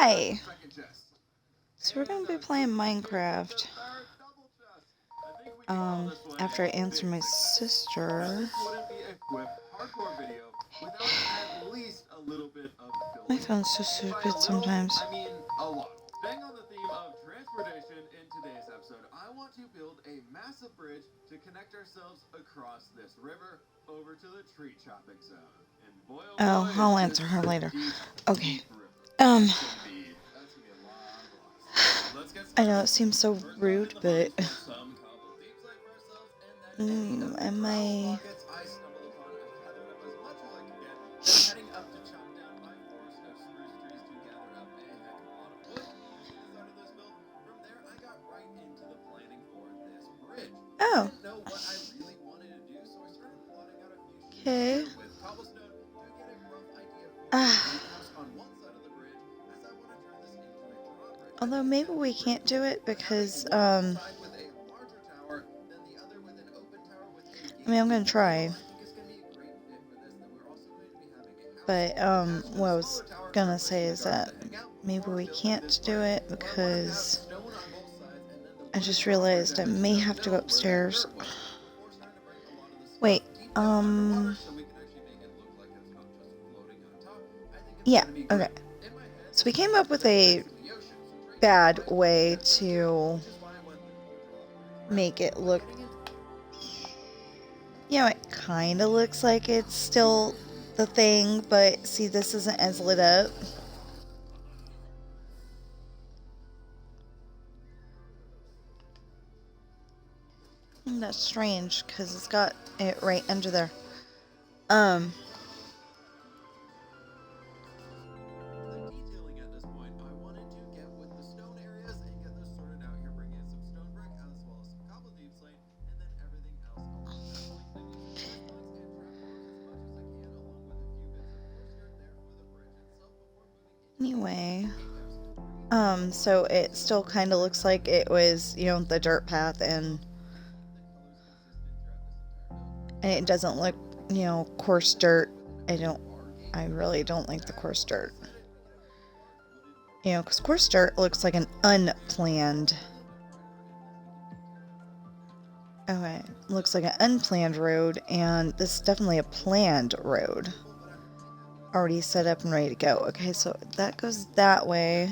Hi! So we're gonna be playing Minecraft. After I answer my sister. My phone's so stupid sometimes. Staying on the theme of transportation in today's episode, I want to build a massive bridge to connect ourselves across this river over to the tree chopping zone. And boy, oh boy, I'll answer her later. Okay. I know it seems so rude, but am I? Oh. Okay. Although maybe we can't do it because I mean, I'm gonna try. But what I was gonna say is that maybe we can't do it because I just realized I may have to go upstairs. Wait, yeah, okay. So we came up with a bad way to make it look, it kind of looks like it's still the thing, but see, this isn't as lit up. And that's strange because it's got it right under there. Anyway, so it still kind of looks like it was, the dirt path, and it doesn't look, coarse dirt. I really don't like the coarse dirt. Because coarse dirt looks like an unplanned. Okay, looks like an unplanned road, and this is definitely a planned road. Already set up and ready to go. Okay, so that goes that way.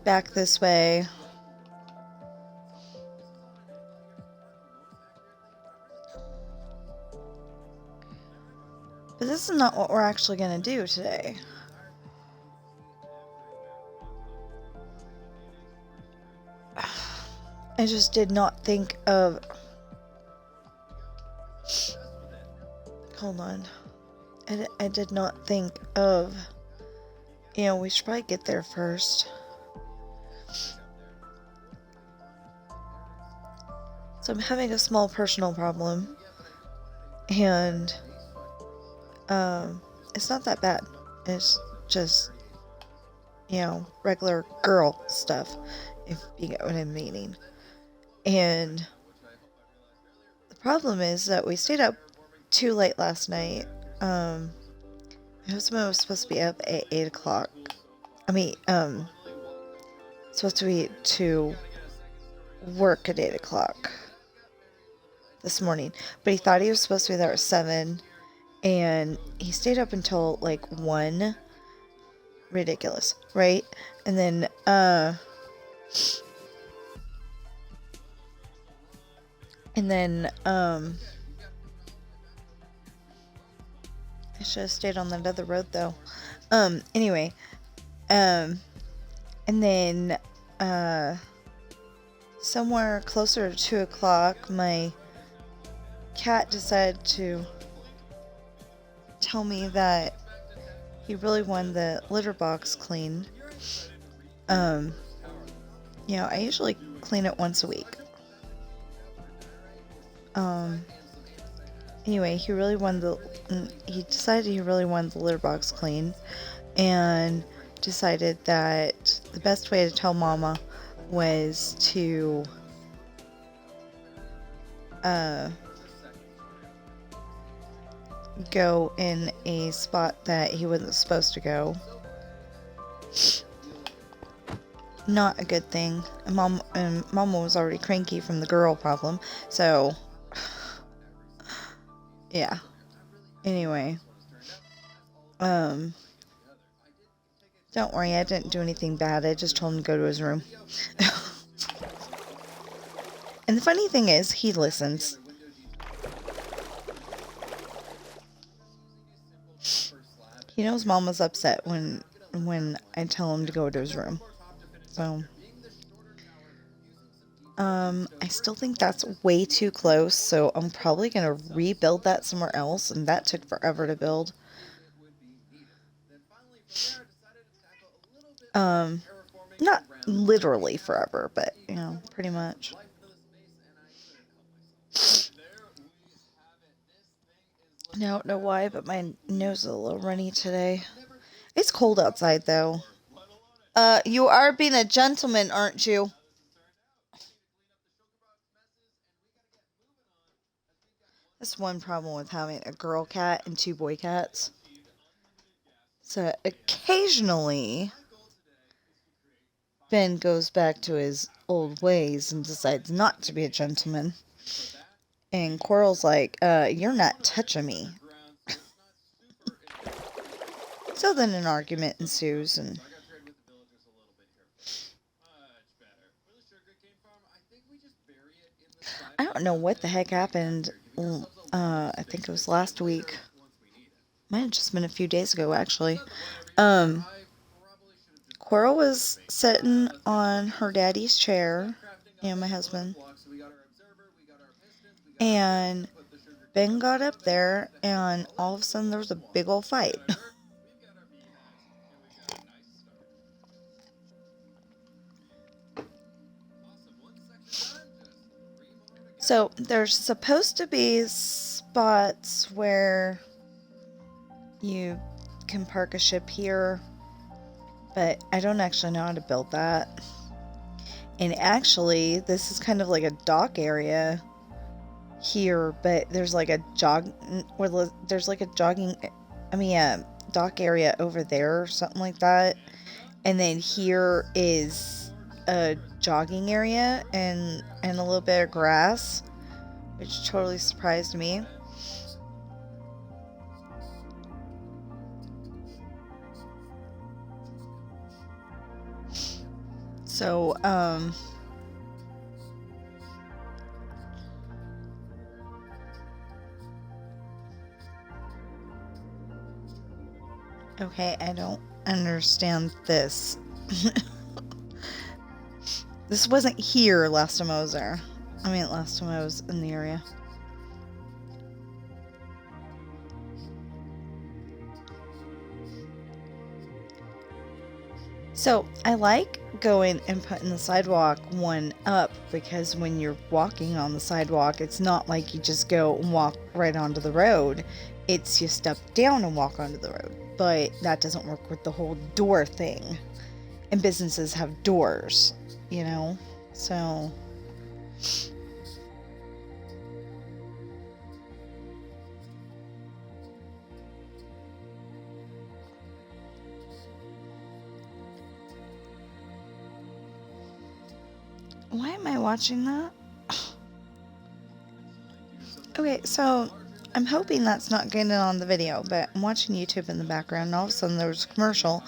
Back this way. But this is not what we're actually going to do today. I just did not think of... Hold on. I did not think of... we should probably get there first. So I'm having a small personal problem. And... it's not that bad. It's just... regular girl stuff. If you get what I'm meaning. And... the problem is that we stayed up too late last night. My husband was supposed to be up at 8 o'clock. Supposed to be to work at 8 o'clock this morning. But he thought he was supposed to be there at 7. And he stayed up until, 1. Ridiculous, right? And then, I should have stayed on that other road, though. Anyway, and then, somewhere closer to 2 o'clock, my cat decided to tell me that he really wanted the litter box cleaned. I usually clean it once a week. Anyway, he decided he really wanted the litter box cleaned, and decided that the best way to tell Mama was to go in a spot that he wasn't supposed to go. Not a good thing. And Mama was already cranky from the girl problem, so yeah. Anyway, don't worry, I didn't do anything bad. I just told him to go to his room. And the funny thing is, he listens. He knows Mama's upset when I tell him to go to his room. So, I still think that's way too close, so I'm probably going to rebuild that somewhere else, and that took forever to build. Not literally forever, but, you know, pretty much. I don't know why, but my nose is a little runny today. It's cold outside, though. You are being a gentleman, aren't you? That's one problem with having a girl cat and 2 boy cats. So occasionally, Ben goes back to his old ways and decides not to be a gentleman. And Coral's like, you're not touching me. So then an argument ensues, and I don't know what the heck happened. I think it was last week. Might have just been a few days ago, actually. Coral was sitting on her daddy's chair, and my husband. And Ben got up there, and all of a sudden there was a big old fight. So there's supposed to be spots where you can park a ship here, but I don't actually know how to build that. And actually, this is kind of like a dock area here, but there's like a dock area over there or something like that. And then here is a jogging area and a little bit of grass, which totally surprised me. So, okay, I don't understand this. This wasn't here last time I was there. Last time I was in the area. So, I like going and putting the sidewalk one up because when you're walking on the sidewalk, it's not like you just go and walk right onto the road. It's you step down and walk onto the road. But that doesn't work with the whole door thing. And businesses have doors, you know? So... Why am I watching that? Okay, so I'm hoping that's not getting on the video, but I'm watching YouTube in the background, and all of a sudden there was a commercial,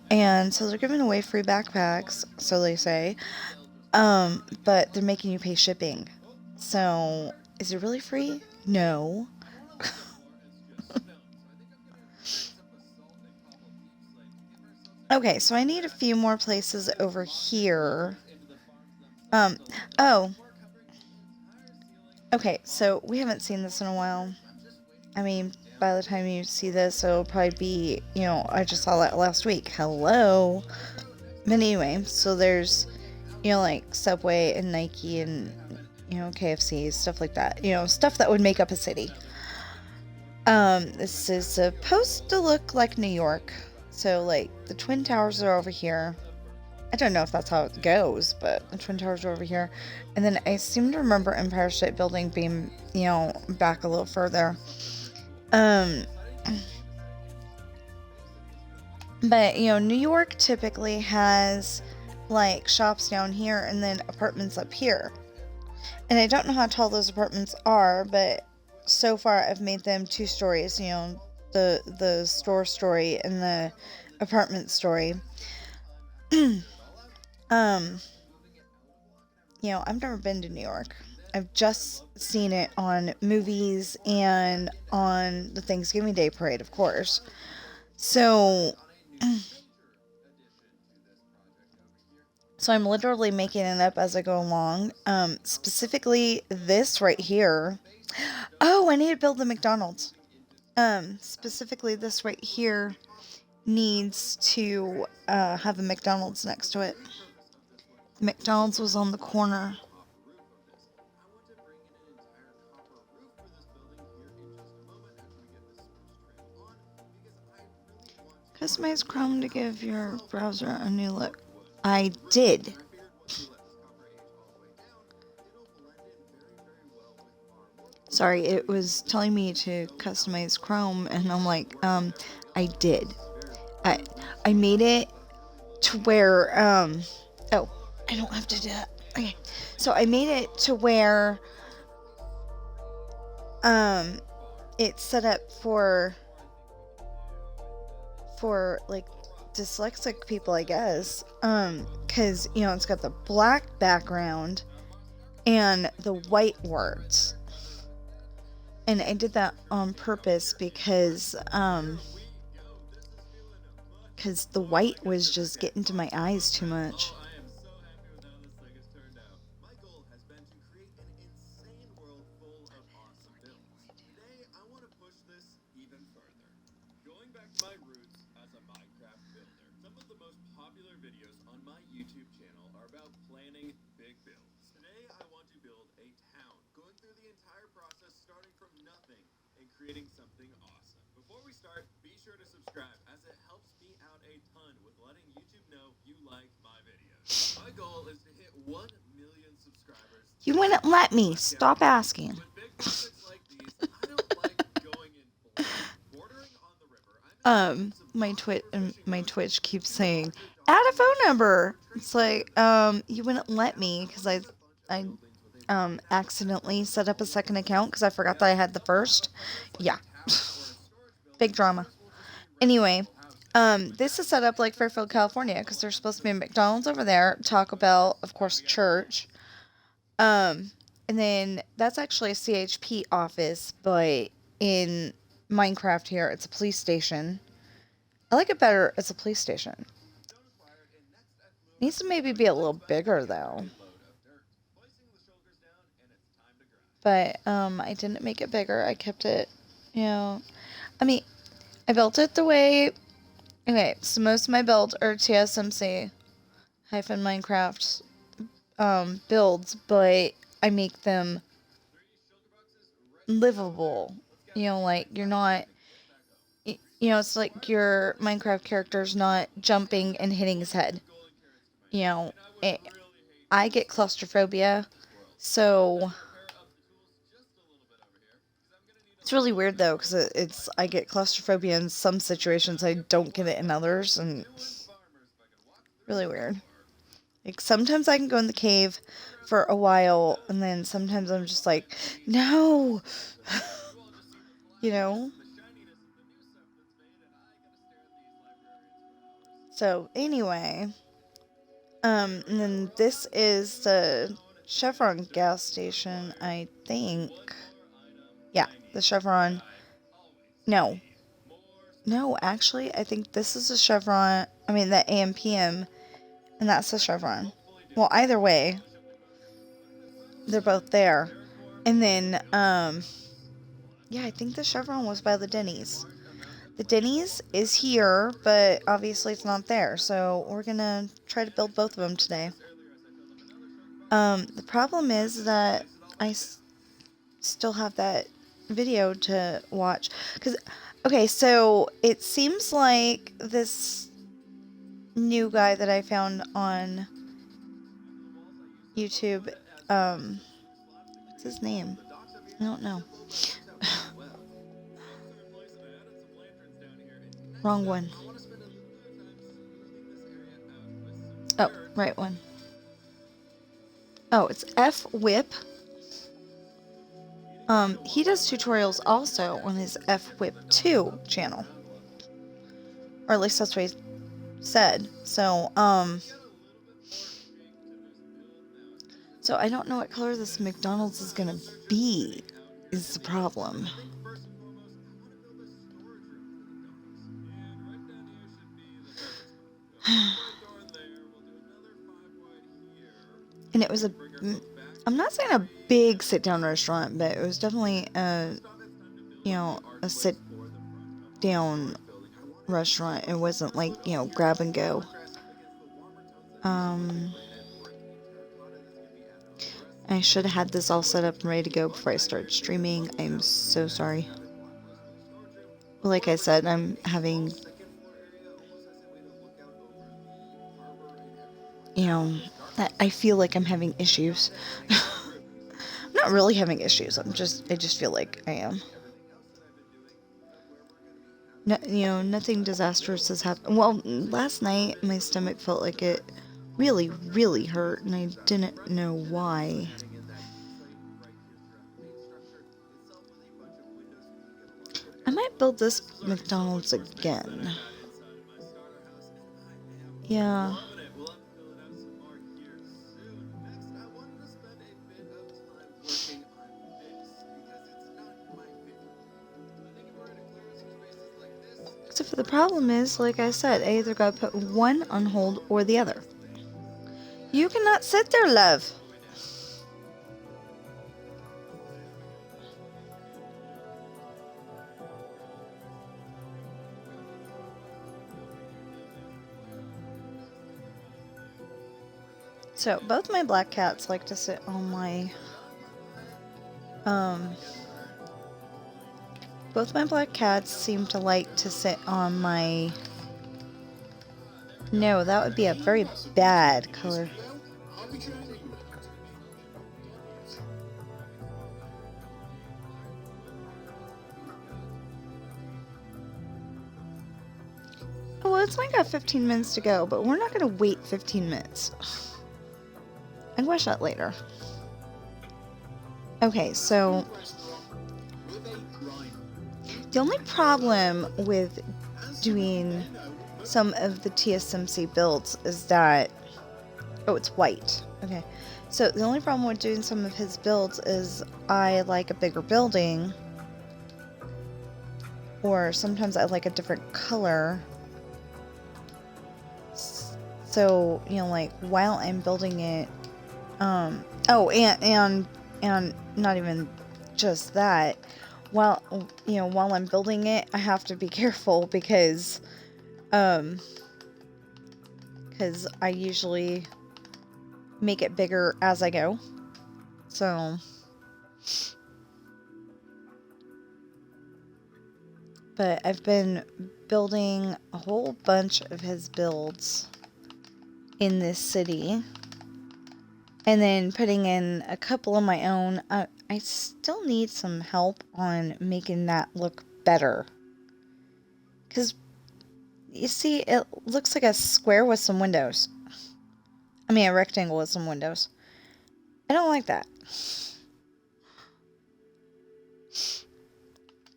and so they're giving away free backpacks, so they say, but they're making you pay shipping. So, is it really free? No. Okay, so I need a few more places over here. Oh. Okay, so we haven't seen this in a while. By the time you see this, it'll probably be, I just saw that last week. Hello. But anyway, so there's, like Subway and Nike and, KFC, stuff like that. Stuff that would make up a city. This is supposed to look like New York. So, like, the Twin Towers are over here. I don't know if that's how it goes, but the Twin Towers are over here. And then I seem to remember Empire State Building being, back a little further. But, you know, New York typically has like shops down here and then apartments up here. And I don't know how tall those apartments are, but so far I've made them 2 stories, you know, the store story and the apartment story. um, you know, I've never been to New York. I've just seen it on movies and on the Thanksgiving Day parade, of course. So, so I'm literally making it up as I go along. Specifically this right here. Oh, I need to build the McDonald's. Specifically this right here needs to have a McDonald's next to it. The McDonald's was on the corner. Customize Chrome to give your browser a new look. I did. Sorry, it was telling me to customize Chrome, and I'm like, I did. I made it to where, oh, I don't have to do that. Okay. So I made it to where, it's set up for like dyslexic people, I guess. Cause, you know, it's got the black background and the white words. And I did that on purpose because the white was just getting to my eyes too much. Creating something awesome. Before we start, be sure to subscribe as it helps me out a ton with letting YouTube know you like my videos. My goal is to hit 1 million subscribers. You wouldn't let me. Stop asking. With big projects like these, I don't like going in blind. Bordering on the river, My Twitch keeps saying, add a phone number. It's like, you wouldn't let me because I accidentally set up a second account because I forgot that I had the first. Yeah. Big drama. Anyway, this is set up like Fairfield, California, because there's supposed to be a McDonald's over there, Taco Bell, of course, church. And then that's actually a CHP office, but in Minecraft here, it's a police station. I like it better as a police station. Needs to maybe be a little bigger though. But I didn't make it bigger. I kept it, you know. I mean, I built it the way. Okay, so most of my builds are TSMC hyphen Minecraft builds, but I make them livable. You know, like you're not. You know, it's like your Minecraft character's not jumping and hitting his head. You know, I get claustrophobia, so it's really weird though, because I get claustrophobia in some situations, I don't get it in others, and really weird. Like sometimes I can go in the cave for a while, and then sometimes I'm just like, no, you know. So anyway, and then this is the Chevron gas station, I think. Yeah, the Chevron. No. No, actually, I think this is a Chevron. I mean, the AM/PM, and that's the Chevron. Well, either way, they're both there. And then, yeah, I think the Chevron was by the Denny's. The Denny's is here, but obviously it's not there. So we're gonna try to build both of them today. The problem is that I still have that video to watch. Okay, so it seems like this new guy that I found on YouTube, what's his name? I don't know. Wrong one. Right one. Oh, it's F Whip. He does tutorials also on his F Whip 2 channel. Or at least that's what he said. So I don't know what color this McDonald's is gonna be, is the problem. And it was I'm not saying a big sit-down restaurant, but it was definitely a sit-down restaurant. It wasn't like, grab and go. I should have had this all set up and ready to go before I started streaming. I'm so sorry. Like I said, I'm having, I feel like I'm having issues. I'm not really having issues. I just feel like I am. No, nothing disastrous has happened. Well, last night my stomach felt like it really, really hurt, and I didn't know why. I might build this McDonald's again. Yeah. Except for the problem is, like I said, I either gotta put one on hold or the other. You cannot sit there, love. So, both my black cats like to sit on my, both my black cats seem to like to sit on my, no, that would be a very bad color. Oh, well, it's only got 15 minutes to go, but we're not going to wait 15 minutes. I can watch that later. Okay, so the only problem with doing some of the TSMC builds is that, oh, it's white. Okay, so the only problem with doing some of his builds is I like a bigger building, or sometimes I like a different color. So, like, while I'm building it, oh, and not even just that, while I'm building it, I have to be careful because I usually make it bigger as I go. So, but I've been building a whole bunch of his builds in this city, and then putting in a couple of my own. I still need some help on making that look better, because you see, it looks like a square with some windows. I mean, a rectangle with some windows. I don't like that.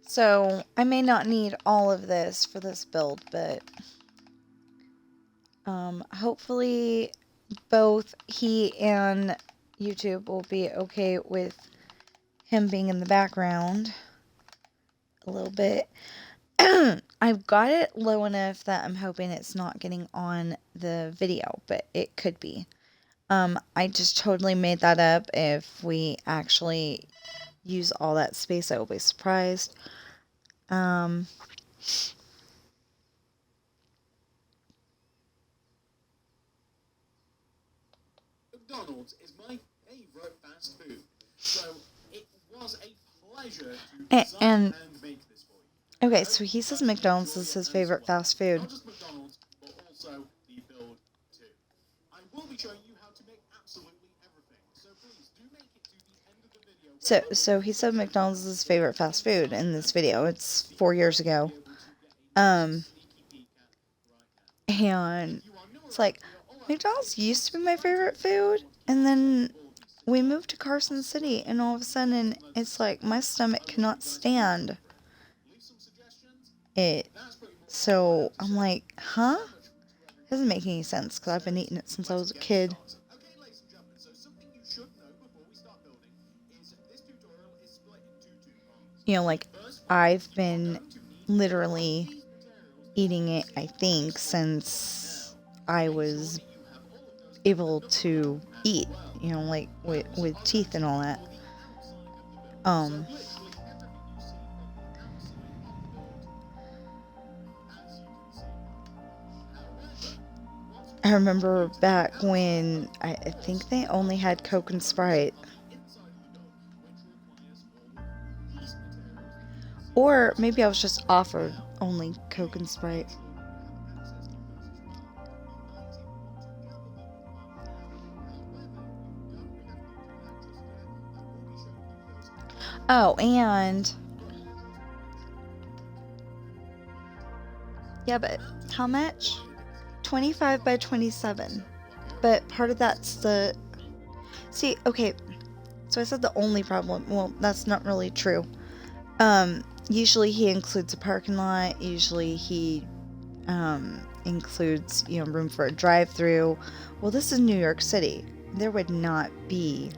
So, I may not need all of this for this build, but hopefully both he and YouTube will be okay with him being in the background a little bit. I've got it low enough that I'm hoping it's not getting on the video, but it could be. I just totally made that up. If we actually use all that space, I will be surprised. McDonald's is my favorite fast food, so it was a pleasure to design and make this for you. Okay, so he says McDonald's is his favorite fast food. Not just McDonald's, but also the build too. I will be showing you how to make absolutely everything, so please do make it to the end of the video. So he said McDonald's is his favorite fast food in this video. It's 4 years ago. And it's like, McDonald's used to be my favorite food, and then we moved to Carson City, and all of a sudden, it's like my stomach cannot stand it. So I'm like, huh? It doesn't make any sense because I've been eating it since I was a kid. You know, like, I've been literally eating it, I think, since I was able to eat, you know, like with teeth and all that. I remember back when I think they only had Coke and Sprite. Or maybe I was just offered only Coke and Sprite. Oh, and yeah, but how much? 25 by 27. But part of that's the... See, okay, so I said the only problem. Well, that's not really true. Usually he includes a parking lot. Usually he includes, you know, room for a drive-through. Well, this is New York City. There would not be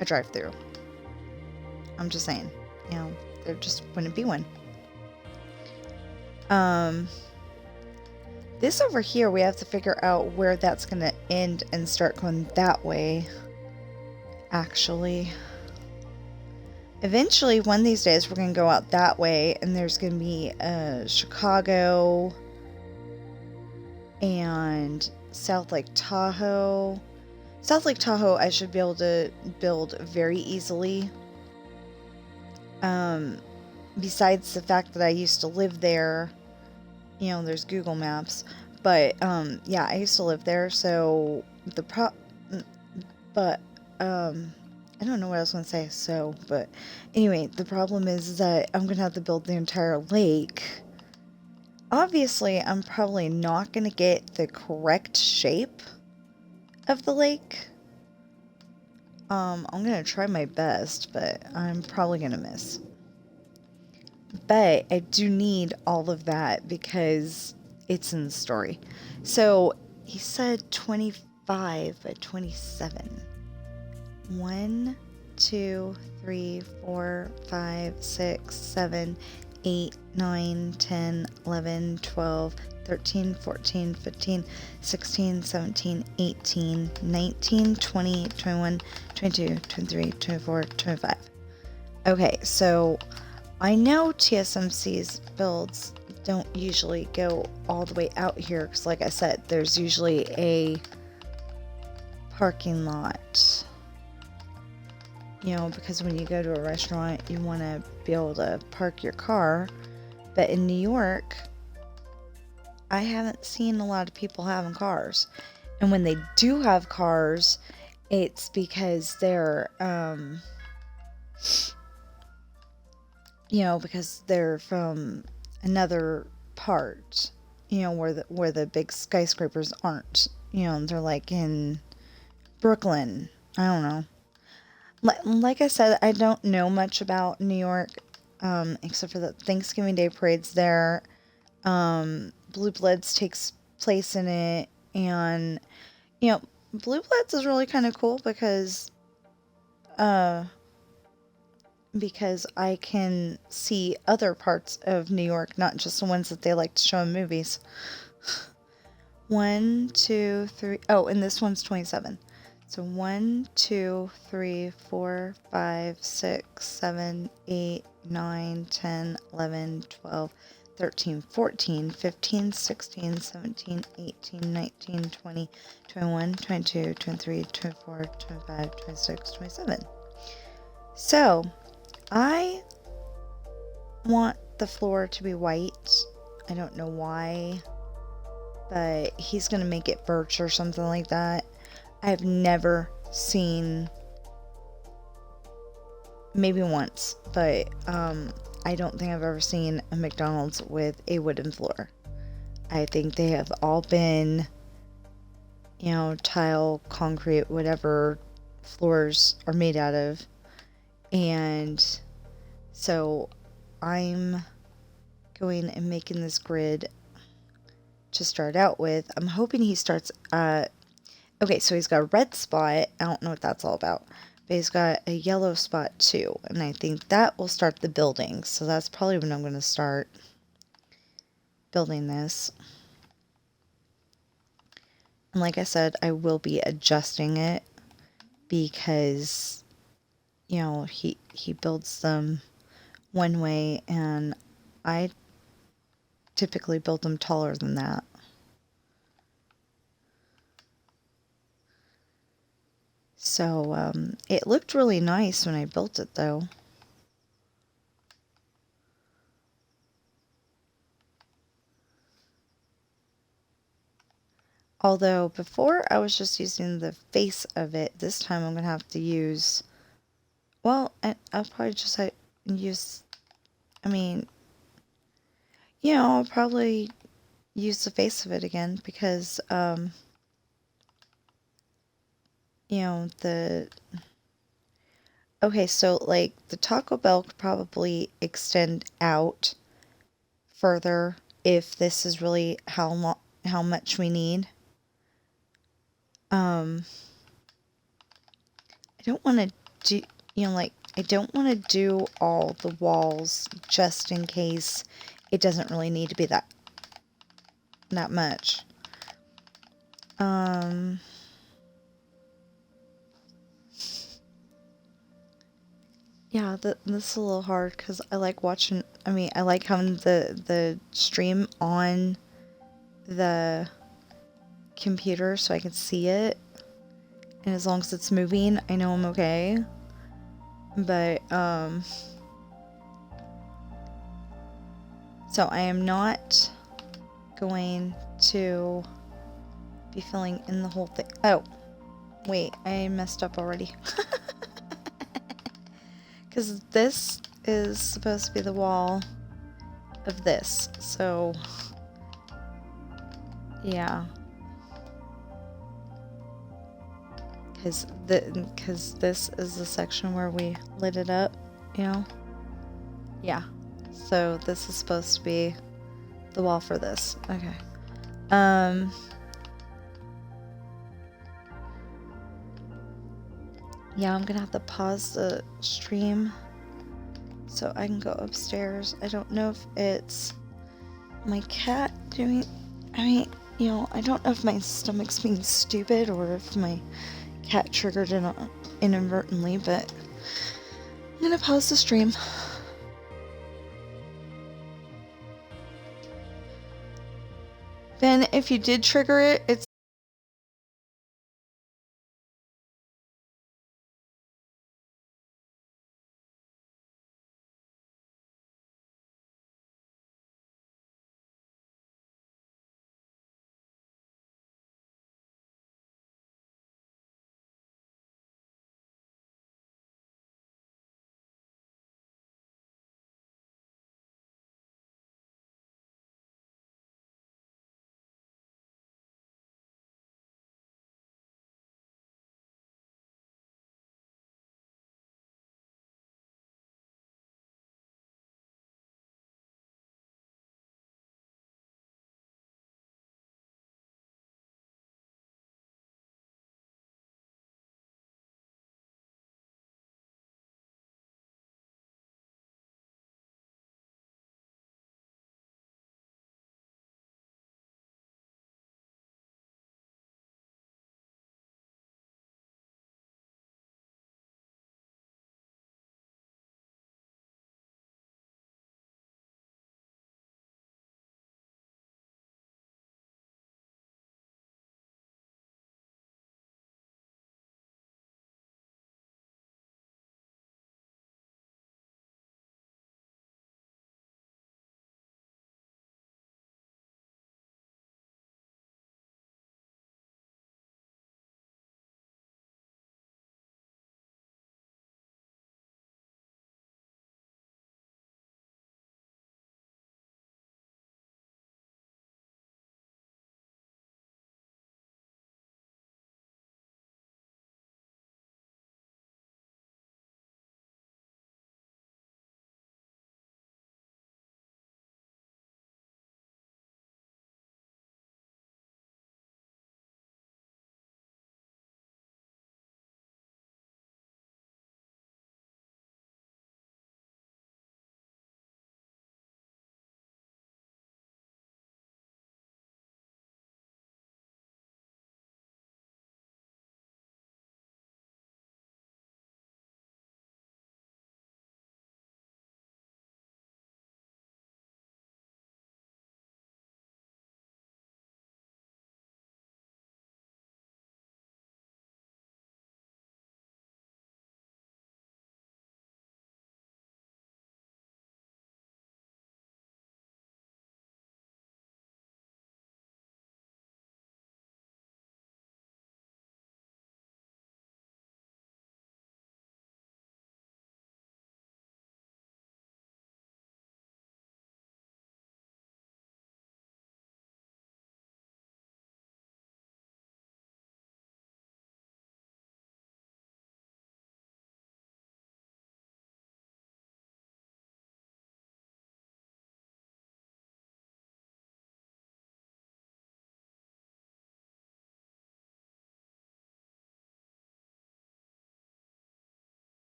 a drive-through. I'm just saying, you know, there just wouldn't be one. This over here, we have to figure out where that's going to end and start going that way. Actually, eventually, one of these days, we're going to go out that way, and there's going to be Chicago and South Lake Tahoe. South Lake Tahoe, I should be able to build very easily. Besides the fact that I used to live there, you know, there's Google Maps. But, yeah, I used to live there, so I don't know what I was going to say, but anyway, the problem is that I'm going to have to build the entire lake. Obviously, I'm probably not going to get the correct shape of the lake. I'm going to try my best, but I'm probably going to miss. But I do need all of that because it's in the story. So he said 25 by 27. 1, 2, 3, 4, 5, 6, 7, 8, 9, 10, 11, 12, 13, 14, 15, 16, 17, 18, 19, 20, 21, 22, 23, 24, 25. Okay, so I know TSMC's builds don't usually go all the way out here because, like I said, there's usually a parking lot. You know, because when you go to a restaurant, you want to be able to park your car. But in New York, I haven't seen a lot of people having cars. And when they do have cars, it's because they're, you know, because they're from another part, you know, where the big skyscrapers aren't. You know, they're like in Brooklyn. I don't know. Like I said, I don't know much about New York, except for the Thanksgiving Day parade's there. Blue Bloods takes place in it, and you know, Blue Bloods is really kind of cool because I can see other parts of New York, not just the ones that they like to show in movies. 1, 2, 3. Oh, and this one's 27. So 1, 2, 3, 4, 5, 6, 7, 8, 9, 10, 11, 12, 13, 14, 15, 16, 17, 18, 19, 20, 21, 22, 23, 24, 25, 26, 27. So, I want the floor to be white. I don't know why, but he's going to make it birch or something like that. I have never seen, maybe once, but I don't think I've ever seen a McDonald's with a wooden floor. I think they have all been tile, concrete, whatever floors are made out of. And so I'm going and making this grid to start out with. I'm hoping he starts, okay, so he's got a red spot. I don't know what that's all about. But he's got a yellow spot too. And I think that will start the building. So that's probably when I'm going to start building this. And like I said, I will be adjusting it because, he builds them one way and I typically build them taller than that. So it looked really nice when I built it though. Although before I was just using the face of it, this time I'm going to have to use, well, I'll probably just use, I mean, I'll probably use the face of it again because, okay, so like the Taco Bell could probably extend out further if this is really how much we need. I don't want to do, I don't want to do all the walls just in case it doesn't really need to be that much. Yeah, this is a little hard because I like watching, I like having the stream on the computer so I can see it. And as long as it's moving, I know I'm okay. But, so I am not going to be filling in the whole thing. Oh, wait, I messed up already. Because this is supposed to be the wall of this. So, yeah. Because this is the section where we lit it up, Yeah. So this is supposed to be the wall for this. Okay. Yeah, I'm gonna have to pause the stream so I can go upstairs. I don't know if it's my cat doing, I don't know if my stomach's being stupid or if my cat triggered it inadvertently, but I'm gonna pause the stream. Ben, if you did trigger it, it's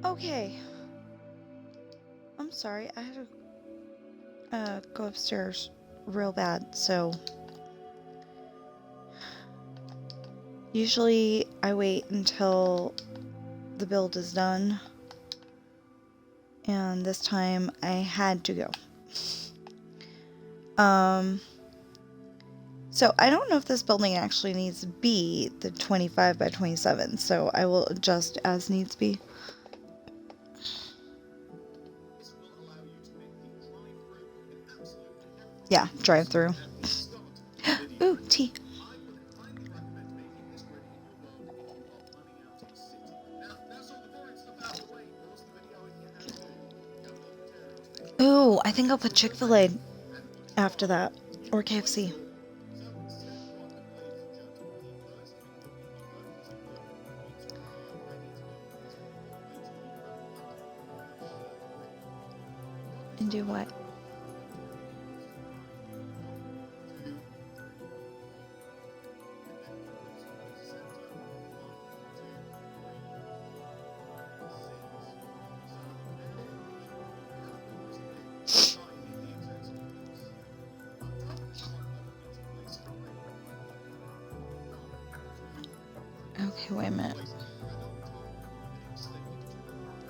Okay. I'm sorry. I had to go upstairs real bad, so usually I wait until the build is done, and this time I had to go. So I don't know if this building actually needs to be the 25 by 27, so I will adjust as needs be. Yeah, drive through. Ooh, tea. Ooh, I think I'll put Chick-fil-A after that, or KFC. And do what? Okay, wait a minute.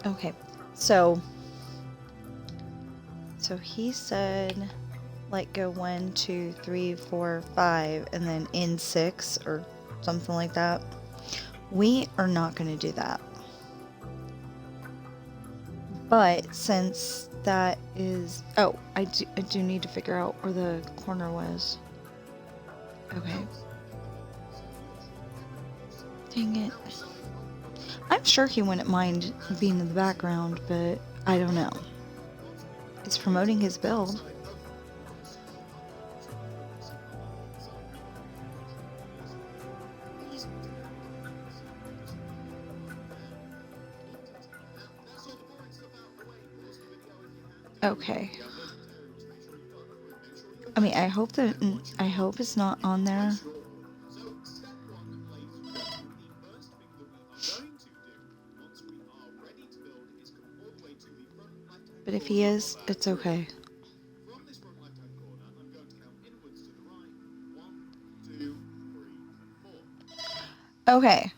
Okay, so he said, like, go 1, 2, 3, 4, 5, and then in 6 or something like that. We are not going to do that. But since that is... Oh, I do need to figure out where the corner was. Okay. Dang it. I'm sure he wouldn't mind being in the background, but I don't know. It's promoting his build. Okay. I mean, I hope it's not on there. But if he is, it's okay. Okay.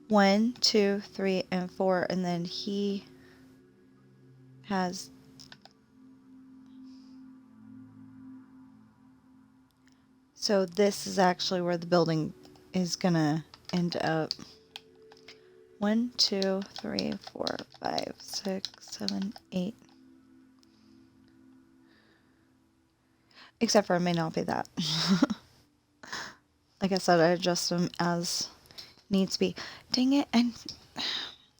1, 2, 3, and 4, and then he has... So this is actually where the building is gonna end up. 1, 2, 3, 4, 5, 6, 7, 8. Except for it may not be that. Like I said, I adjust them as needs be. Dang it, and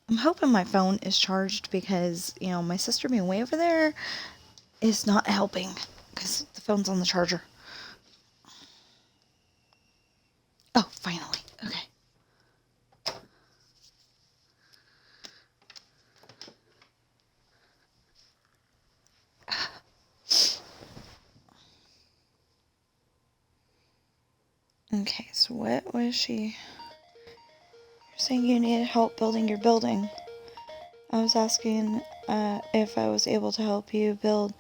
I'm hoping my phone is charged because, you know, my sister being way over there is not helping because the phone's on the charger. Oh, finally. Okay. Okay, so what was she... You're saying you needed help building your building. I was asking if I was able to help you build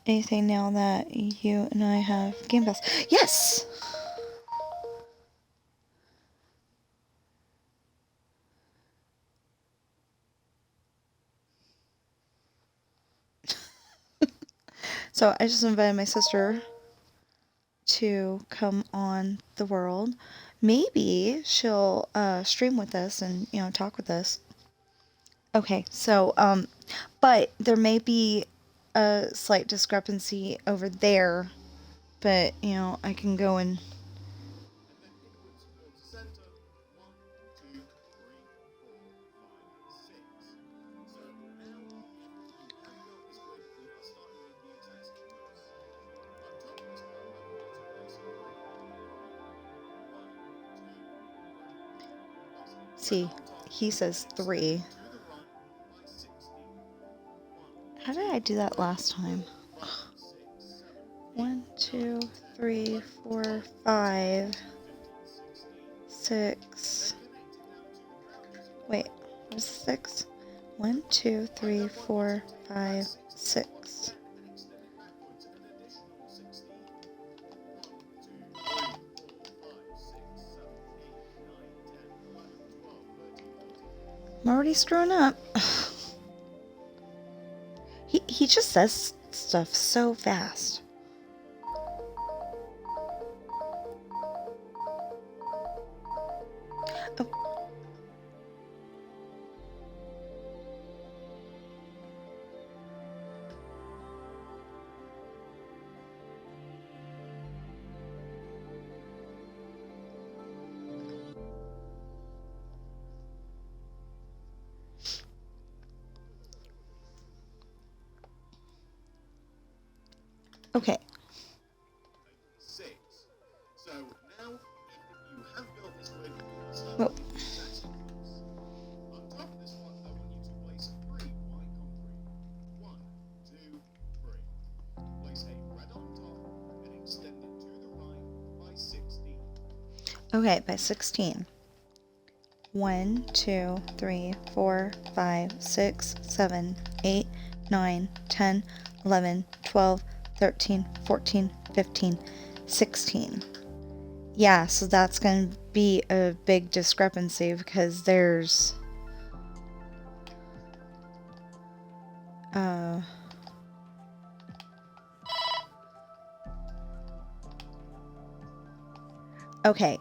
anything now that you and I have Game Pass. Yes! So I just invited my sister to come on the world. Maybe she'll stream with us and, you know, talk with us. Okay, so, but there may be a slight discrepancy over there, but, you know, I can go and... See, he says 3. How did I do that last time? 1, 2, 3, 4, 5, 6. Wait, what's 6? 1, 2, 3, 4, 5, 6. I'm already screwing up. He just says stuff so fast. Oh. Okay. So now you have built this wood, Whoa. on top of this one, I want you to place 3 white concrete. 1, 2, 3. Place a red on top and extend it to the right by 16. Okay, by 16. 1, 2, 3, 4, 5, 6, 7, 8, 9, 10, 11, 12, 13, 14, 15, 16. Yeah, so that's going to be a big discrepancy because there's okay,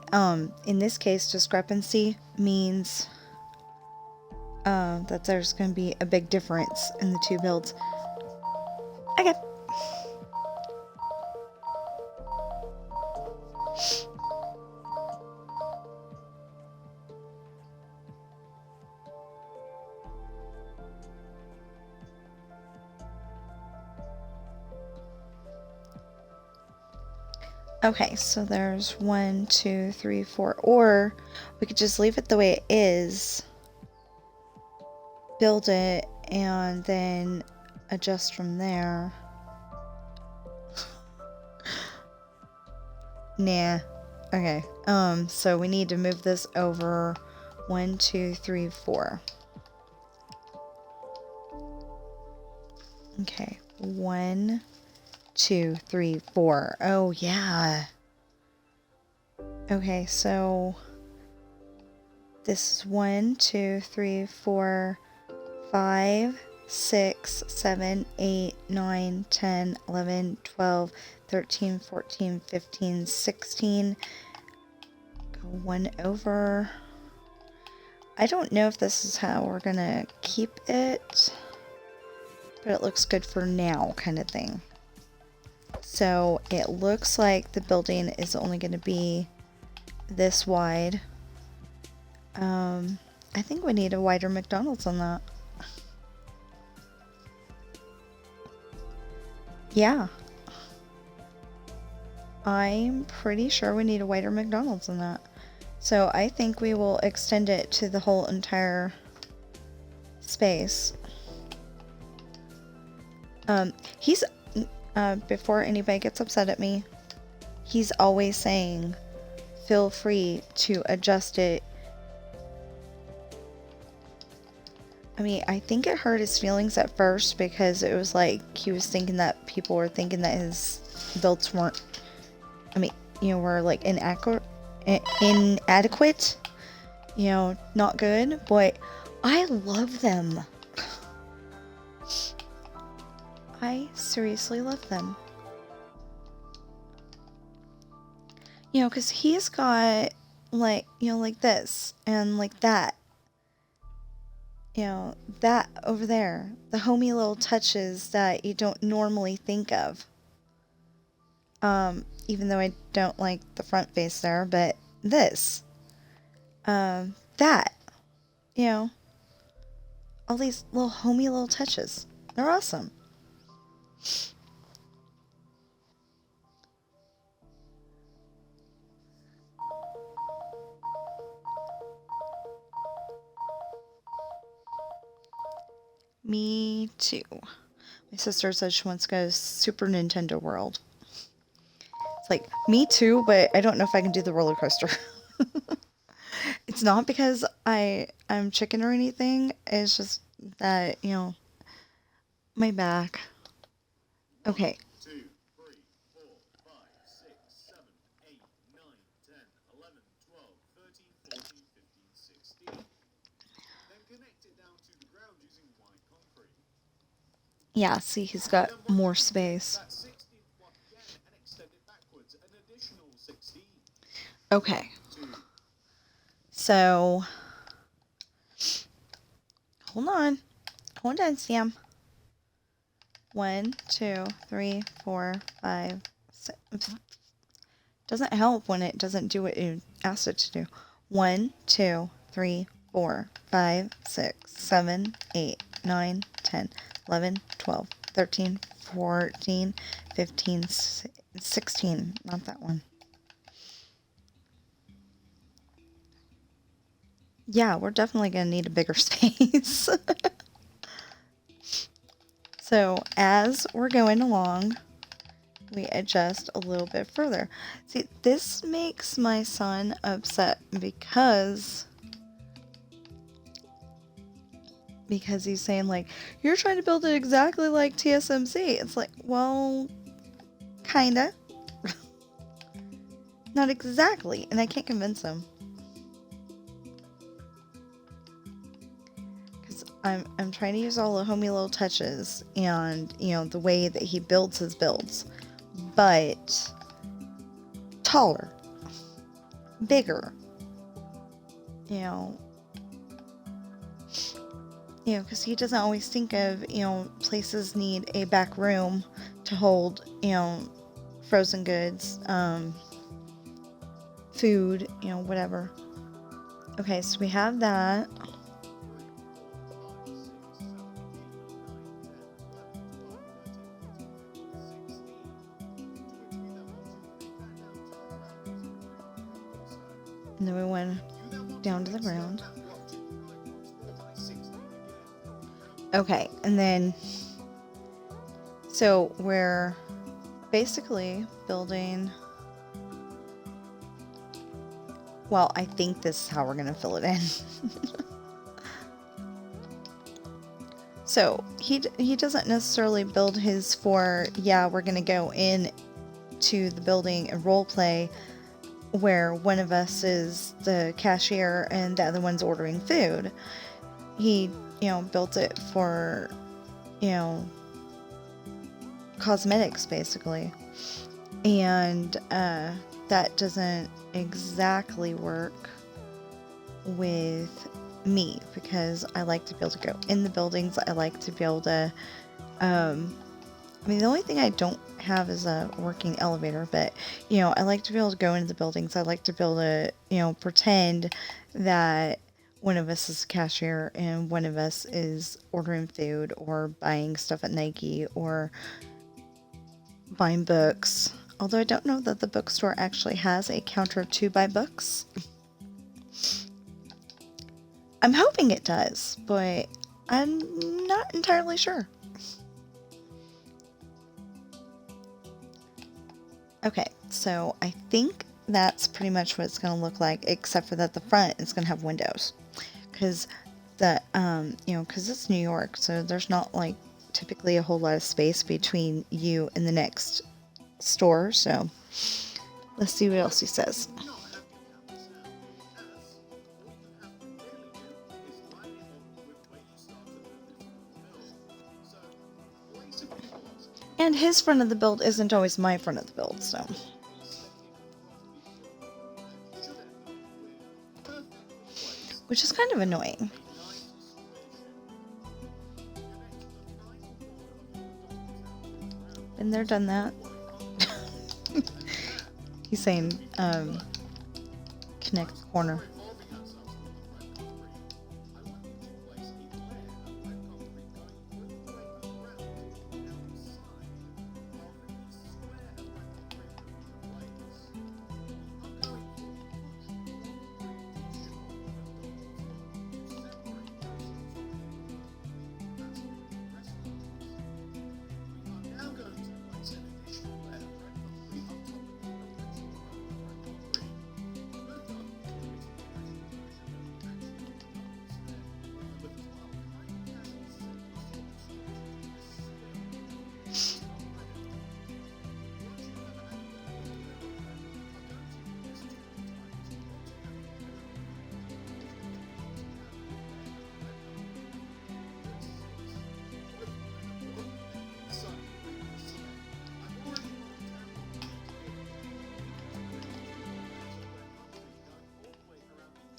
in this case discrepancy means that there's going to be a big difference in the two builds. Okay. Okay, so there's 1, 2, 3, 4, or we could just leave it the way it is, build it, and then adjust from there. Nah. Okay, so we need to move this over 1, 2, 3, 4. Okay, 1, 2, 3, 4. Oh, yeah. Okay, so this is 1, 2, 3, 4, 5, 6, 7, 8, 9, 10, 11, 12, 13, 14, 15, 16. Go 1 over. I don't know if this is how we're gonna keep it, but it looks good for now, kind of thing. So it looks like the building is only going to be this wide. I think we need a wider McDonald's on that. Yeah. I'm pretty sure we need a wider McDonald's on that. So I think we will extend it to the whole entire space. He's, before anybody gets upset at me, he's always saying, feel free to adjust it. I mean, I think it hurt his feelings at first because it was like he was thinking that people were thinking that his builds weren't, I mean, you know, were like inadequate, you know, not good, but I love them. I seriously love them. You know, because he's got, like, you know, like this and like that. You know, that over there. The homey little touches that you don't normally think of. Even though I don't like the front face there, but this. That. You know, all these little homey little touches. They're awesome. Me too. My sister says she wants to go to Super Nintendo World. It's like, me too, but I don't know if I can do the roller coaster. It's not because I'm chicken or anything. It's just that, my back. Okay. 2, 3, 4, 5, 6, 7, 8, 9, 10, 11, 12, 13, 14, 15, 16. Then connect it down to the ground using white concrete. Yeah, see, he's got more space. That 16th block again and extend it backwards an additional 16. Okay. 2. So, hold on. Hold on, Sam. 1, 2, 3, 4, 5, 6. Doesn't help when it doesn't do what you asked it to do. 1, 2, 3, 4, 5, 6, 7, 8, 9, 10, 11, 12, 13, 14, 15, 16. Not that one. Yeah, we're definitely going to need a bigger space. So as we're going along, we adjust a little bit further. See, this makes my son upset because he's saying, like, you're trying to build it exactly like TSMC. It's like, well, kinda. Not exactly, and I can't convince him. Because I'm trying to use all the homey little touches and, the way that he builds his builds. But taller, bigger, because he doesn't always think of, places need a back room to hold, frozen goods, food, whatever. Okay, so we have that. And then we went down to the ground. Okay, and then, so we're basically building, well, I think this is how we're going to fill it in. So he doesn't necessarily build his for, we're going to go in to the building and role play where one of us is the cashier and the other one's ordering food. He, built it for, cosmetics basically. And that doesn't exactly work with me because I like to be able to go in the buildings. I like to be able to, the only thing I don't have is a working elevator, but, I like to be able to go into the buildings. I like to be able to, pretend that one of us is a cashier and one of us is ordering food or buying stuff at Nike or buying books. Although I don't know that the bookstore actually has a counter to buy books. I'm hoping it does, but I'm not entirely sure. Okay, so I think that's pretty much what it's going to look like, except for that the front is going to have windows. Because because it's New York, so there's not, like, typically a whole lot of space between you and the next store, so let's see what else he says. And his front of the build isn't always my front of the build, so. Which is kind of annoying. Been there, done that. He's saying, connect the corner.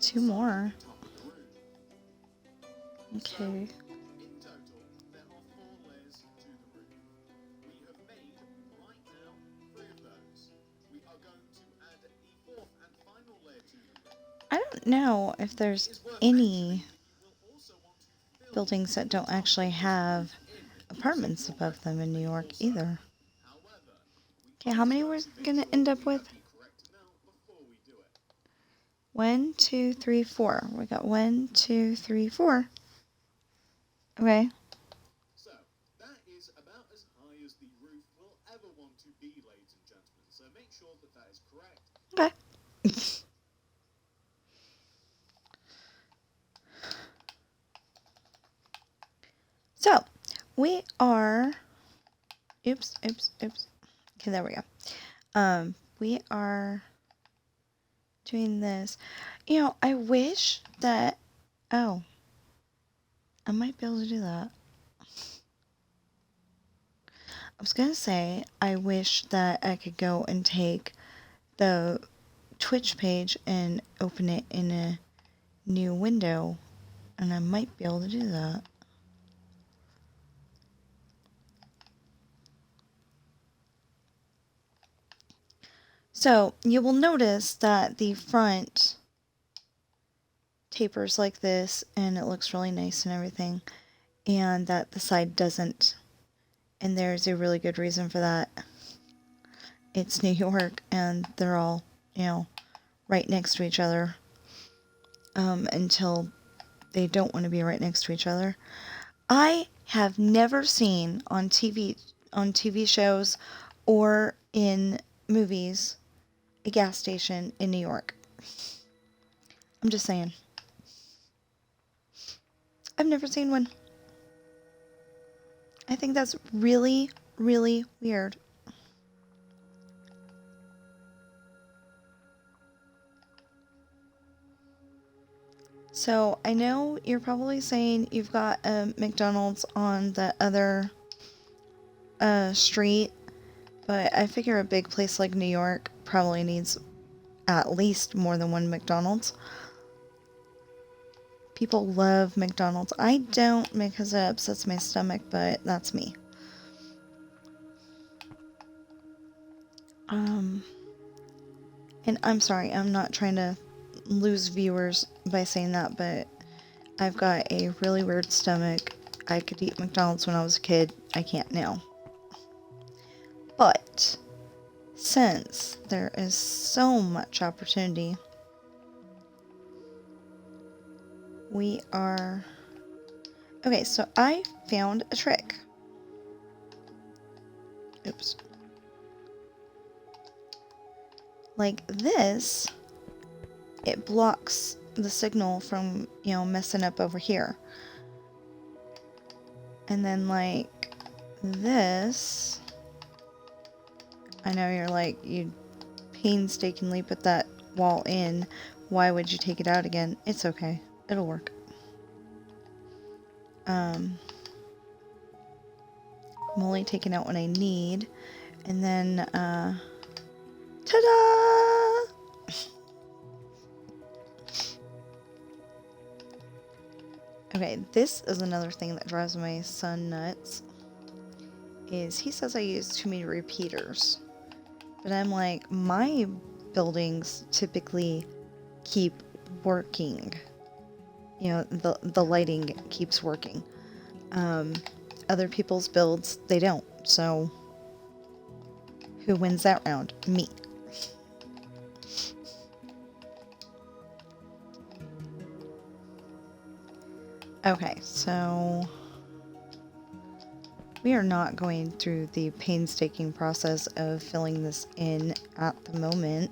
2 more. top of the roof. Okay. In total, there are 4 layers to the roof. We have made, right now, 3 of those. We are going to add the 4th and final layer to the roof. I don't know if there's It is worth any mentioning you will also want to fill buildings that don't actually have apartments using your above them in New method York also. either. However, we Okay, are how many going we're to make gonna sure end that up we with? have the correct amount before we do it. 1, 2, 3, 4. We got 1, 2, 3, 4. Okay. So, that is about as high as the roof will ever want to be, ladies and gentlemen. So make sure that that is correct. Okay. So, we are. Oops. Okay, there we go. We are doing this. You know, I wish that. Oh, I might be able to do that. I was gonna say, I wish that I could go and take the Twitch page and open it in a new window, and I might be able to do that. So, you will notice that the front tapers like this, and it looks really nice and everything, and that the side doesn't. And there's a really good reason for that. It's New York, and they're all, right next to each other, until they don't want to be right next to each other. I have never seen on TV shows or in movies a gas station in New York. I'm just saying. I've never seen one. I think that's really, really weird. So I know you're probably saying you've got a McDonald's on the other street, but I figure a big place like New York probably needs at least more than one McDonald's. People love McDonald's. I don't because it upsets my stomach, but that's me. And I'm sorry, I'm not trying to lose viewers by saying that, but I've got a really weird stomach. I could eat McDonald's when I was a kid. I can't now. But since there is so much opportunity, we are... Okay, so I found a trick. Oops. Like this, it blocks the signal from, messing up over here. And then like this, I know you're like, you painstakingly put that wall in. Why would you take it out again? It's okay. It'll work. I'm only taking out what I need. And then, ta-da! Okay, this is another thing that drives my son nuts. Is he says I use too many repeaters. But I'm like, my buildings typically keep working. The lighting keeps working. Other people's builds, they don't. So, who wins that round? Me. Okay, so we are not going through the painstaking process of filling this in at the moment.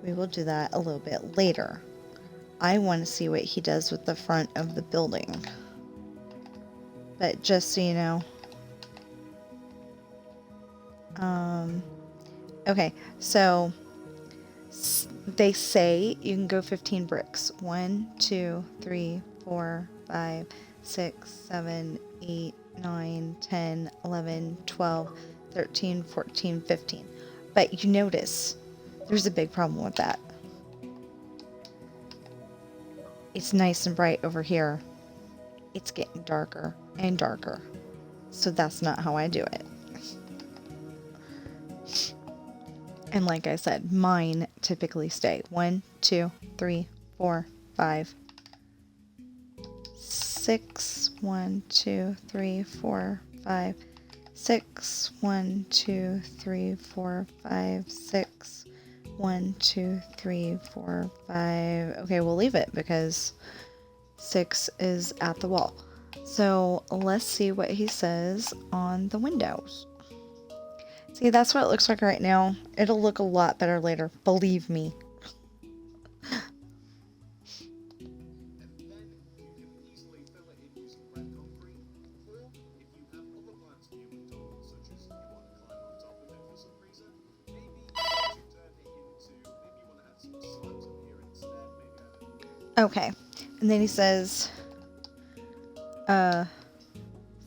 We will do that a little bit later. I want to see what he does with the front of the building. But just so you know. Okay, so they say you can go 15 bricks. 1, 2, 3, 4, 5, 6, 7, 8, 9, 10, 11, 12, 13, 14, 15. But you notice there's a big problem with that. it's nice and bright over here. It's getting darker and darker. So that's not how I do it. And like I said, mine typically stay 1, 2, 3, 4, 5, 6. 1, 2, 3, 4, 5, 6. 1, 2, 3, 4, 5, 6. 1, 2, 3, 4, 5. Okay, we'll leave it because 6 is at the wall. So let's see what he says on the windows. See, that's what it looks like right now. It'll look a lot better later, believe me. Okay, and then he says,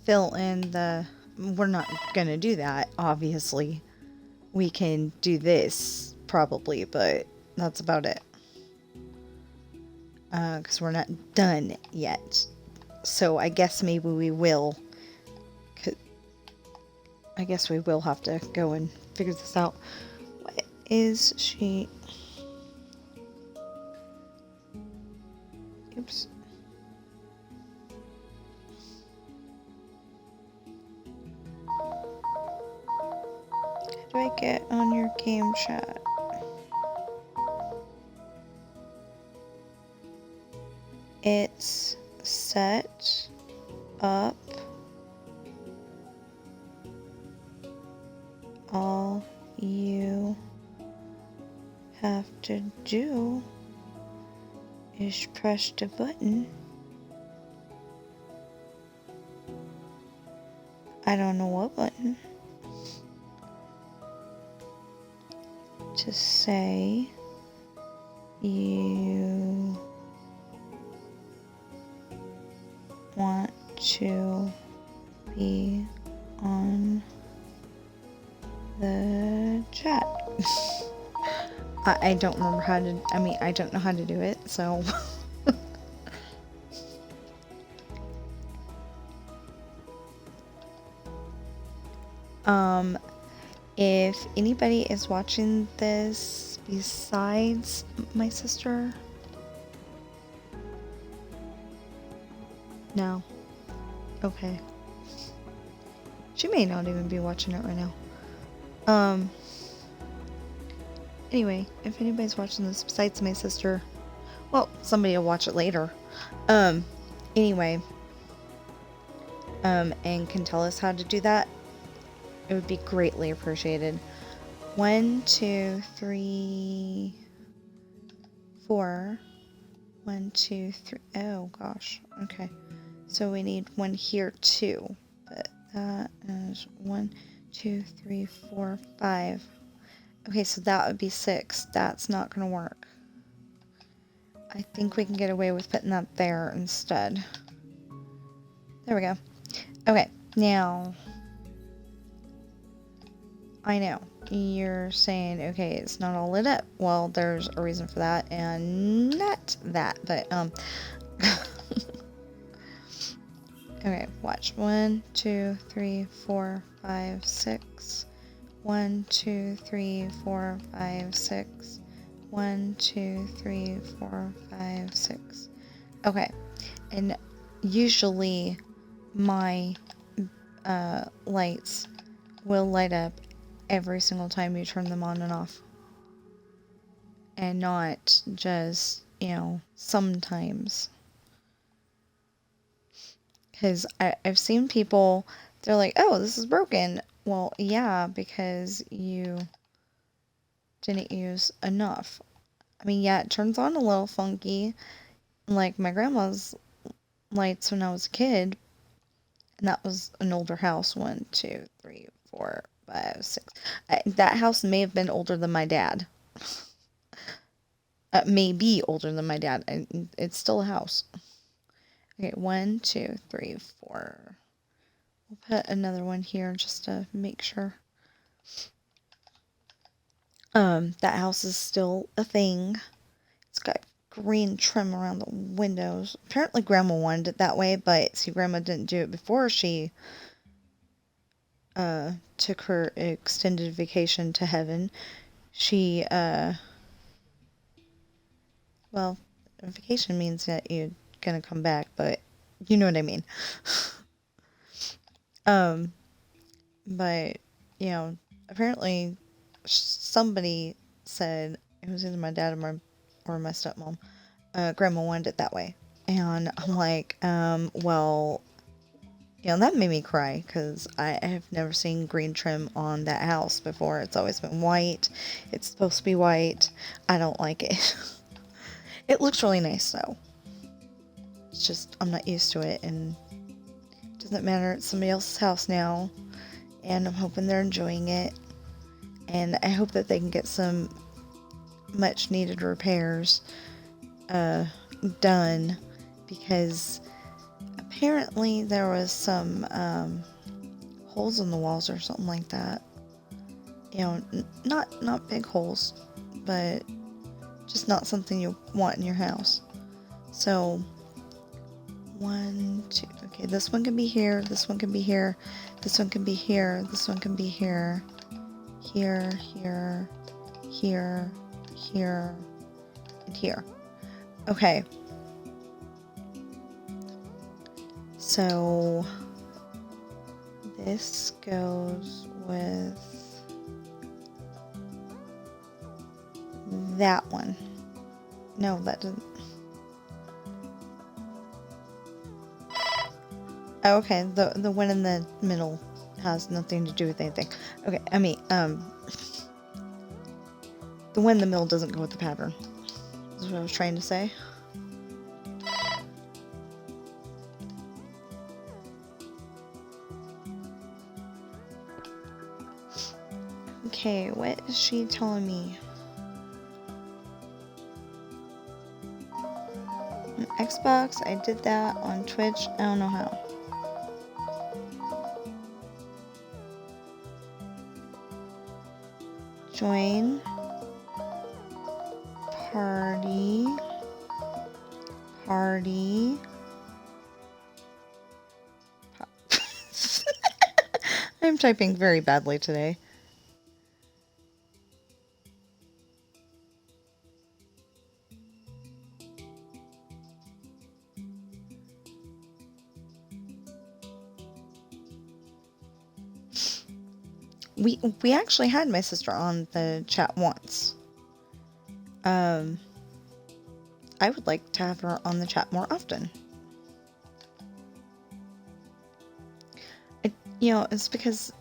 fill in the, we're not gonna do that, obviously. We can do this, probably, but that's about it. Because we're not done yet. So I guess maybe we will. I guess we will have to go and figure this out. What is she? Oops. How do I get on your game chat? It's set up. All you have to do is press the button. I don't know what button. To say you want to be on the chat. I don't remember how to, I don't know how to do it, so. If anybody is watching this besides my sister, no. Okay. She may not even be watching it right now. Anyway, if anybody's watching this besides my sister, well, somebody will watch it later. Anyway, and can tell us how to do that, it would be greatly appreciated. 1, 2, 3, 4. 1, 2, 3. Oh gosh. Okay. So we need one here too. But that is 1, 2, 3, 4, 5. Okay, so that would be 6. That's not gonna work. I think we can get away with putting that there instead. There we go. Okay, now I know you're saying, okay, it's not all lit up. Well, there's a reason for that, and not that, but okay, watch. 1, 2, 3, 4, 5, 6. 1, 2, 3, 4, 5, 6. 1, 2, 3, 4, 5, 6. Okay, and usually my lights will light up every single time you turn them on and off, and not just, sometimes. Because I've seen people, they're like, oh, this is broken. Well, yeah, because you didn't use enough. Yeah, it turns on a little funky, like my grandma's lights when I was a kid, and that was an older house. 1, 2, 3, 4, 5, 6. That house may have been older than my dad. May be older than my dad, and it's still a house. Okay, 1, 2, 3, 4. We'll put another one here just to make sure. That house is still a thing. It's got green trim around the windows. Apparently Grandma wanted it that way, but see, Grandma didn't do it before she took her extended vacation to heaven. She, well, vacation means that you're gonna come back, but you know what I mean. um, but, you know, apparently somebody said, it was either my dad or my stepmom, Grandma wanted it that way. And I'm like, well, you know, that made me cry because I have never seen green trim on that house before. It's always been white. It's supposed to be white. I don't like it. It looks really nice though. It's just, I'm not used to it, and it doesn't matter. It's somebody else's house now, and I'm hoping they're enjoying it. And I hope that they can get some much needed repairs done, because apparently there was some holes in the walls or something like that. You know, not big holes, but just not something you want in your house. So 1, 2, okay, this one can be here, this one can be here, this one can be here, this one can be here, here, here, here, here, and here. Okay. So this goes with that one. No, that doesn't. Oh, okay, the one in the middle has nothing to do with anything. Okay, I mean, the one in the middle doesn't go with the pattern. That's what I was trying to say. Okay, what is she telling me? On Xbox, I did that. On Twitch, I don't know how. Join party. I'm typing very badly today. We actually had my sister on the chat once. I would like to have her on the chat more often. You know, it's because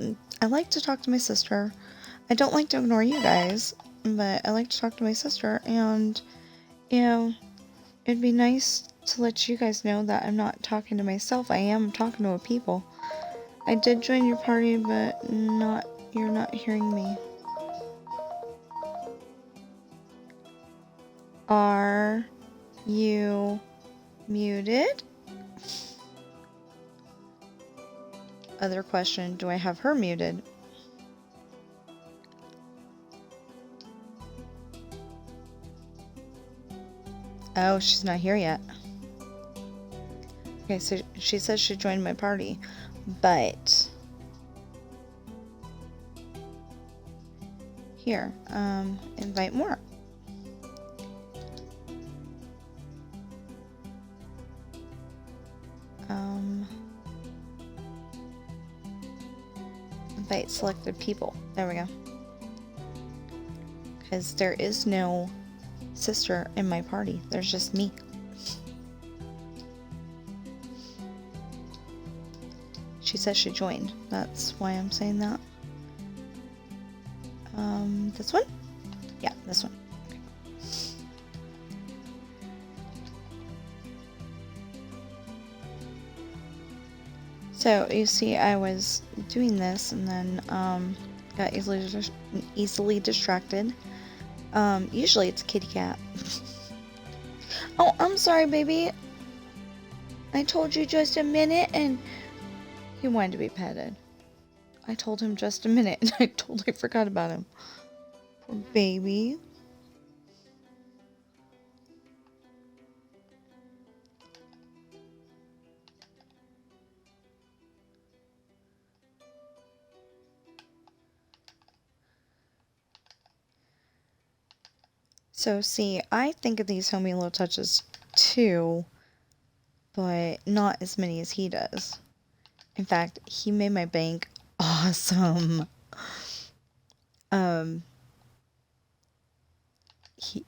I like to talk to my sister. I don't like to ignore you guys, but I like to talk to my sister, and, you know, it'd be nice to let you guys know that I'm not talking to myself. I am talking to people. I did join your party, but you're not hearing me. Are you muted? Other question, do I have her muted? Oh, she's not here yet. Okay, so she says she joined my party, but here, invite more. Invite selected people. There we go. Because there is no sister in my party. There's just me. She says she joined. That's why I'm saying that. This one? Yeah, this one. Okay. So you see, I was doing this and then got easily distracted. Usually it's a kitty cat. Oh, I'm sorry, baby. I told you just a minute, and he wanted to be petted. I told him just a minute, and I totally forgot about him. Poor baby. So, see, I think of these homey little touches too, but not as many as he does. In fact, he made my bank awesome.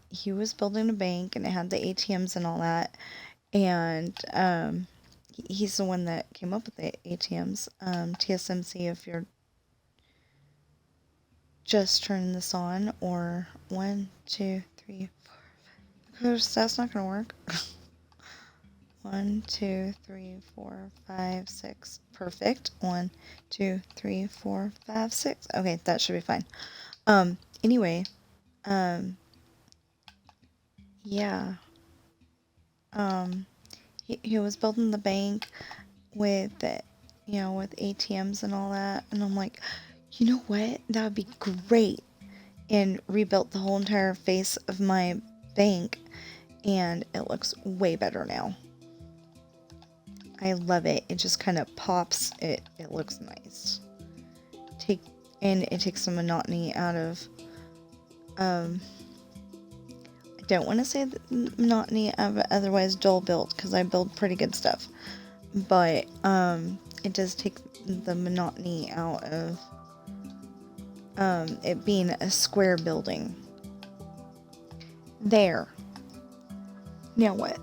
He was building a bank and it had the ATMs and all that, and he's the one that came up with the ATMs. TSMC, if you're just turning this on, or 1, 2, 3, 4. That's not gonna work. 1, 2, 3, 4, 5, 6. Perfect. 1, 2, 3, 4, 5, 6. Okay, that should be fine. Anyway, yeah. He was building the bank with it, with ATMs and all that, and I'm like, you know what? That would be great. And rebuilt the whole entire face of my bank, and it looks way better now. I love it. It just kind of pops. It looks nice. And it takes the monotony out of. I don't want to say the monotony of otherwise dull build, because I build pretty good stuff, but it does take the monotony out of it being a square building. There. Now what?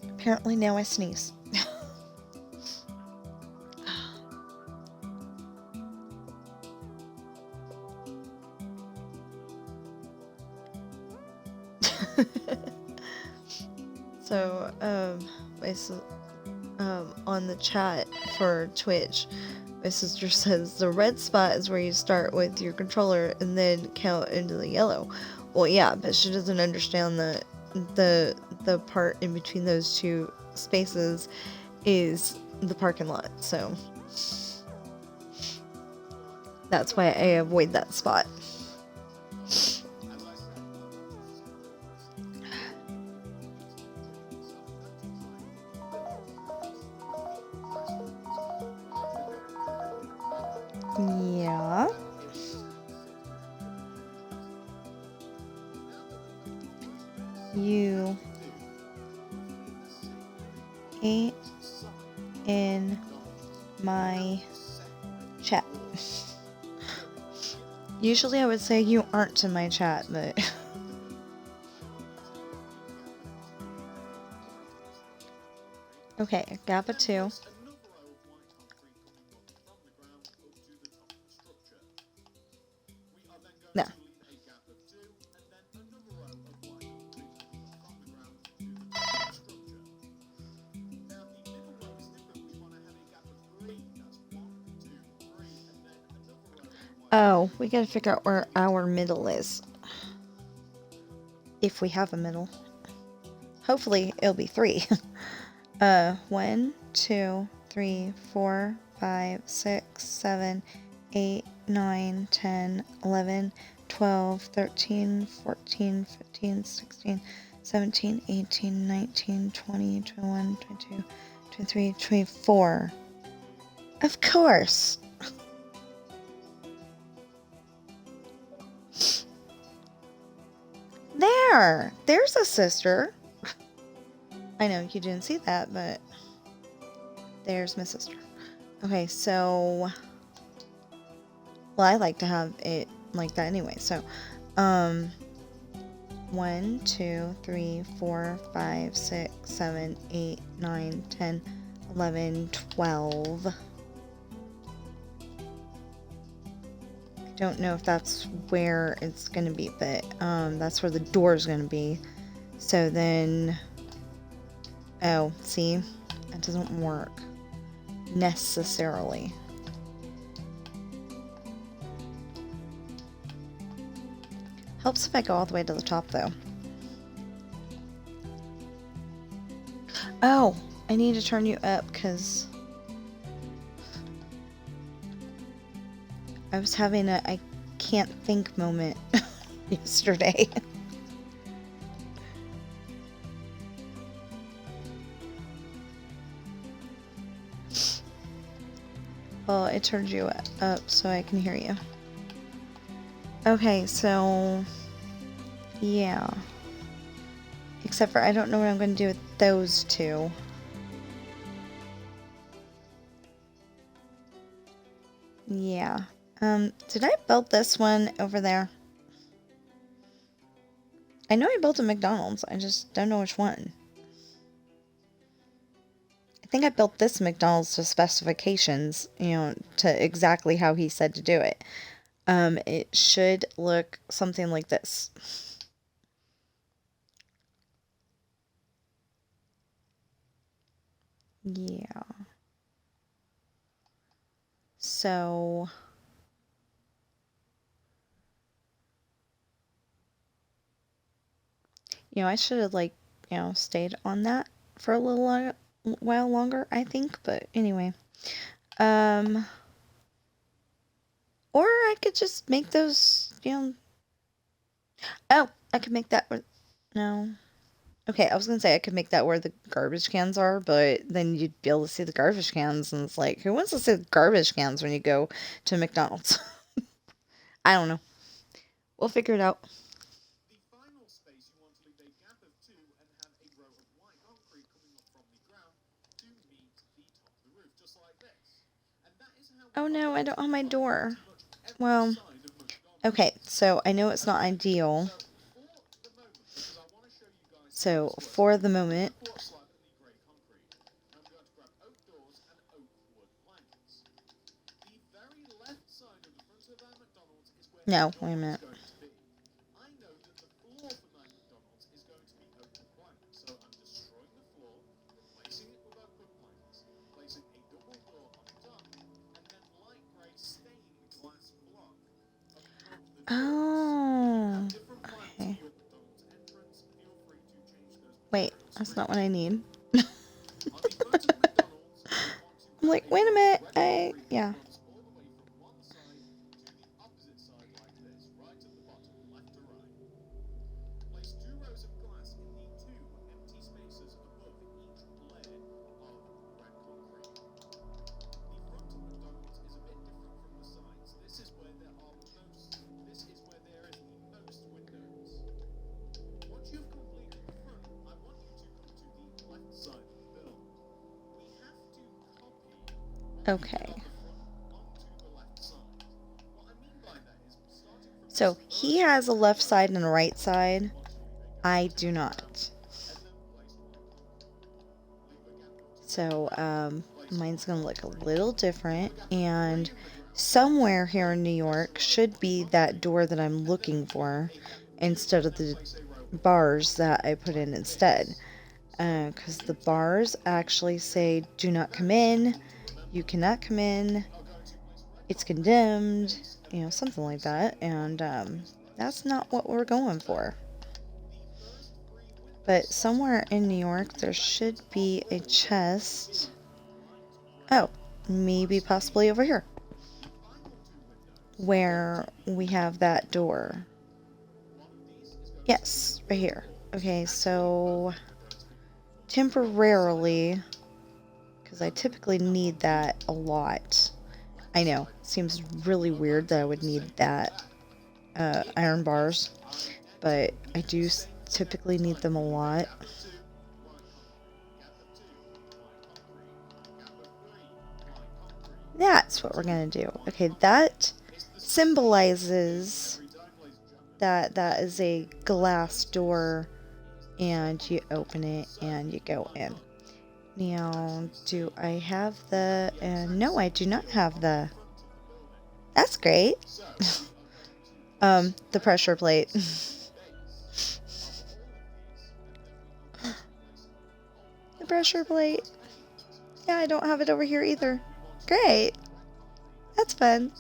Apparently now I sneeze. So, on the chat for Twitch, my sister says the red spot is where you start with your controller and then count into the yellow. Well, yeah, but she doesn't understand that the part in between those two spaces is the parking lot. So that's why I avoid that spot. Yeah. You ain't in my chat. Usually I would say you aren't in my chat, but okay, GAPA 2. No. Oh, we gotta figure out where our middle is. If we have a middle. Hopefully it'll be 3. 1, 2, 3, 4, 5, 6, 7, 8, 9, 10, 11, 12, 13, 14, 15, 16, 17, 18, 19, 20, 21, 22, 23, 24. Of course. There's a sister. I know you didn't see that, but there's my sister. Okay, so well, I like to have it like that anyway. So 1, 2, 3, 4, 5, 6, 7, 8, 9, 10, 11, 12. I don't know if that's where it's going to be, but that's where the door is going to be. So then, oh, see, that doesn't work necessarily. Helps if I go all the way to the top, though. Oh, I need to turn you up because I was having a I can't think moment yesterday. Well, it turned you up so I can hear you. Okay, so yeah. Except for I don't know what I'm going to do with those two. Yeah. Did I build this one over there? I know I built a McDonald's. I just don't know which one. I think I built this McDonald's to specifications, to exactly how he said to do it. It should look something like this. Yeah. So, I should have stayed on that for a little while longer, I think, but anyway. Or I could just make those, oh, I could make that where, no. Okay, I was gonna say I could make that where the garbage cans are, but then you'd be able to see the garbage cans, and it's like, who wants to see the garbage cans when you go to McDonald's? I don't know. We'll figure it out. The final space, you want to leave a gap of 2 and have a row of white concrete coming up from the ground to meet the top of the roof, just like this. And that is how Oh no, I don't have my door. Well, okay, so I know it's not ideal. So for the moment, no, wait a minute. I know that the floor for my McDonald's is going to be oak wood planks, so I'm destroying the floor, replacing it with oak wood planks, placing a double door on top, and then light grey stained glass block above the doors. Oh, okay. Wait, that's not what I need. I'm like, wait a minute, yeah. Place 2 rows of glass in the 2 empty spaces above each layer of red concrete. The front of McDonald's is a bit different from the sides. This is where there is the most windows. Once you've completed the front, I want you to come to the left side of the build. We have to copy Okay. the front onto the left side. What I mean by that is starting from So he has a left side and a right side. I do not. So, mine's gonna look a little different, and somewhere here in New York should be that door that I'm looking for instead of the bars that I put in instead. Because the bars actually say, do not come in, you cannot come in, it's condemned, something like that, and that's not what we're going for. But somewhere in New York, there should be a chest. Oh, maybe possibly over here. Where we have that door. Yes, right here. Okay, so temporarily, because I typically need that a lot. I know, seems really weird that I would need that iron bars, but I do typically need them a lot. That's what we're gonna do. Okay, that symbolizes that is a glass door, and you open it and you go in. Now, do I have the... no, I do not have the... That's great. The pressure plate. The pressure plate. Yeah, I don't have it over here either. Great. That's fun.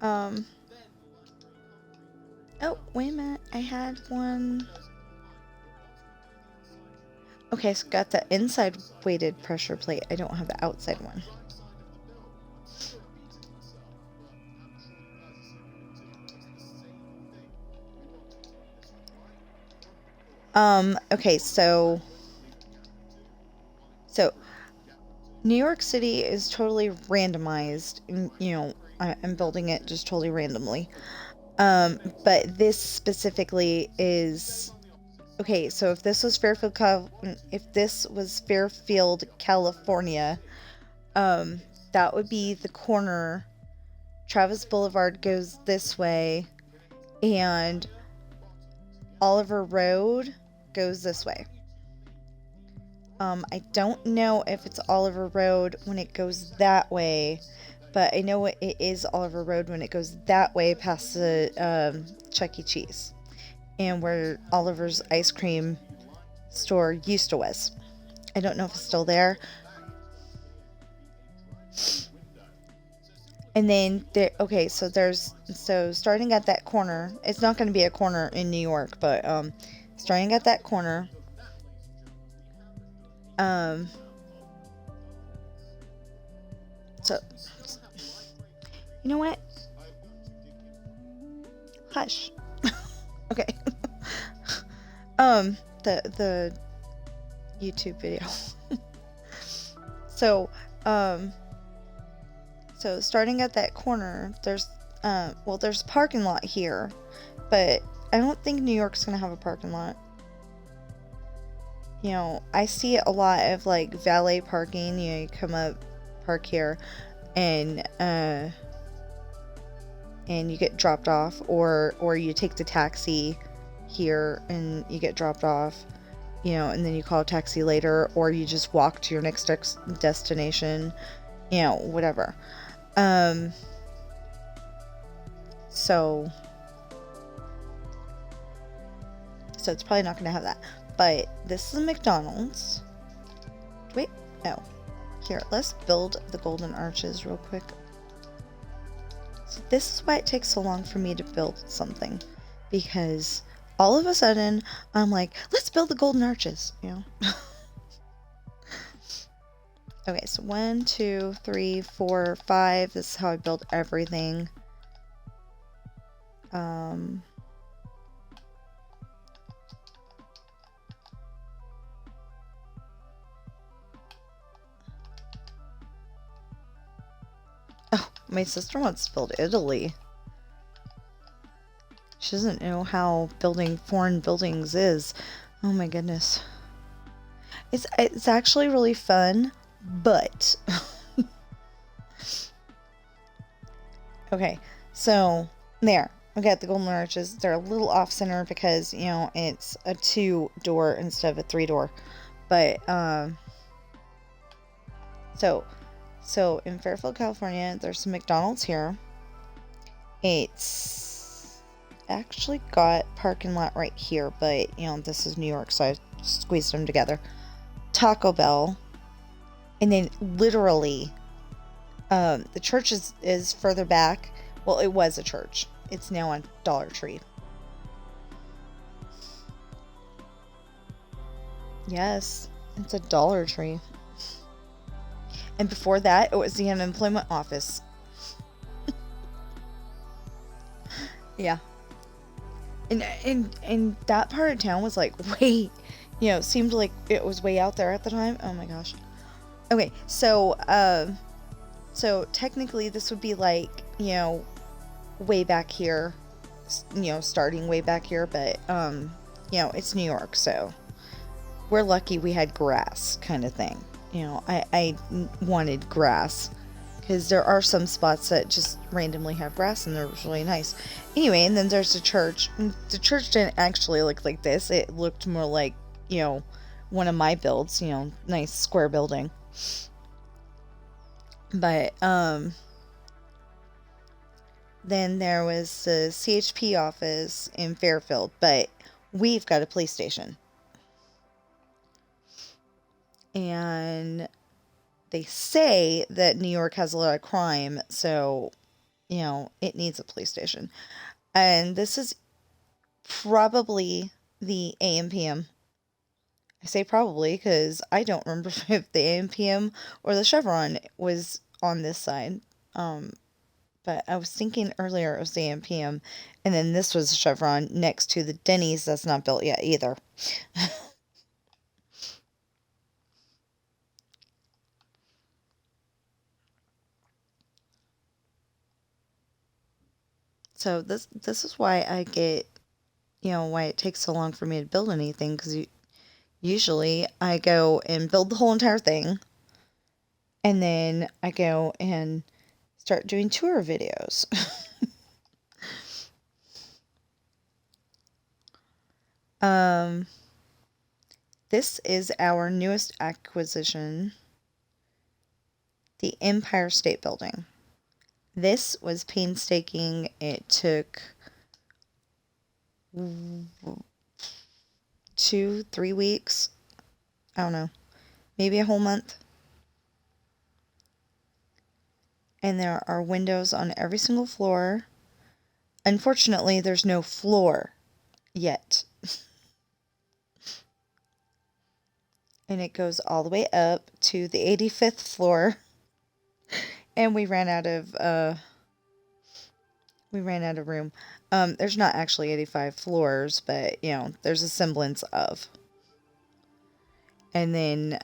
Oh, wait a minute. I had one. Okay, so got the inside weighted pressure plate. I don't have the outside one. Okay, so New York City is totally randomized. And, I'm building it just totally randomly. But this specifically is okay. So if this was Fairfield, California, um, that would be the corner. Travis Boulevard goes this way, and Oliver Road goes this way. I don't know if it's Oliver Road when it goes that way, but I know it is Oliver Road when it goes that way past the Chuck E. Cheese and where Oliver's ice cream store used to was. I don't know if it's still there. And then okay, so starting at that corner, it's not going to be a corner in New York, but starting at that corner, um, so you know what? Hush. Okay. The YouTube video. So, so starting at that corner, there's there's a parking lot here, but I don't think New York's gonna have a parking lot. I see a lot of like valet parking. You come up, park here, and you get dropped off, or you take the taxi here and you get dropped off, and then you call a taxi later, or you just walk to your next destination, whatever. So it's probably not going to have that. But this is a McDonald's. Wait, no. Here, let's build the golden arches real quick. So this is why it takes so long for me to build something. Because all of a sudden, I'm like, let's build the golden arches, Okay, so 1, 2, 3, 4, 5. This is how I build everything. Oh, my sister wants to build Italy. She doesn't know how building foreign buildings is. Oh my goodness. It's actually really fun, but okay, so there. We got the golden arches. They're a little off center because, it's a 2-door instead of a 3-door. But so in Fairfield, California, there's some McDonald's here. It's actually got parking lot right here, but this is New York, so I squeezed them together. Taco Bell, and then literally the church is further back. Well, it was a church. It's now on Dollar Tree. Yes, it's a Dollar Tree. And before that, it was the unemployment office. Yeah. And that part of town was like way, seemed like it was way out there at the time. Oh my gosh. Okay, so technically this would be like, way back here, starting way back here, but it's New York, so we're lucky we had grass kind of thing. I wanted grass because there are some spots that just randomly have grass and they're really nice. Anyway, and then there's the church. The church didn't actually look like this. It looked more like, one of my builds, nice square building. But then there was the CHP office in Fairfield, but we've got a police station. And they say that New York has a lot of crime, so, it needs a police station. And this is probably the AM/PM. I say probably because I don't remember if the AM/PM or the Chevron was on this side. But I was thinking earlier it was the AM/PM, and then this was the Chevron next to the Denny's that's not built yet either. So this is why I get, why it takes so long for me to build anything, because usually I go and build the whole entire thing, and then I go and start doing tour videos. This is our newest acquisition, the Empire State Building. This was painstaking. It took 2-3 weeks. I don't know, maybe a whole month. And there are windows on every single floor. Unfortunately, there's no floor yet. And it goes all the way up to the 85th floor. And we ran out of room. There's not actually 85 floors, but there's a semblance of. And then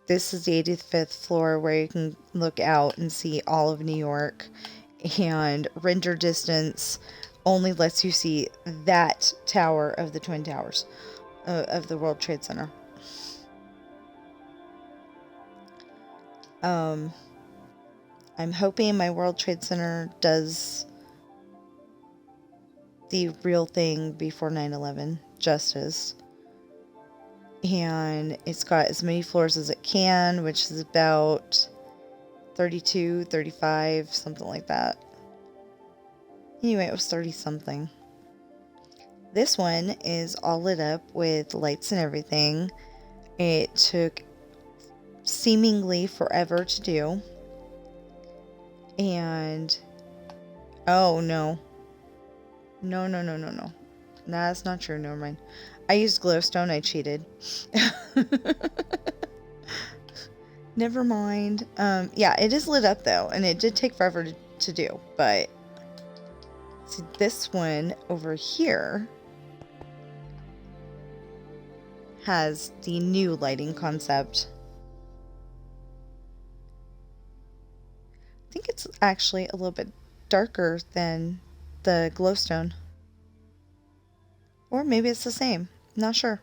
this is the 85th floor, where you can look out and see all of New York, and render distance only lets you see that tower of the Twin Towers of the World Trade Center. I'm hoping my World Trade Center does the real thing before 9/11 justice. And it's got as many floors as it can, which is about 32, 35, something like that. Anyway, it was 30 something. This one is all lit up with lights and everything. It took seemingly forever to do. And oh no. No. That's not true. Never mind. I used glowstone. I cheated. Never mind. Yeah, it is lit up though, and it did take forever to do. But see, this one over here has the new lighting concept. I think it's actually a little bit darker than the glowstone. Or maybe it's the same. Not sure.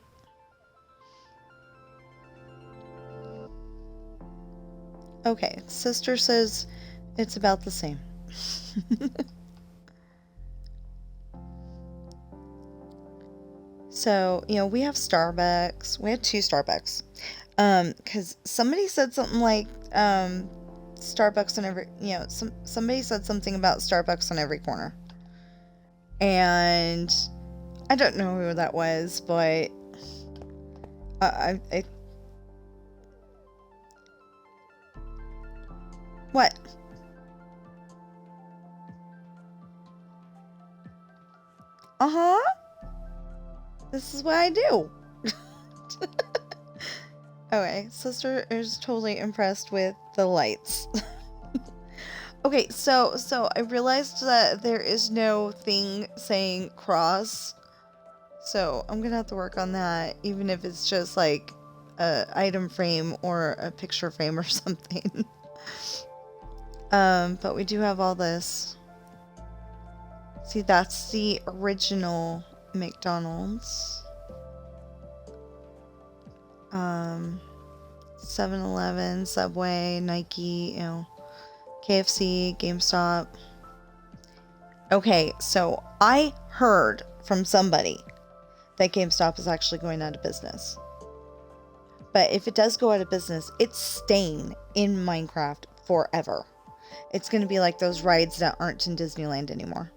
Okay, sister says it's about the same. So, we have Starbucks. We had 2 Starbucks. Because somebody said something like, Starbucks on every, somebody said something about Starbucks on every corner. And I don't know who that was, but I what? Uh-huh. This is what I do. Okay, sister is totally impressed with the lights. Okay, so I realized that there is no thing saying cross. So I'm gonna have to work on that, even if it's just like a item frame or a picture frame or something. But we do have all this. See, that's the original McDonald's. 7-Eleven, Subway, Nike, KFC, GameStop. Okay, so I heard from somebody that GameStop is actually going out of business. But if it does go out of business, it's staying in Minecraft forever. It's going to be like those rides that aren't in Disneyland anymore.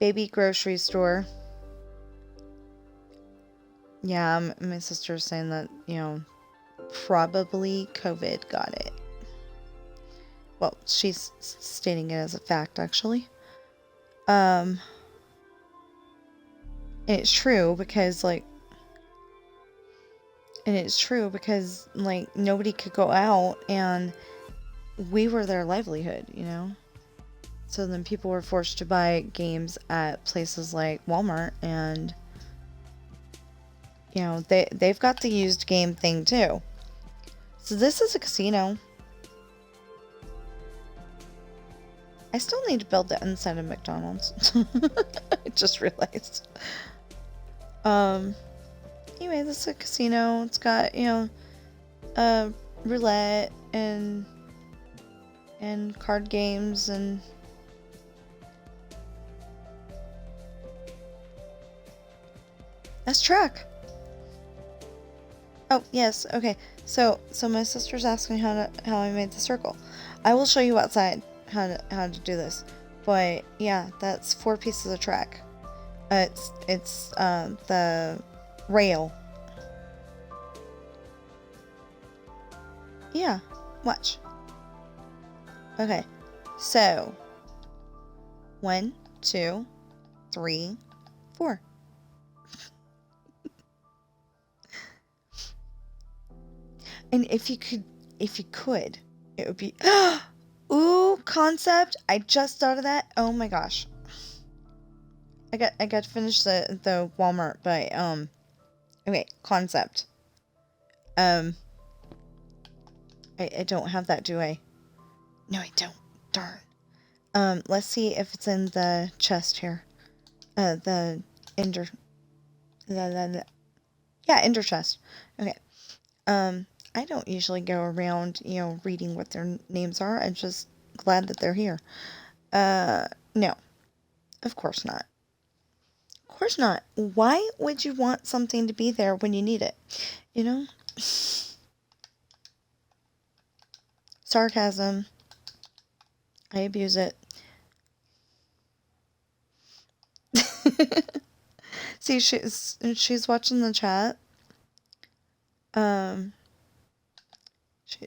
Baby grocery store. Yeah, my sister's saying that, probably COVID got it. Well, she's stating it as a fact, actually. And it's true because, nobody could go out, and we were their livelihood, So then people were forced to buy games at places like Walmart, and they've got the used game thing too. So this is a casino. I still need to build the inside of McDonald's. I just realized. Anyway, this is a casino. It's got, roulette and card games and that's track. Oh, yes. Okay. So my sister's asking how I made the circle. I will show you outside how to do this. But yeah, that's 4 pieces of track. It's the rail. Yeah. Watch. Okay. So 1, 2, 3, 4. And if you could, it would be, ooh, concept. I just thought of that. Oh my gosh. I got to finish the Walmart, but, okay, concept. I don't have that, do I? No, I don't. Darn. Let's see if it's in the chest here. The ender, yeah, ender chest. Okay. I don't usually go around, reading what their names are. I'm just glad that they're here. No. Of course not. Of course not. Why would you want something to be there when you need it? Sarcasm. I abuse it. See, she's watching the chat.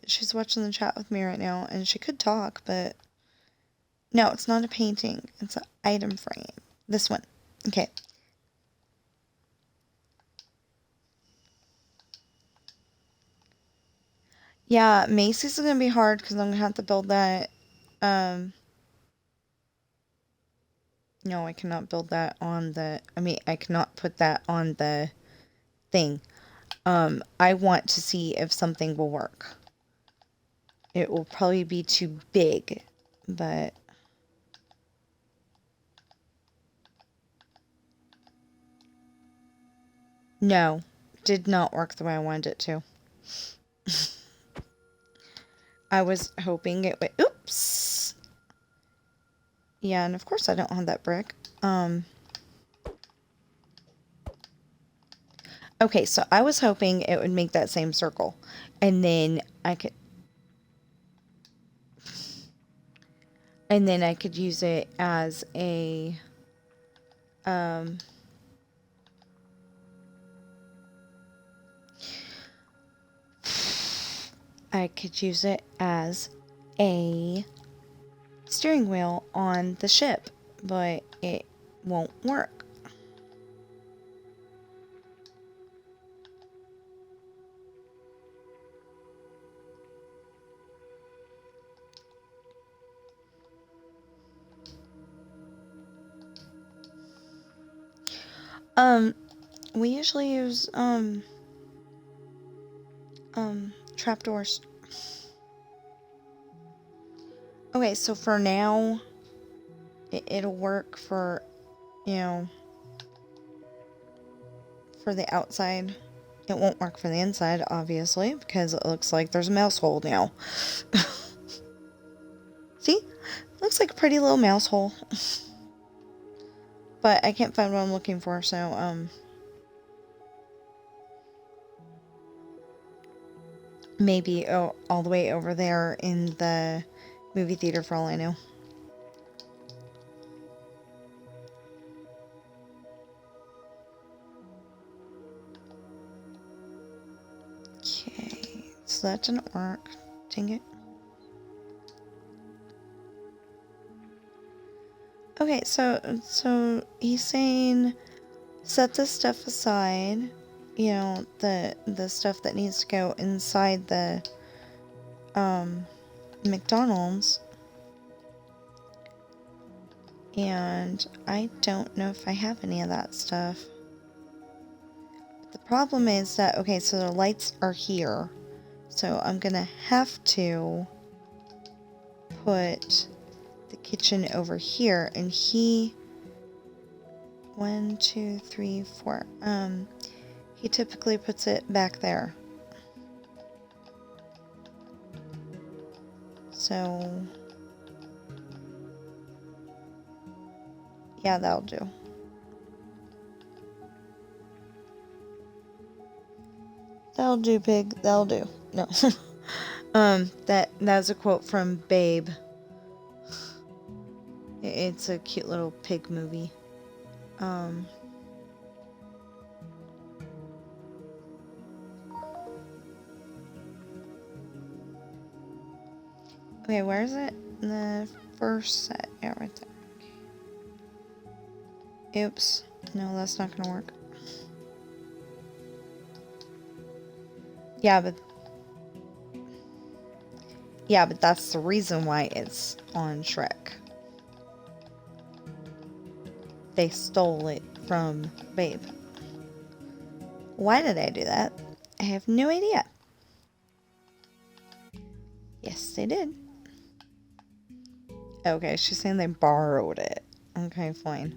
She's watching the chat with me right now, and she could talk, but no, it's not a painting. It's an item frame. This one. Okay. Yeah, Macy's is gonna be hard because I'm gonna have to build that. No, I cannot build that on the. I cannot put that on the thing. I want to see if something will work. It will probably be too big, but no, did not work the way I wanted it to. I was hoping it would. Oops. Yeah, and of course I don't have that brick. Okay, so I was hoping it would make that same circle, and then I could use it as a I could use it as a steering wheel on the ship, but it won't work. We usually use trapdoors. Okay, so for now, it'll work for, for the outside. It won't work for the inside, obviously, because it looks like there's a mouse hole now. See? Looks like a pretty little mouse hole. But I can't find what I'm looking for, so, maybe all the way over there in the movie theater for all I know. Okay, so that didn't work. Dang it. Okay, so he's saying set this stuff aside, the stuff that needs to go inside the McDonald's. And I don't know if I have any of that stuff. The problem is that, okay, so the lights are here. So I'm gonna have to put the kitchen over here, and he 1, 2, 3, 4. He typically puts it back there. So yeah, that'll do. That'll do, pig. That'll do. No. That's a quote from Babe. It's a cute little pig movie. Okay, where is it? The first set. Yeah, right there. Oops. No, that's not gonna work. Yeah, but that's the reason why it's on Shrek. They stole it from Babe. Why did I do that? I have no idea. Yes, they did. Okay, she's saying they borrowed it. Okay, fine.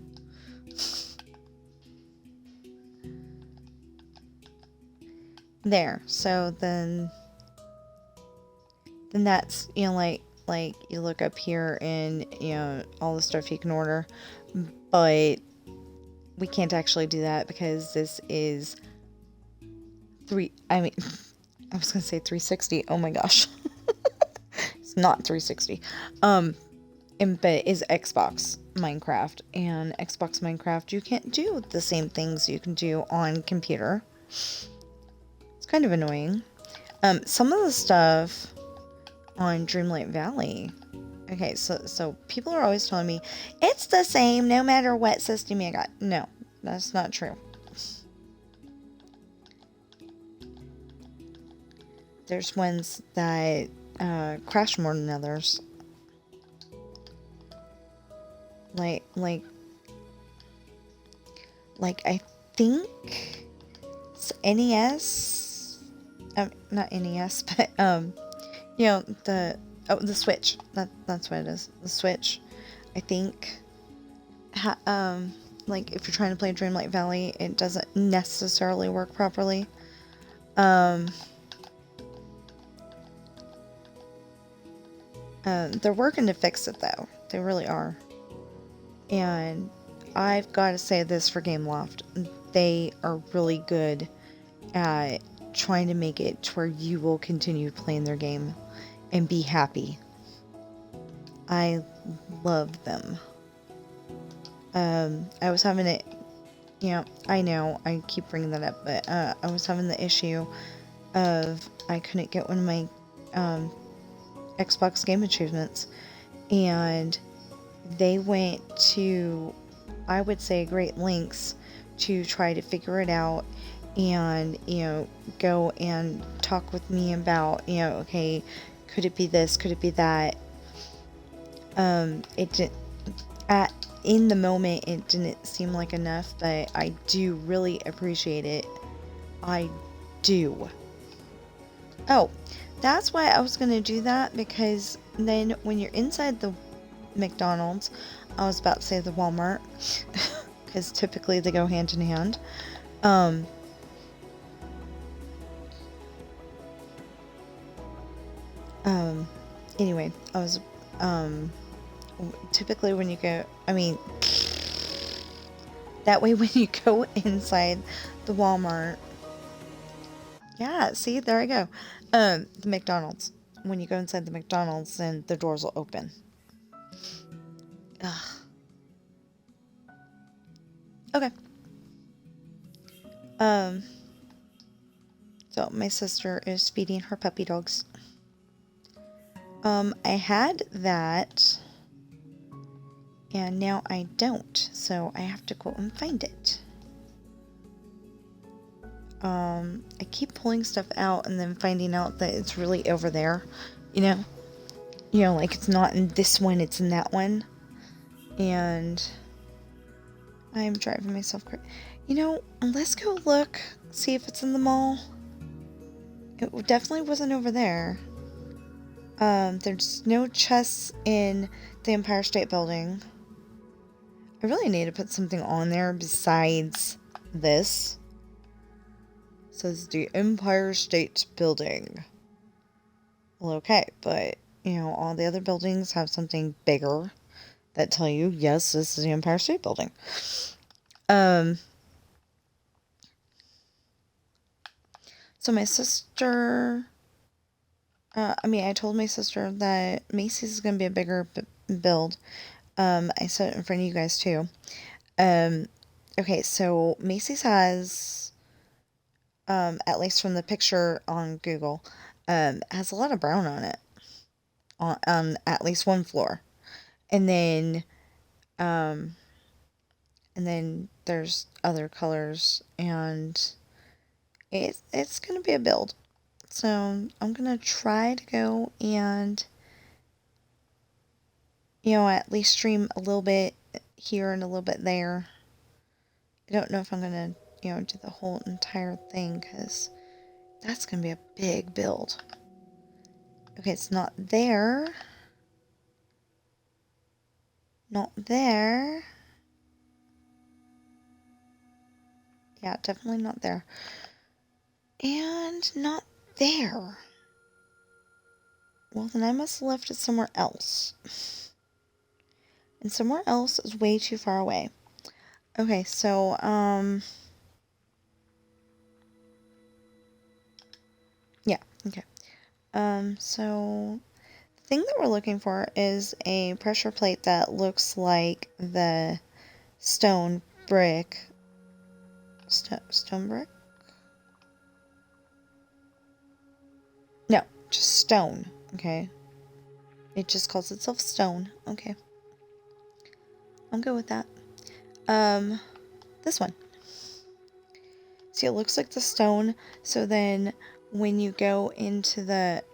There. So then that's, you know, like you look up here and, you know, all the stuff you can order, but we can't actually do that because this is I was gonna say 360. Oh my gosh. It's not 360. But is Xbox Minecraft, and Xbox Minecraft, you can't do the same things you can do on computer. It's kind of annoying. Some of the stuff on Dreamlight Valley. Okay, so people are always telling me it's the same no matter what system you got. No, that's not true. There's ones that crash more than others. Like I think it's NES. Not NES, but you know, the Switch. That's what it is. The Switch. I think. Like if you're trying to play Dreamlight Valley, it doesn't necessarily work properly. They're working to fix it though. They really are. And I've got to say this for Gameloft. They are really good at trying to make it to where you will continue playing their game and be happy. I love them. I was having it, you know, I know I keep bringing that up, but I was having the issue of I couldn't get one of my Xbox game achievements, and they went to, I would say, great lengths to try to figure it out and, you know, go and talk with me about, you know, okay, could it be this, could it be that? It didn't, in the moment, it didn't seem like enough, but I do really appreciate it. I do. Oh, that's why I was going to do that, because then when you're inside the McDonald's, I was about to say the Walmart, because typically they go hand in hand. Anyway, I was, typically when you go, that way when you go inside the Walmart, yeah, see, there I go, the McDonald's, when you go inside the McDonald's, then the doors will open. Ugh. Okay. So my sister is feeding her puppy dogs. I had that, and now I don't, so I have to go and find it. I keep pulling stuff out and then finding out that it's really over there, you know, like it's not in this one, it's in that one, and I'm driving myself crazy. You know, let's go look, see if it's in the mall. It definitely wasn't over there. There's no chests in the Empire State Building. I really need to put something on there besides this. It says the Empire State Building. Well, okay, but, all the other buildings have something bigger that tell you, yes, this is the Empire State Building. So my sister, I told my sister that Macy's is going to be a bigger build. I said it in front of you guys too. Okay, so Macy's has, at least from the picture on Google, has a lot of brown on it, on at least one floor. And then, there's other colors, and it's going to be a build. So I'm going to try to go and, at least stream a little bit here and a little bit there. I don't know if I'm going to, do the whole entire thing, because that's going to be a big build. Okay, it's not there. Not there. Yeah, definitely not there. And not there. Well, then I must have left it somewhere else. And somewhere else is way too far away. Okay, so, yeah, okay. So, the thing that we're looking for is a pressure plate that looks like the stone brick. Stone brick? No, just stone, okay? It just calls itself stone, okay. I'm good with that. This one. See, it looks like the stone, so then when you go into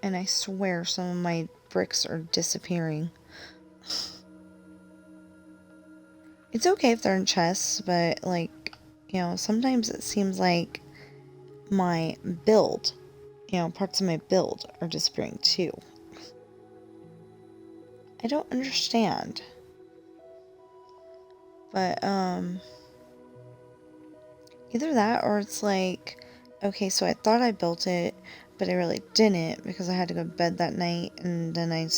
and I swear some of my bricks are disappearing. It's okay if they're in chests, but, sometimes it seems like my build, parts of my build are disappearing too. I don't understand. But, either that or it's like, okay, so I thought I built it, but I really didn't because I had to go to bed that night, and then I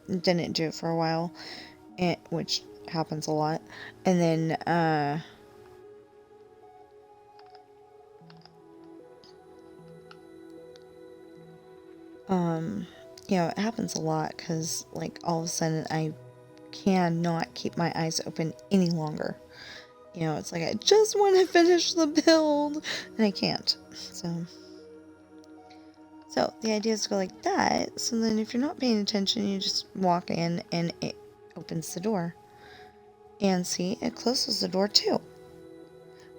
didn't do it for a while, which happens a lot. And then, it happens a lot because, all of a sudden I cannot keep my eyes open any longer. It's like I just want to finish the build, and I can't. So the idea is to go like that, so then if you're not paying attention, you just walk in, and it opens the door. And see, it closes the door too.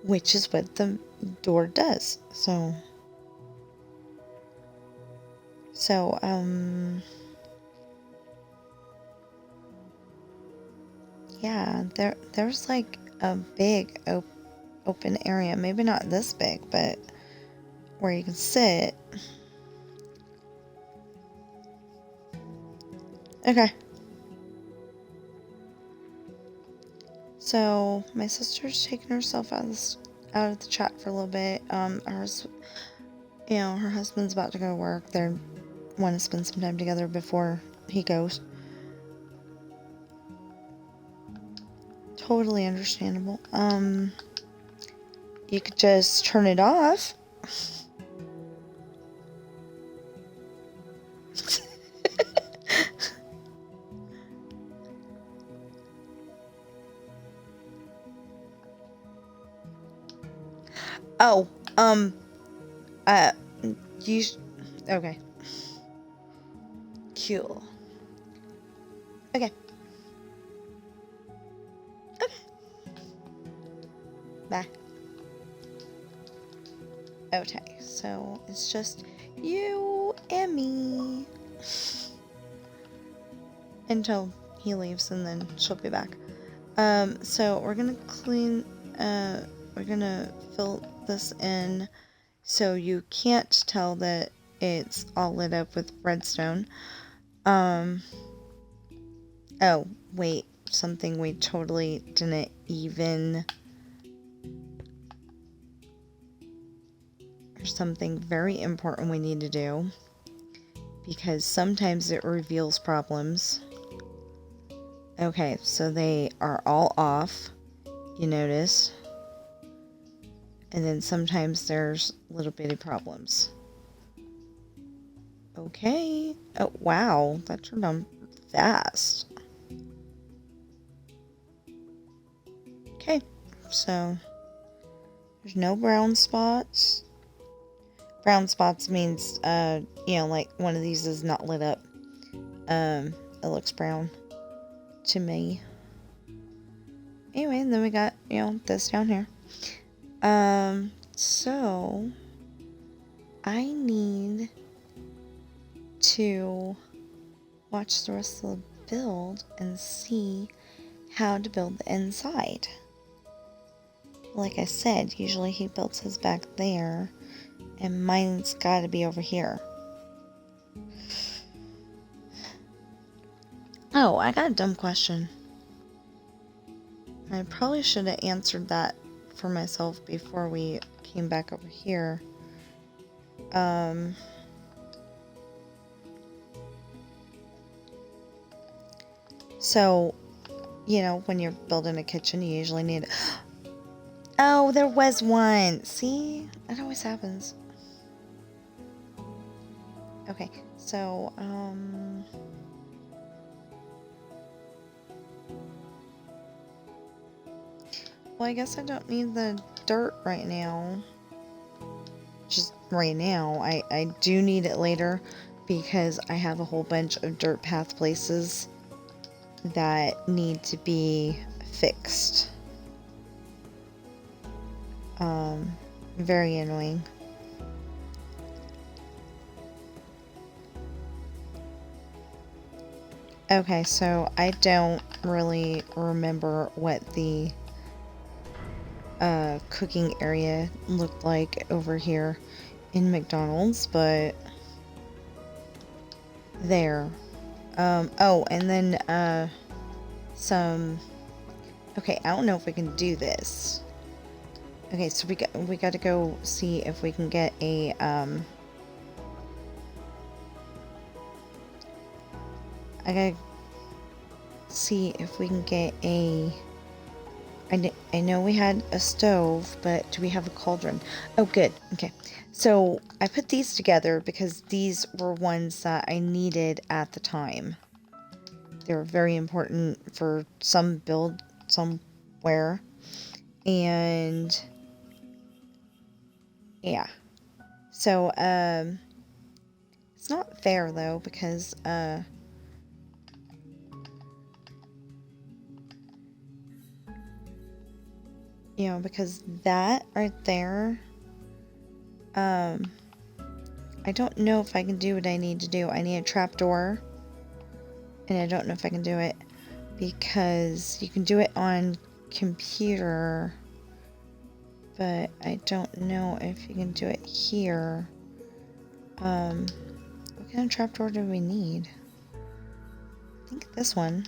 Which is what the door does. So, yeah, there's like a big open area. Maybe not this big, but where you can sit. Okay. So my sister's taking herself out of the chat for a little bit. Her husband's about to go to work. They want to spend some time together before he goes. Totally understandable. You could just turn it off. Oh, you, okay. Cool. Okay. Okay. Bye. Okay, so it's just you and me. Until he leaves, and then she'll be back. So we're gonna we're gonna fill this in so you can't tell that it's all lit up with redstone. Oh, wait. Something we totally didn't even... There's something very important we need to do. Because sometimes it reveals problems. Okay, so they are all off. You notice. And then sometimes there's little bitty problems. Okay. Oh, wow. That turned on fast. Okay. So, there's no brown spots. Brown spots means, like one of these is not lit up. It looks brown to me. Anyway, then we got, this down here. So I need to watch the rest of the build and see how to build the inside. Like I said, usually he builds his back there, and mine's gotta be over here. Oh, I got a dumb question. I probably should have answered that for myself before we came back over here. So, when you're building a kitchen, you usually need... Oh, there was one! See? That always happens. Okay, so, well, I guess I don't need the dirt right now. Just right now. I do need it later because I have a whole bunch of dirt path places that need to be fixed. Very annoying. Okay, so I don't really remember what the cooking area looked like over here in McDonald's, but there. Oh, and then some... Okay, I don't know if we can do this. Okay, so we got to go see if we can get a I gotta see if we can get a... I know we had a stove, but do we have a cauldron? Oh, good. Okay. So I put these together because these were ones that I needed at the time. They were very important for some build somewhere. And yeah. So, it's not fair though because, because that right there, I don't know if I can do what I need to do. I need a trapdoor, and I don't know if I can do it because you can do it on computer, but I don't know if you can do it here. What kind of trapdoor do we need? I think this one.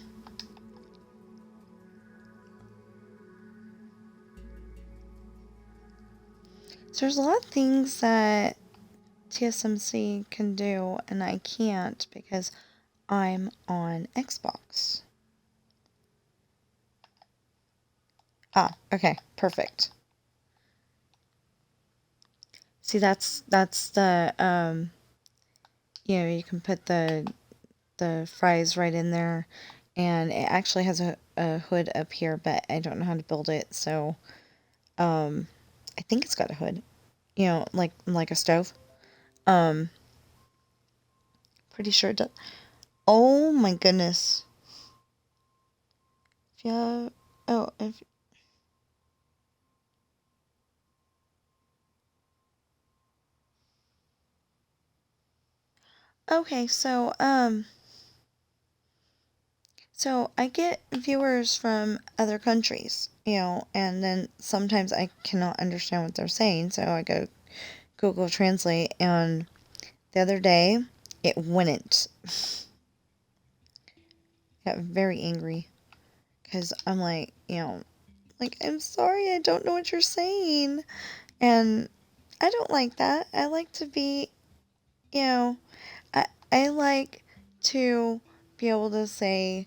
So there's a lot of things that TSMC can do, and I can't because I'm on Xbox. Ah, okay, perfect. See, that's the, you can put the fries right in there, and it actually has a hood up here, but I don't know how to build it, so, I think it's got a hood, like a stove. Pretty sure it does. Oh my goodness. If you have, oh, if, okay, so I get viewers from other countries, and then sometimes I cannot understand what they're saying, so I go Google Translate, and the other day it wouldn't. got very angry because I'm like, like, I'm sorry, I don't know what you're saying. And I don't like that. I like to be, you know, I like to be able to say,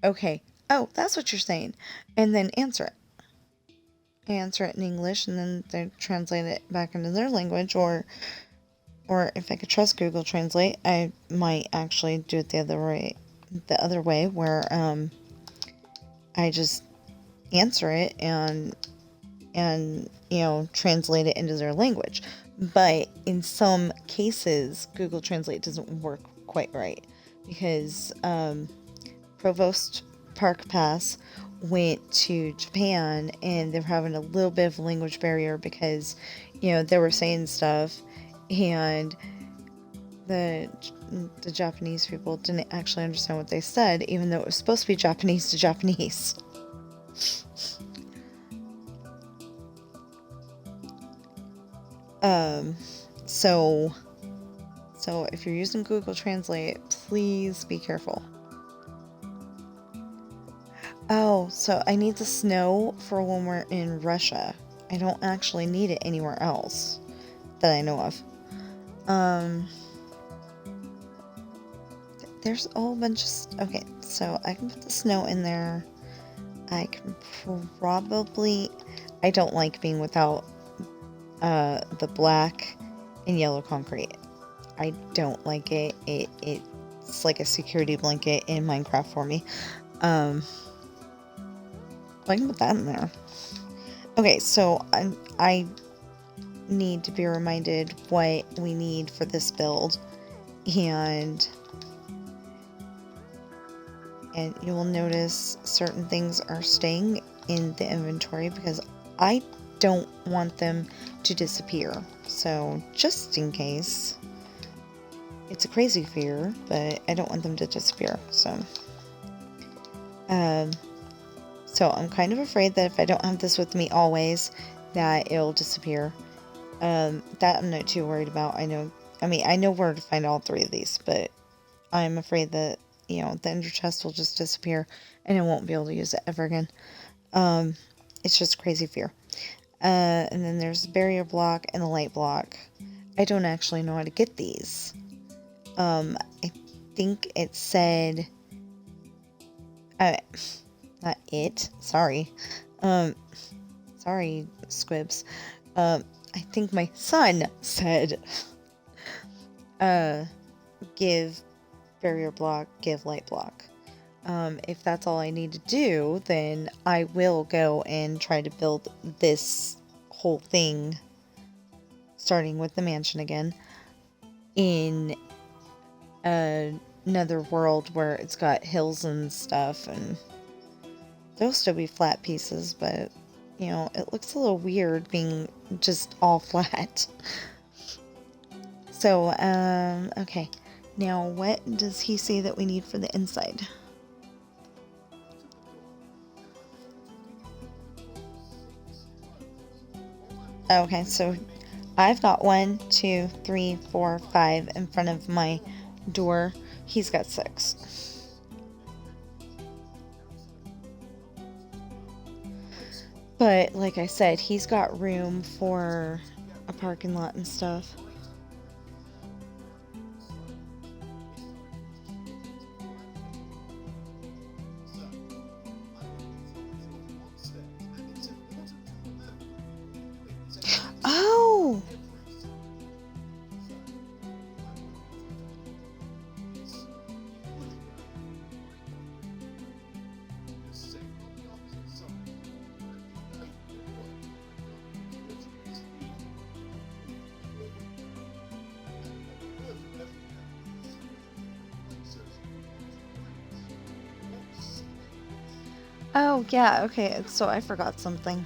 okay, oh, that's what you're saying, and then answer it. Answer it in English, and then they translate it back into their language, or if I could trust Google Translate, I might actually do it the other way, where I just answer it and translate it into their language. But in some cases, Google Translate doesn't work quite right because Provost Park Pass went to Japan and they were having a little bit of a language barrier because they were saying stuff and the the Japanese people didn't actually understand what they said, even though it was supposed to be Japanese to Japanese. Um, so if you're using Google Translate, please be careful. Oh, so I need the snow for when we're in Russia. I don't actually need it anywhere else that I know of. Um, there's a whole bunch of... Okay, so I can put the snow in there. I can probably... I don't like being without the black and yellow concrete. I don't like it. It's like a security blanket in Minecraft for me. I can put that in there. Okay, so I need to be reminded what we need for this build, and you will notice certain things are staying in the inventory because I don't want them to disappear. So just in case, it's a crazy fear, but I don't want them to disappear. So I'm kind of afraid that if I don't have this with me always, that it'll disappear. That I'm not too worried about. I know where to find all three of these, but I'm afraid that, the ender chest will just disappear and I won't be able to use it ever again. It's just crazy fear. And then there's the barrier block and the light block. I don't actually know how to get these. I think it said... not it. Sorry. Sorry, Squibs. I think my son said, give barrier block, give light block. If that's all I need to do, then I will go and try to build this whole thing, starting with the mansion again, in another world where it's got hills and stuff, and there'll still be flat pieces, but it looks a little weird being just all flat. So, okay. Now, what does he say that we need for the inside? Okay, so I've got 1, 2, 3, 4, 5 in front of my door. He's got 6. But like I said, he's got room for a parking lot and stuff. Oh! Oh, yeah, okay, so I forgot something.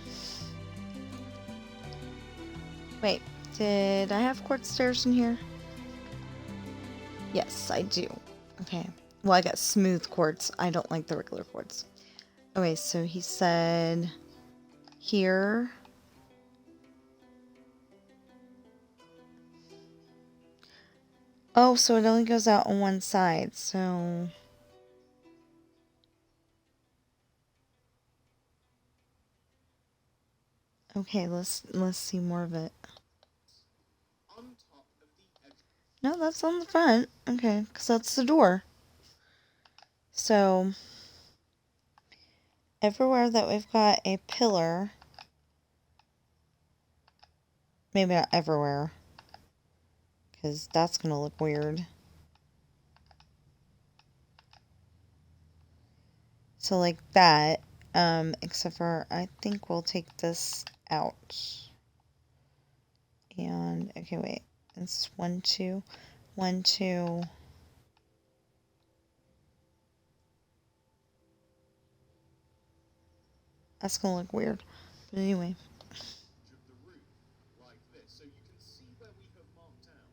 Wait, did I have quartz stairs in here? Yes, I do. Okay. Well, I got smooth quartz. I don't like the regular quartz. Okay, so he said here. Oh, so it only goes out on one side, so... Okay, let's see more of it. On top of the edge. No, that's on the front. Okay, because that's the door. So, everywhere that we've got a pillar, maybe not everywhere, because that's going to look weird. So like that, except for I think we'll take this out. And, okay, wait, it's 1, 2, 1, 2. That's going to look weird. But anyway. Of the roof, like this, so you can see where we have marked out.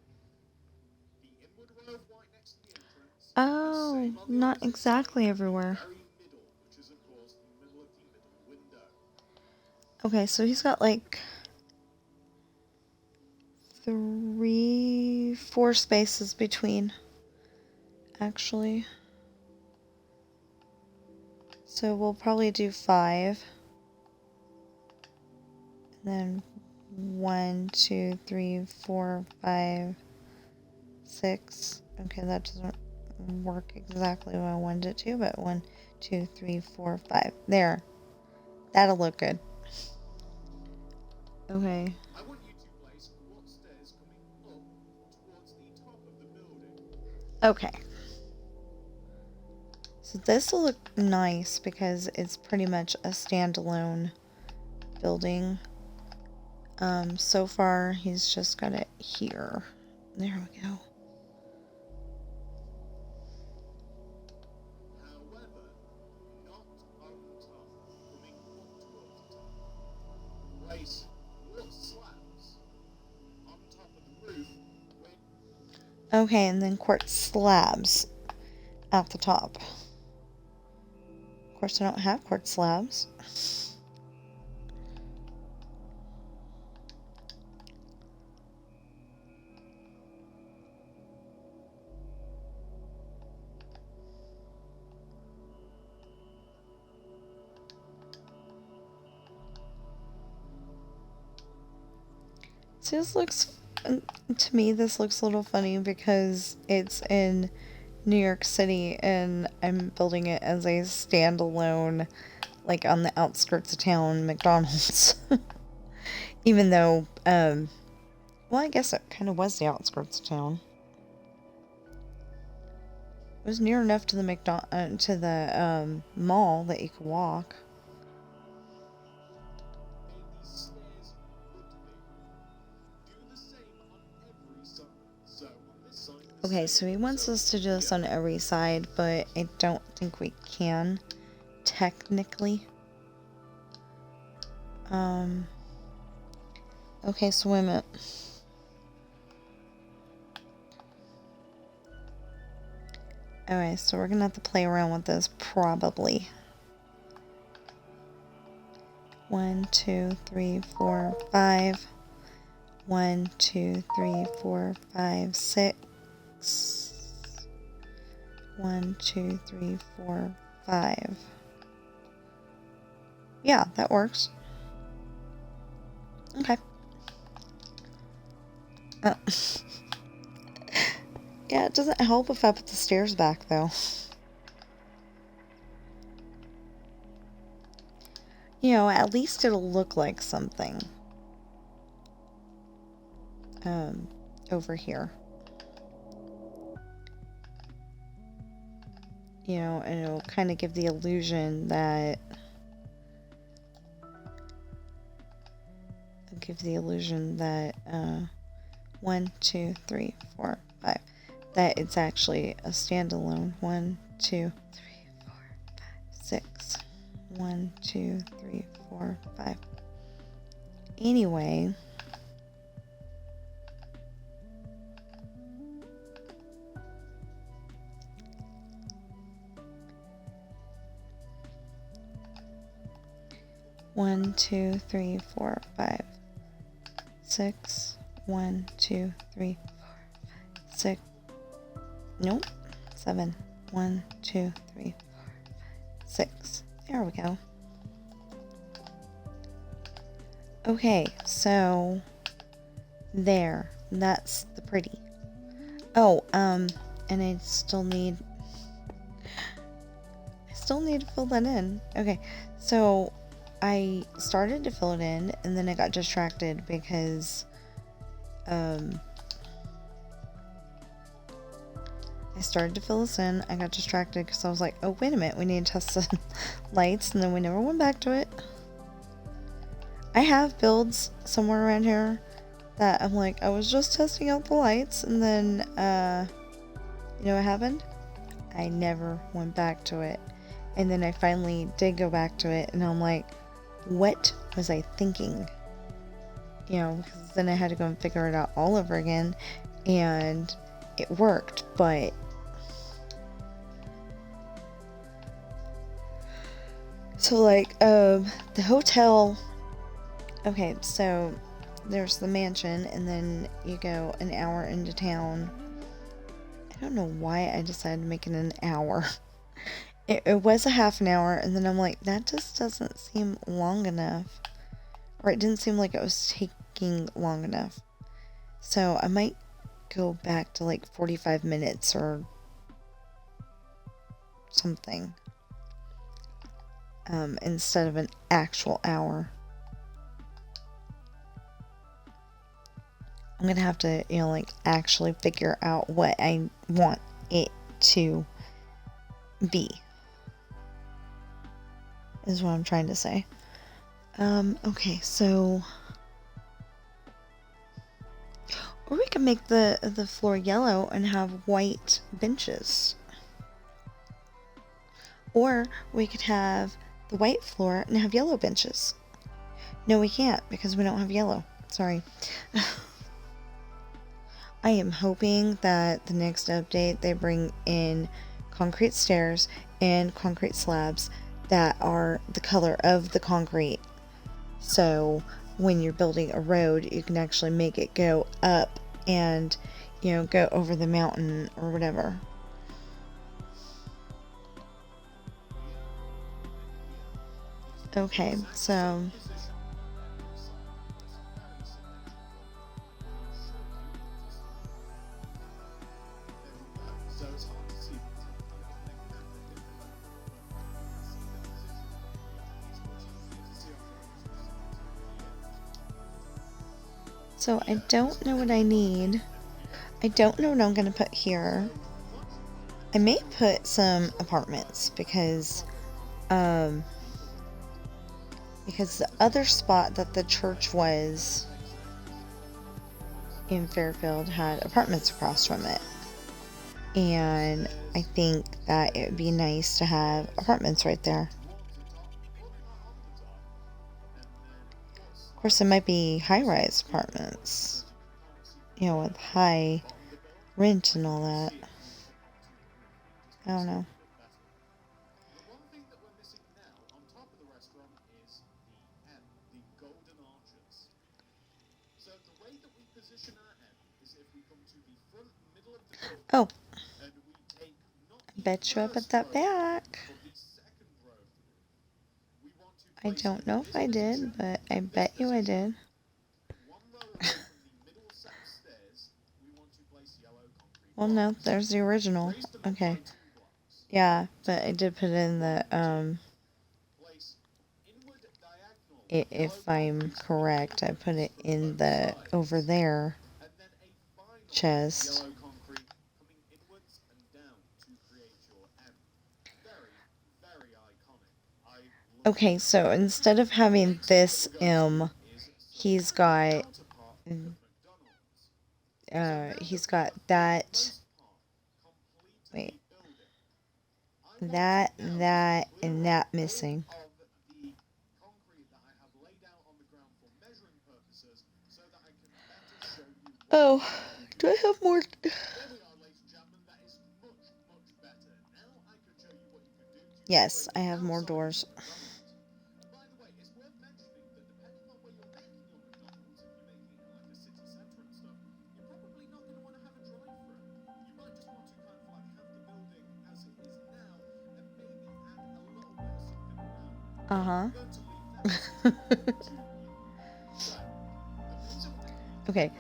The inward row of white next to the entrance. Oh, not exactly everywhere. Very middle, which is of course the middle of the middle window. Okay, so he's got like 3, 4 spaces between, actually. So we'll probably do 5. And then 1, 2, 3, 4, 5, 6. Okay, that doesn't work exactly what I wanted it to, but 1, 2, 3, 4, 5. There. That'll look good. Okay. I want you to place what stairs coming up towards the top of the building. Okay. So this will look nice because it's pretty much a standalone building. So far he's just got it here. There we go. However, not on top, coming up towards the top. Place wood slabs on top of the roof with... Okay, and then quartz slabs at the top. Of course, I don't have quartz slabs. See, this looks, to me, this looks a little funny because it's in New York City and I'm building it as a standalone, like on the outskirts of town, McDonald's. Even though, well, I guess it kind of was the outskirts of town. It was near enough to the mall that you could walk. Okay, so he wants us to do this on every side, but I don't think we can, technically. Okay, so wait a minute. Alright, so we're gonna have to play around with this, probably. 1, 2, 3, 4, 5. 1, 2, 3, 4, 5, 6. 1, 2, 3, 4, 5. Yeah, that works. Okay. Yeah, it doesn't help if I put the stairs back, though. You know, at least it'll look like something. Over here. You know, and it'll kind of give the illusion that... It'll 1, 2, 3, 4, 5. That it's actually a standalone. 1, 2, 3, 4, 5, 6. 1, 2, 3, 4, 5. Anyway. One, 2, 3, 4, 5, 6. 1, 2, 3, 4, 5, 6. Nope. 7. 1, 2, 3, 4, 5, 6. There we go. Okay, so there. That's the pretty. Oh, and I still need to fill that in. Okay, so I started to fill it in, and then I got distracted because I started to fill this in. I got distracted because I was like, oh, wait a minute, we need to test the lights, and then we never went back to it. I have builds somewhere around here that I'm like, I was just testing out the lights, and then, you know what happened? I never went back to it. And then I finally did go back to it, and I'm like, what was I thinking? You know, because then I had to go and figure it out all over again, and it worked, but so like the hotel, okay, so there's the mansion, and then you go an hour into town. I don't know why I decided to make it an hour. It was a half an hour, and then I'm like, that just doesn't seem long enough, or it didn't seem like it was taking long enough. So I might go back to like 45 minutes or something, instead of an actual hour. I'm gonna have to, you know, like actually figure out what I want it to be, is what I'm trying to say. Okay, so, or we can make the floor yellow and have white benches. Or we could have the white floor and have yellow benches. No, we can't because we don't have yellow. Sorry. I am hoping that the next update they bring in concrete stairs and concrete slabs that are the color of the concrete. So when you're building a road, you can actually make it go up and, you know, go over the mountain or whatever. Okay, so so I don't know what I need. I don't know what I'm going to put here. I may put some apartments because the other spot that the church was in Fairfield had apartments across from it. And I think that it would be nice to have apartments right there. Of course, it might be high-rise apartments, you know, with high rent and all that. I don't know. Oh, I bet you I put that back. I don't know if I did, but I bet you I did. Well, no, there's the original. Okay. Yeah, but I did put in the, if I'm correct, I put it in the over there chest. Okay, so instead of having this M, he's got that. Wait, that, and that missing. Oh, do I have more? Yes, I have more doors. Uh huh. Okay.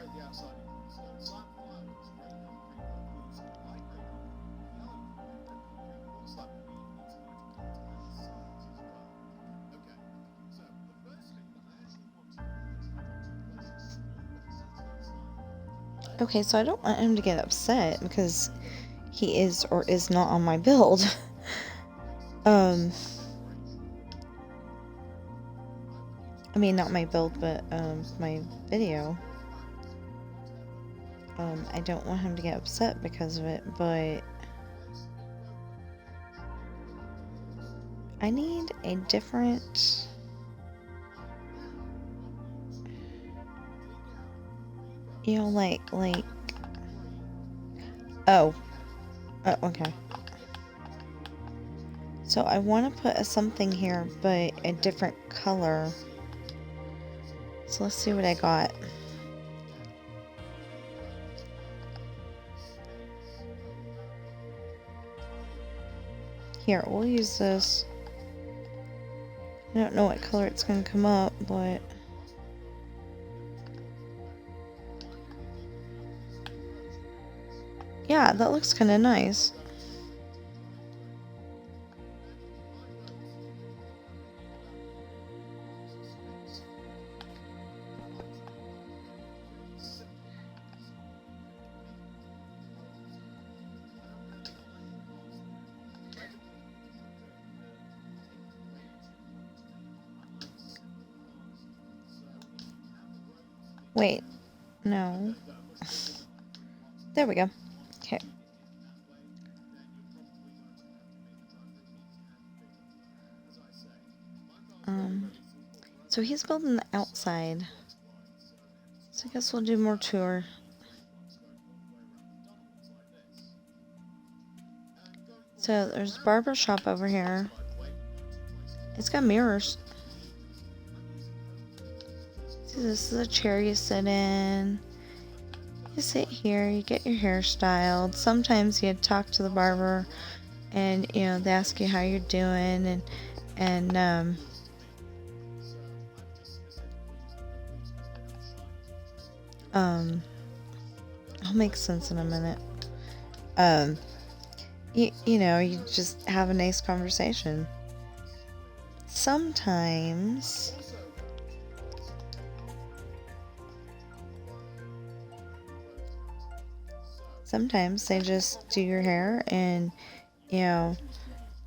Okay, so I don't want him to get upset because he is or is not on my build. I mean, not my build, but, my video. I don't want him to get upset because of it, but I need a different... You know, like... Oh. Oh, okay. So I want to put a something here, but a different color. So let's see what I got. Here, we'll use this. I don't know what color it's going to come up, but... Yeah, that looks kind of nice. Wait, no. There we go. Okay. So he's building the outside. So I guess we'll do more tour. So there's a barber shop over here. It's got mirrors. See, this is a chair you sit in. You sit here, you get your hair styled. Sometimes you talk to the barber and, you know, they ask you how you're doing and I'll make sense in a minute. You know, you just have a nice conversation. Sometimes they just do your hair and, you know,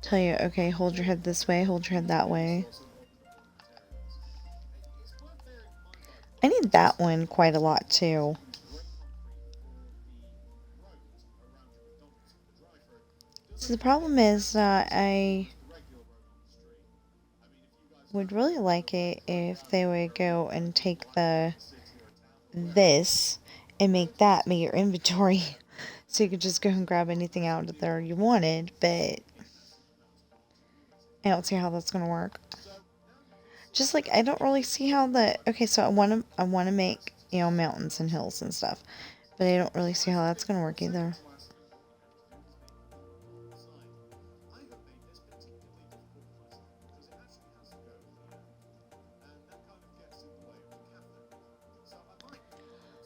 tell you, okay, hold your head this way, hold your head that way. I need that one quite a lot too. So the problem is that I would really like it if they would go and take this and make that be your inventory. So you could just go and grab anything out of there you wanted, but I don't see how that's gonna work. Just like I don't really see how okay, so I wanna make, you know, mountains and hills and stuff. But I don't really see how that's gonna work either.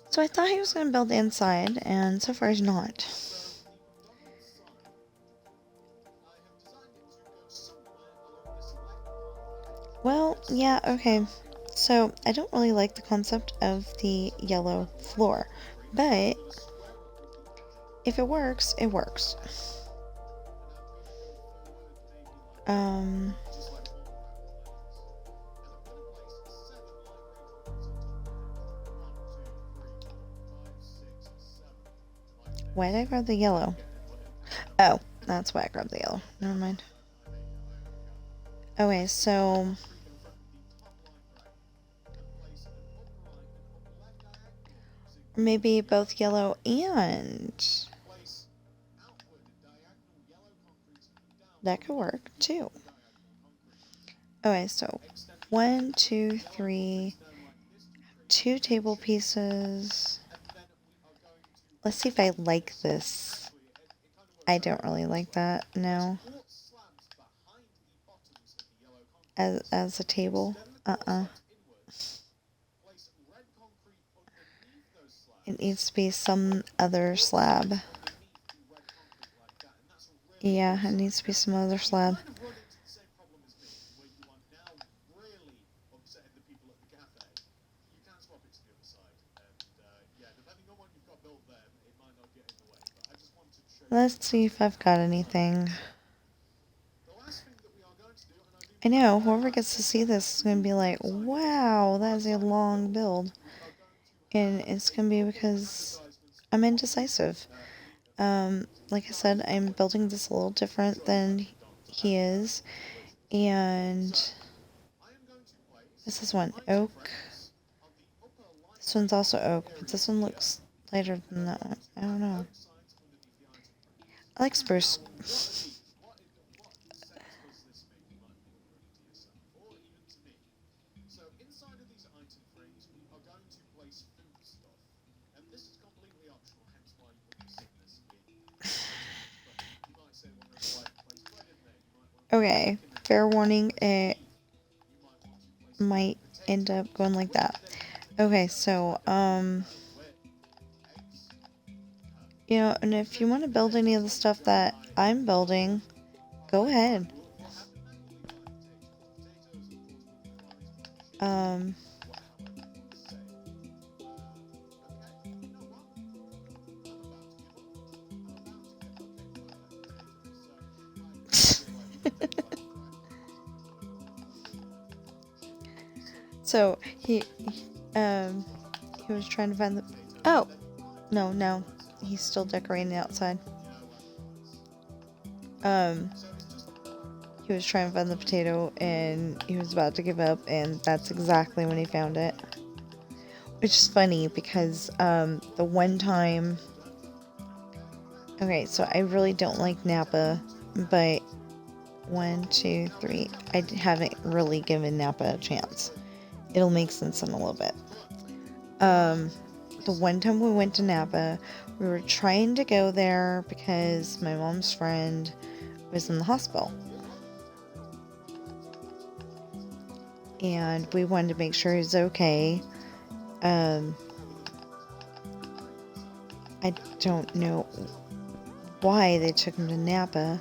So I thought he was gonna build the inside, and so far he's not. Well, yeah, okay. So I don't really like the concept of the yellow floor, but if it works, it works. Why did I grab the yellow? Oh, that's why I grabbed the yellow. Never mind. Okay, so maybe both yellow and that could work too. Okay, so 1, 2, 3, 2 table pieces. Let's see if I like this. I don't really like that, no. As a table, It needs to be some other slab. Yeah, it needs to be some other slab. Kind of run into the same problem as me, where you are now really upsetting the people at the cafe. You can swap it to the other side, and yeah, depending on what you've got built there, it might not get in the way. But I just wanted to show you. Let's see if I've got anything. The last thing that we are going to do, and I know, whoever gets to see this is going to be like, wow, that is a long build. And it's going to be because I'm indecisive. Like I said, I'm building this a little different than he is. And this is one oak. This one's also oak, but this one looks lighter than that one. I don't know. I like spruce. So inside of these item frames, we are going to place food stuff, and this is completely optional, hence why you wouldn't have seen this in but you might say, well, there's like place bread in there. You might want Okay, fair warning, it might end up going like that. Okay, so, you know, and if you want to build any of the stuff that I'm building, go ahead. So he was trying to find the. Oh, no, he's still decorating outside. He was trying to find the potato and he was about to give up, and that's exactly when he found it. Which is funny because the one time. Okay, so I really don't like Napa, but 1, 2, 3. I haven't really given Napa a chance. It'll make sense in a little bit. The one time we went to Napa, we were trying to go there because my mom's friend was in the hospital. And we wanted to make sure he was okay. I don't know why they took him to Napa,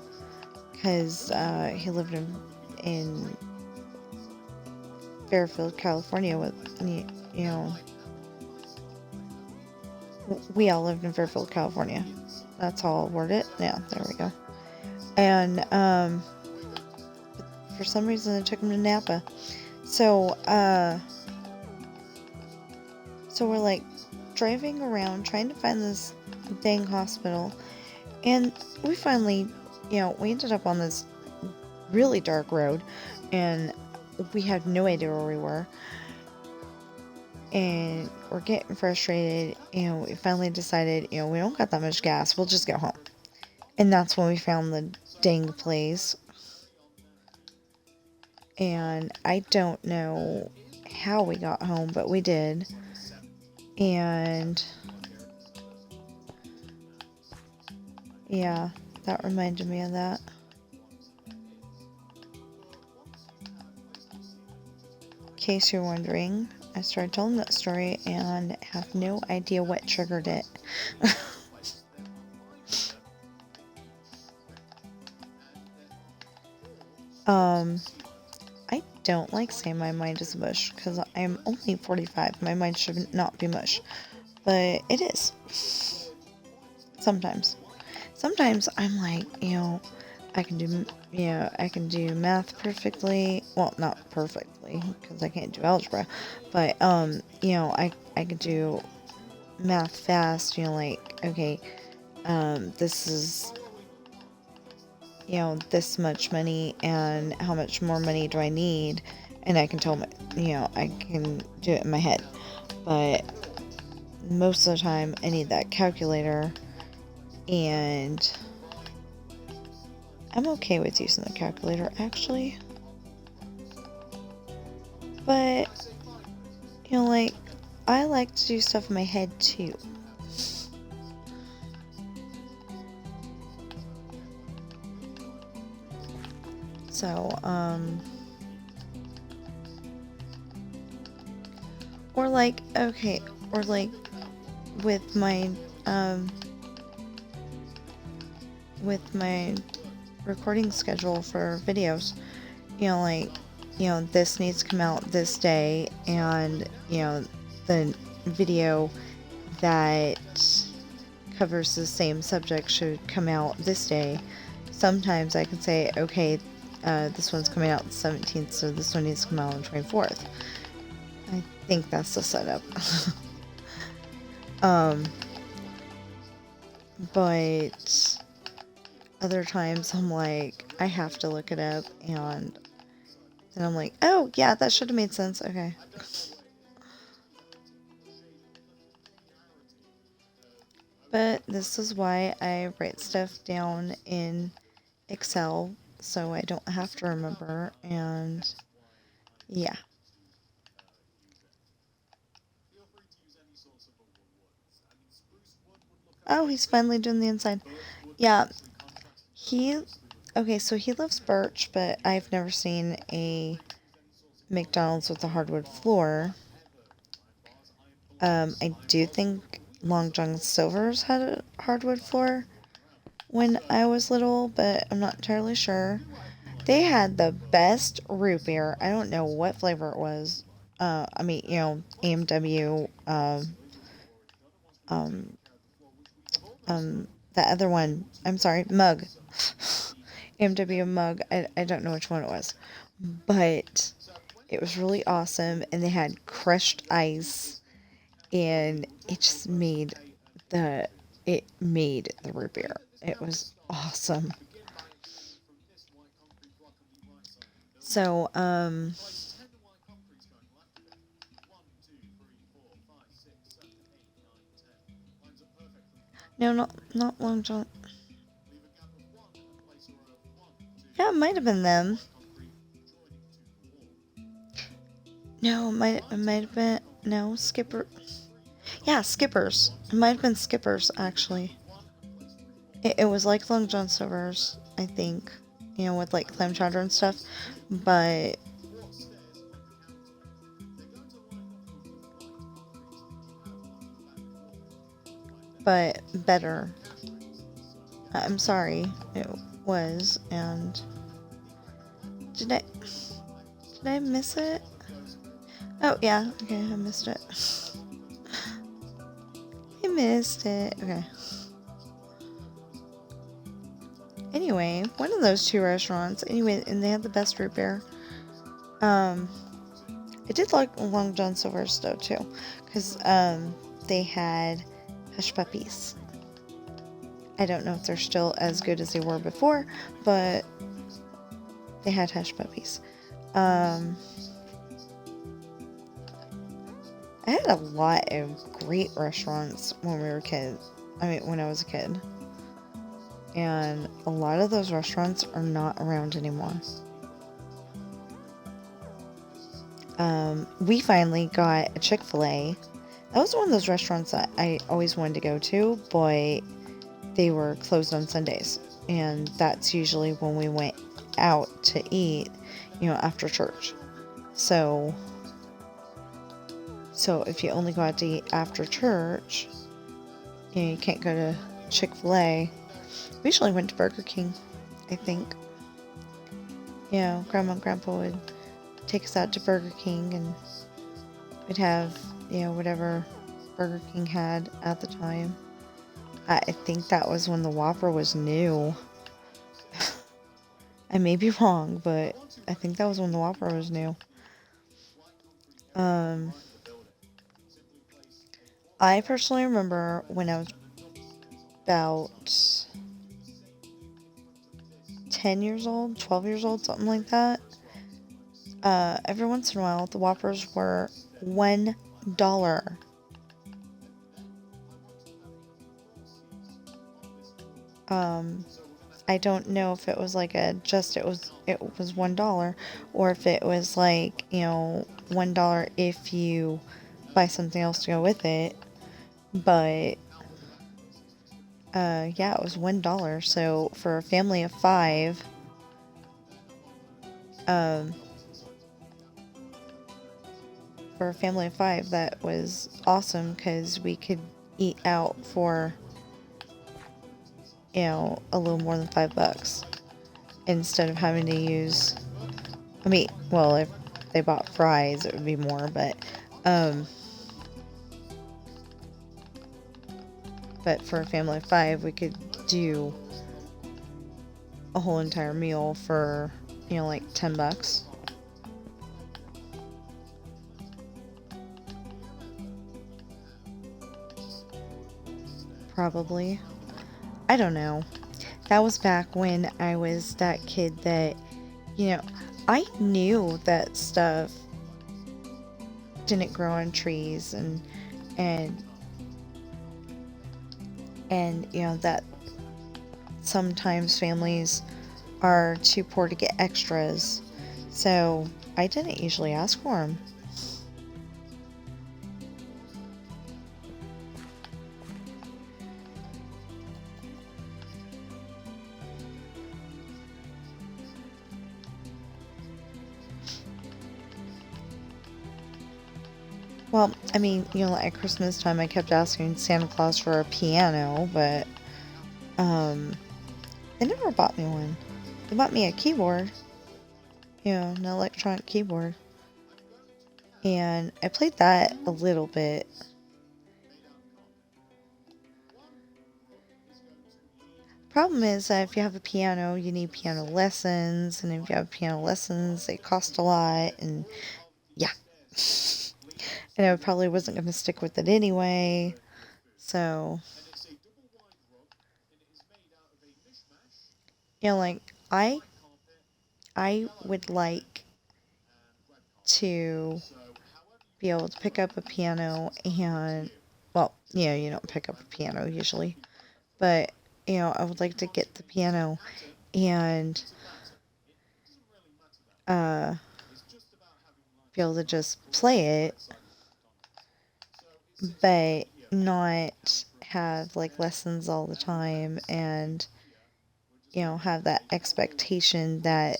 because he lived in Fairfield, California with, you know, we all lived in Fairfield, California. That's how I'll word it. Yeah, there we go. And for some reason they took him to Napa. So we're like driving around trying to find this dang hospital, and we finally, you know, we ended up on this really dark road, and we had no idea where we were, and we're getting frustrated, and we finally decided, you know, we don't got that much gas, we'll just go home. And that's when we found the dang place. And I don't know how we got home, but we did. And yeah, that reminded me of that. In case you're wondering, I started telling that story and have no idea what triggered it. I don't like saying my mind is mush because I'm only 45. My mind should not be mush, but it is. Sometimes I'm like, you know, I can do math perfectly. Well, not perfectly because I can't do algebra, but you know, I can do math fast. You know, like, okay, this is, you know, this much money, and how much more money do I need, and I can tell my, you know, I can do it in my head. But most of the time I need that calculator, and I'm okay with using the calculator actually, but you know, like, I like to do stuff in my head too. So, or like, okay, or like, with my recording schedule for videos. Like, this needs to come out this day, and, the video that covers the same subject should come out this day. Sometimes I can say, okay, this one's coming out the 17th, so this one needs to come out on the 24th. I think that's the setup. But other times I'm like, I have to look it up, and then I'm like, oh, yeah, that should have made sense. Okay. But this is why I write stuff down in Excel, so I don't have to remember, and yeah. Oh, he's finally doing the inside. Yeah, okay, so he loves birch, but I've never seen a McDonald's with a hardwood floor. I do think Long John Silver's had a hardwood floor when I was little, but I'm not entirely sure. They had the best root beer. I don't know what flavor it was. I mean, AMW, um, that other one. I'm sorry, Mug. AMW Mug. I don't know which one it was. But it was really awesome, and they had crushed ice, and it made the root beer. It was awesome. So, no, not Long John. Yeah, it might have been them. No, it might have been, no, Skipper. Yeah, Skippers. It might have been Skippers, actually. It was like Long John Silver's, I think, with like clam chowder and stuff, but better. I'm sorry, it was, and did I miss it? Oh yeah, okay, I missed it. I missed it. Okay. Anyway, one of those two restaurants. Anyway, and they had the best root beer. I did like Long John Silver's though too, because they had hush puppies. I don't know if they're still as good as they were before, but they had hush puppies. I had a lot of great restaurants when we were kids. I mean, when I was a kid. And a lot of those restaurants are not around anymore. We finally got a Chick-fil-A. That was one of those restaurants that I always wanted to go to, but they were closed on Sundays. And that's usually when we went out to eat, after church. So if you only go out to eat after church, you can't go to Chick-fil-A. We usually went to Burger King, I think. Grandma and Grandpa would take us out to Burger King, and we'd have, whatever Burger King had at the time. I think that was when the Whopper was new. I may be wrong, but I think that was when the Whopper was new. I personally remember when I was about 10 years old, 12 years old, something like that. Every once in a while, the Whoppers were $1. I don't know if it was like it was $1, or if it was like, $1 if you buy something else to go with it. But yeah, it was $1. So for a family of 5, that was awesome, because we could eat out for, a little more than $5 instead of having to use, I mean, well, if they bought fries, it would be more, but for a family of 5, we could do a whole entire meal for, like $10. Probably. I don't know. That was back when I was that kid that, I knew that stuff didn't grow on trees and that sometimes families are too poor to get extras. So I didn't usually ask for them. Well, I mean, at Christmas time, I kept asking Santa Claus for a piano, but they never bought me one. They bought me a keyboard, an electronic keyboard, and I played that a little bit. Problem is that if you have a piano, you need piano lessons, and if you have piano lessons, they cost a lot, and yeah. And I probably wasn't going to stick with it anyway, so, like, I would like to be able to pick up a piano and, well, you don't pick up a piano usually, but, I would like to get the piano and be able to just play it, but not have like lessons all the time and, have that expectation that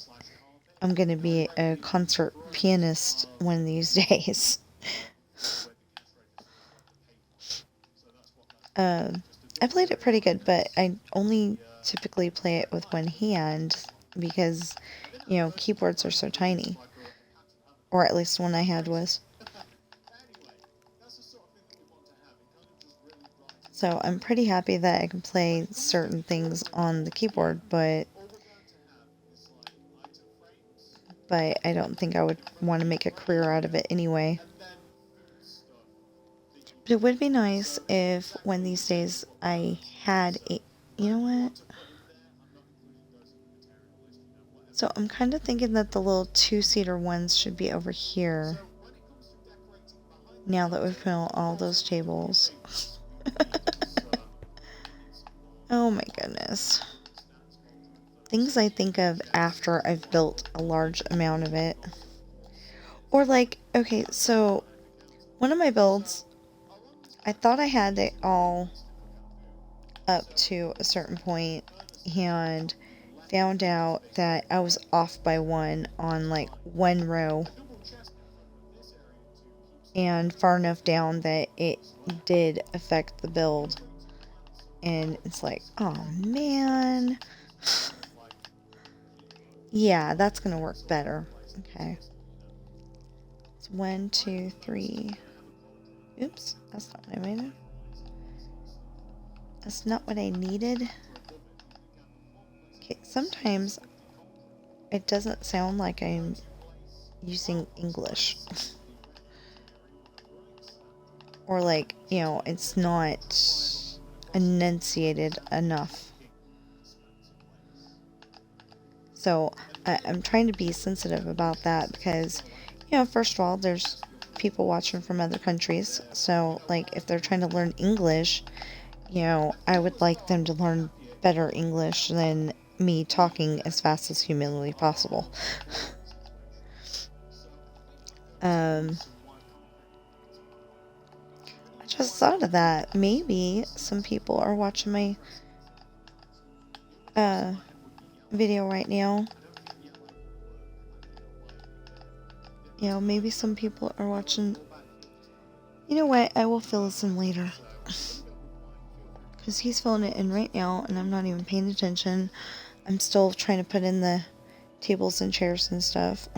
I'm going to be a concert pianist one of these days. I played it pretty good, but I only typically play it with one hand because, keyboards are so tiny. Or at least the one I had was. So I'm pretty happy that I can play certain things on the keyboard, but I don't think I would want to make a career out of it anyway. But it would be nice if one of these days I had a... You know what? So I'm kind of thinking that the little 2-seater ones should be over here. Now that we've put on all those tables. Oh my goodness. Things I think of after I've built a large amount of it. Or like, okay, so one of my builds, I thought I had it all up to a certain point and found out that I was off by one on like one row and far enough down that it did affect the build. And it's like, oh man. Yeah, that's gonna work better. Okay. It's 1, 2, 3. Oops, that's not what I needed. That's not what I needed. Okay, sometimes it doesn't sound like I'm using English. Or like, it's not enunciated enough. So I'm trying to be sensitive about that because, first of all, there's people watching from other countries. So, like, if they're trying to learn English, I would like them to learn better English than me talking as fast as humanly possible. I just thought of that. Maybe some people are watching my video right now. Maybe some people are watching. You know what? I will fill this in later. because he's filling it in right now, and I'm not even paying attention. I'm still trying to put in the tables and chairs and stuff.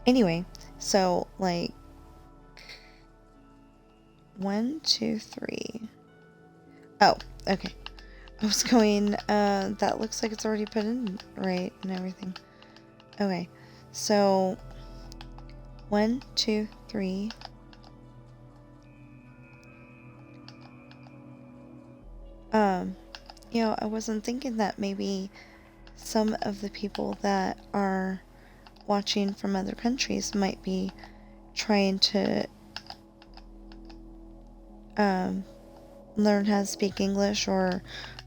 Anyway, so, like, 1, 2, 3. Oh, okay. I was going, that looks like it's already put in right and everything. Okay, so 1, 2, 3. You know, I wasn't thinking that maybe some of the people that are watching from other countries might be trying to learn how to speak English or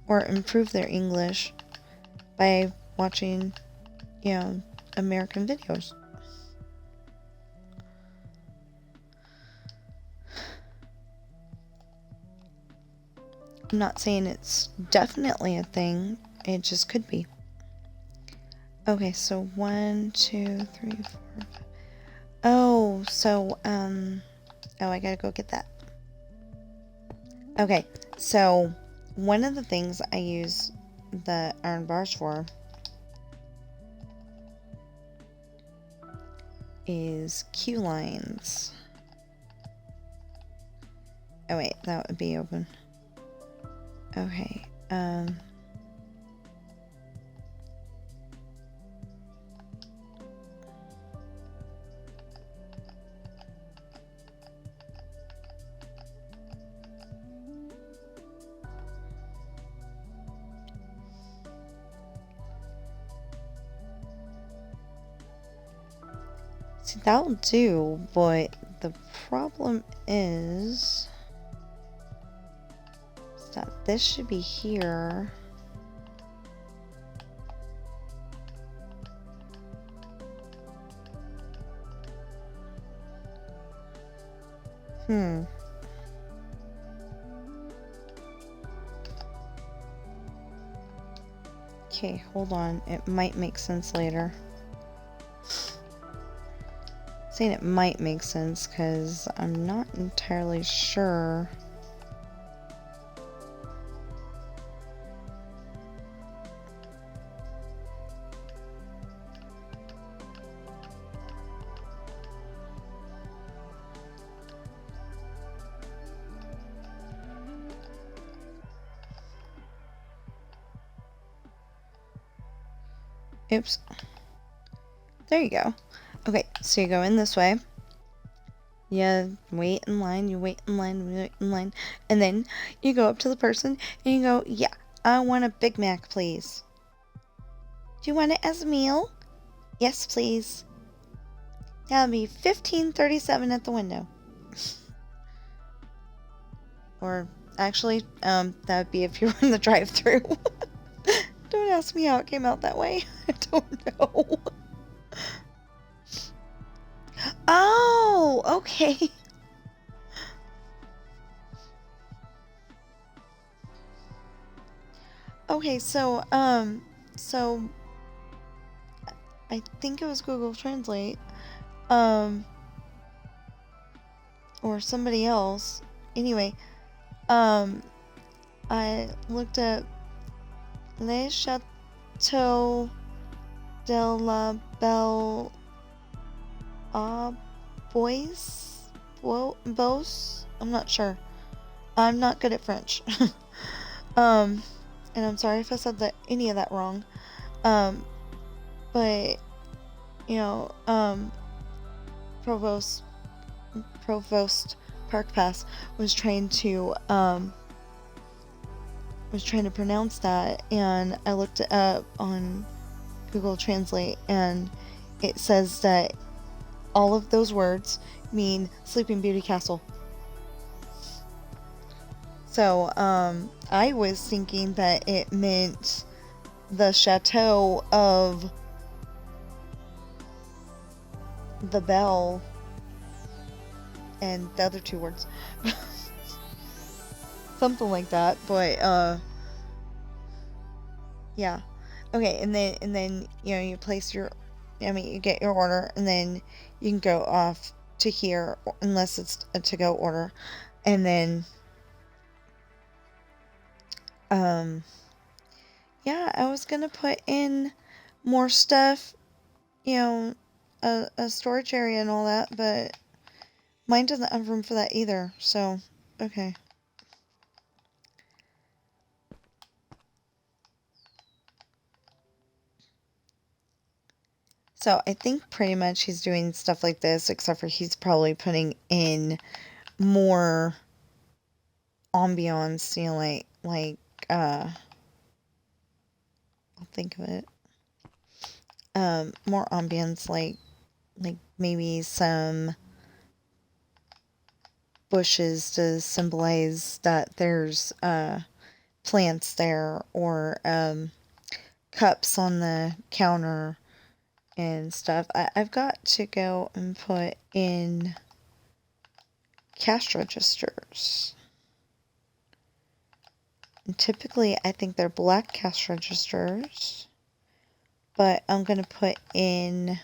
improve their English by watching, you know, American videos. I'm not saying it's definitely a thing, it just could be. Okay, so 1, 2, 3, 4, 5. Oh, so, oh, I gotta go get that. Okay, so one of the things I use the iron bars for is cue lines. Oh wait, that would be open. Okay, see, that'll do, but the problem is that this should be here. Okay, hold on. It might make sense later. Saying it might make sense because I'm not entirely sure. Oops. There you go. Okay, so you go in this way. You wait in line, you wait in line, you wait in line. And then you go up to the person and you go, yeah, I want a Big Mac, please. Do you want it as a meal? Yes, please. That'll be $15.37 at the window. Or actually, that would be if you were in the drive-thru. Don't ask me how it came out that way. I don't know. Oh, okay. Okay, so I think it was Google Translate, or somebody else. Anyway, I looked up Le Chateau de la Belle Beauce? I'm not sure. I'm not good at French. And I'm sorry if I said any of that wrong. But, you know, Provost Park Pass was trying to pronounce that, and I looked it up on Google Translate, and it says that all of those words mean Sleeping Beauty Castle. So, I was thinking that it meant the chateau of the Belle and the other two words. Something like that, but, yeah. Okay, and then, you know, you place you get your order, and then you can go off to here unless it's a to-go order. And then, yeah, I was gonna put in more stuff, a storage area and all that, but mine doesn't have room for that either, so, okay. So I think pretty much he's doing stuff like this, except for he's probably putting in more ambiance, I'll think of it. More ambience, like maybe some bushes to symbolize that there's, plants there, or, cups on the counter and stuff. I've got to go and put in cash registers. And typically, I think they're black cash registers, but I'm going to put in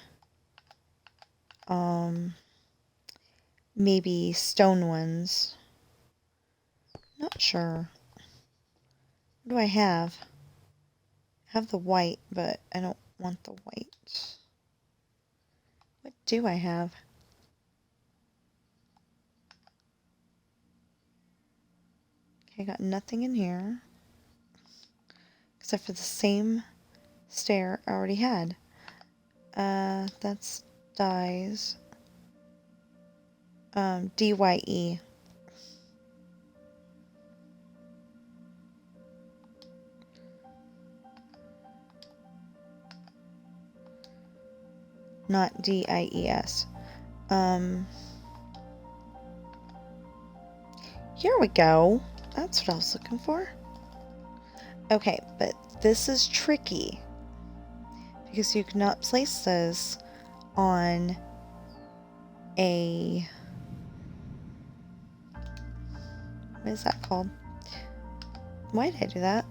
maybe stone ones. Not sure. What do I have? I have the white, but I don't want the white. What do I have? Okay, I got nothing in here. Except for the same stair I already had. That's dyes. DYE. Not DIES. Here we go. That's what I was looking for. Okay, but this is tricky because you cannot place this on a... What is that called? Why did I do that?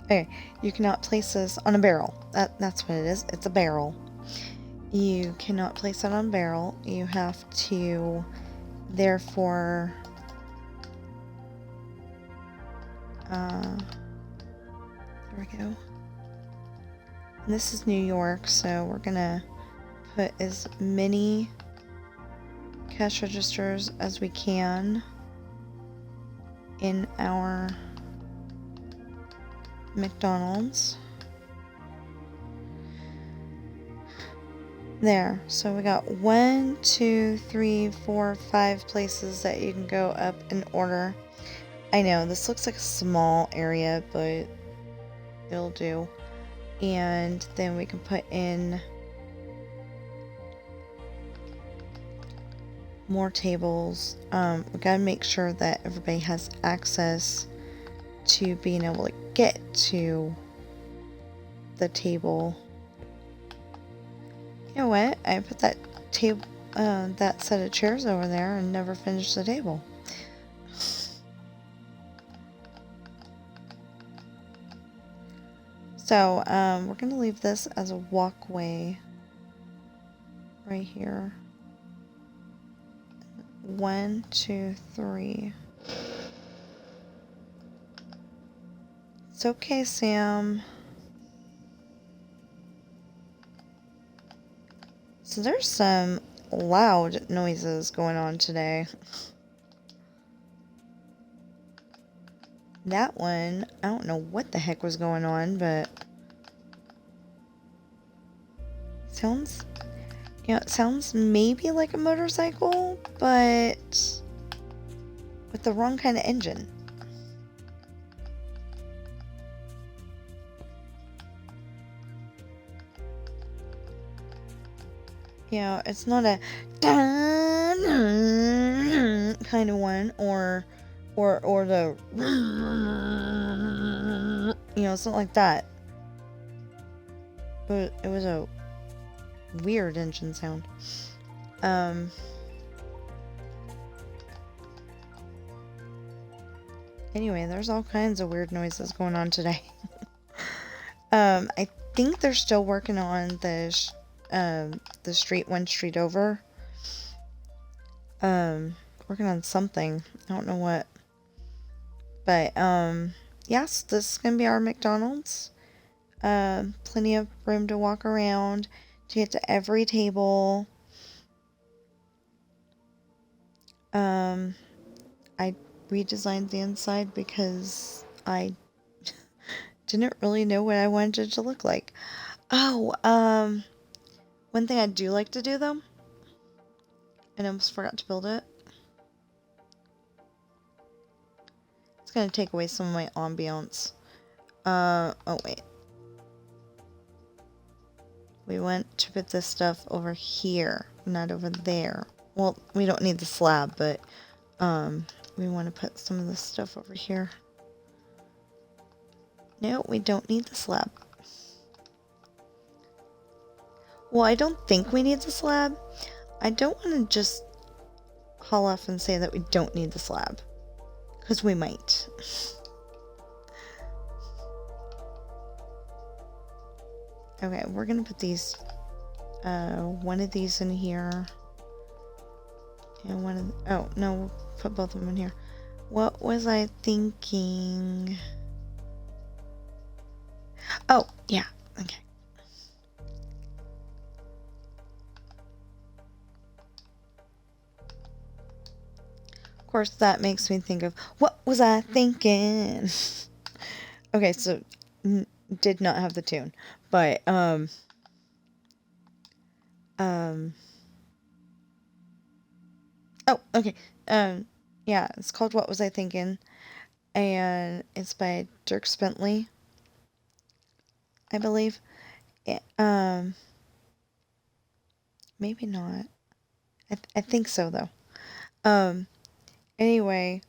Okay, you cannot place this on a barrel. That's what it is. It's a barrel. You cannot place it on a barrel. You have to, therefore, there we go. And this is New York, so we're gonna put as many cash registers as we can in our McDonald's. There, so we got 1, 2, 3, 4, 5 places that you can go up and order. I know this looks like a small area, but it'll do. And then we can put in more tables. We gotta make sure that everybody has access to being able to get to the table. You know what? I put that table, that set of chairs over there and never finished the table. So, we're gonna leave this as a walkway right here. 1, 2, 3. It's okay, Sam. So there's some loud noises going on today. That one, I don't know what the heck was going on, but sounds, it sounds maybe like a motorcycle, but with the wrong kind of engine. It's not a kind of one, or the it's not like that. But it was a weird engine sound. Anyway, there's all kinds of weird noises going on today. I think they're still working on the the street, one street over. Working on something. I don't know what. But, yes, this is going to be our McDonald's. Plenty of room to walk around, to get to every table. I redesigned the inside because I didn't really know what I wanted it to look like. Oh, one thing I do like to do though, and I almost forgot to build it. It's gonna take away some of my ambiance. Oh wait. We want to put this stuff over here, not over there. Well, we don't need the slab, but, we want to put some of this stuff over here. No, we don't need the slab. Well, I don't think we need the slab. I don't want to just haul off and say that we don't need the slab. Because we might. Okay, we're going to put these, one of these in here. And one of, oh, no, we'll put both of them in here. What was I thinking? Oh, yeah, okay. Of course, that makes me think of, what was I thinking? Okay, so, did not have the tune, but, oh, okay, yeah, it's called What Was I Thinking, and it's by Dirk Bentley, I believe. Maybe not. I think so, though. Anyway,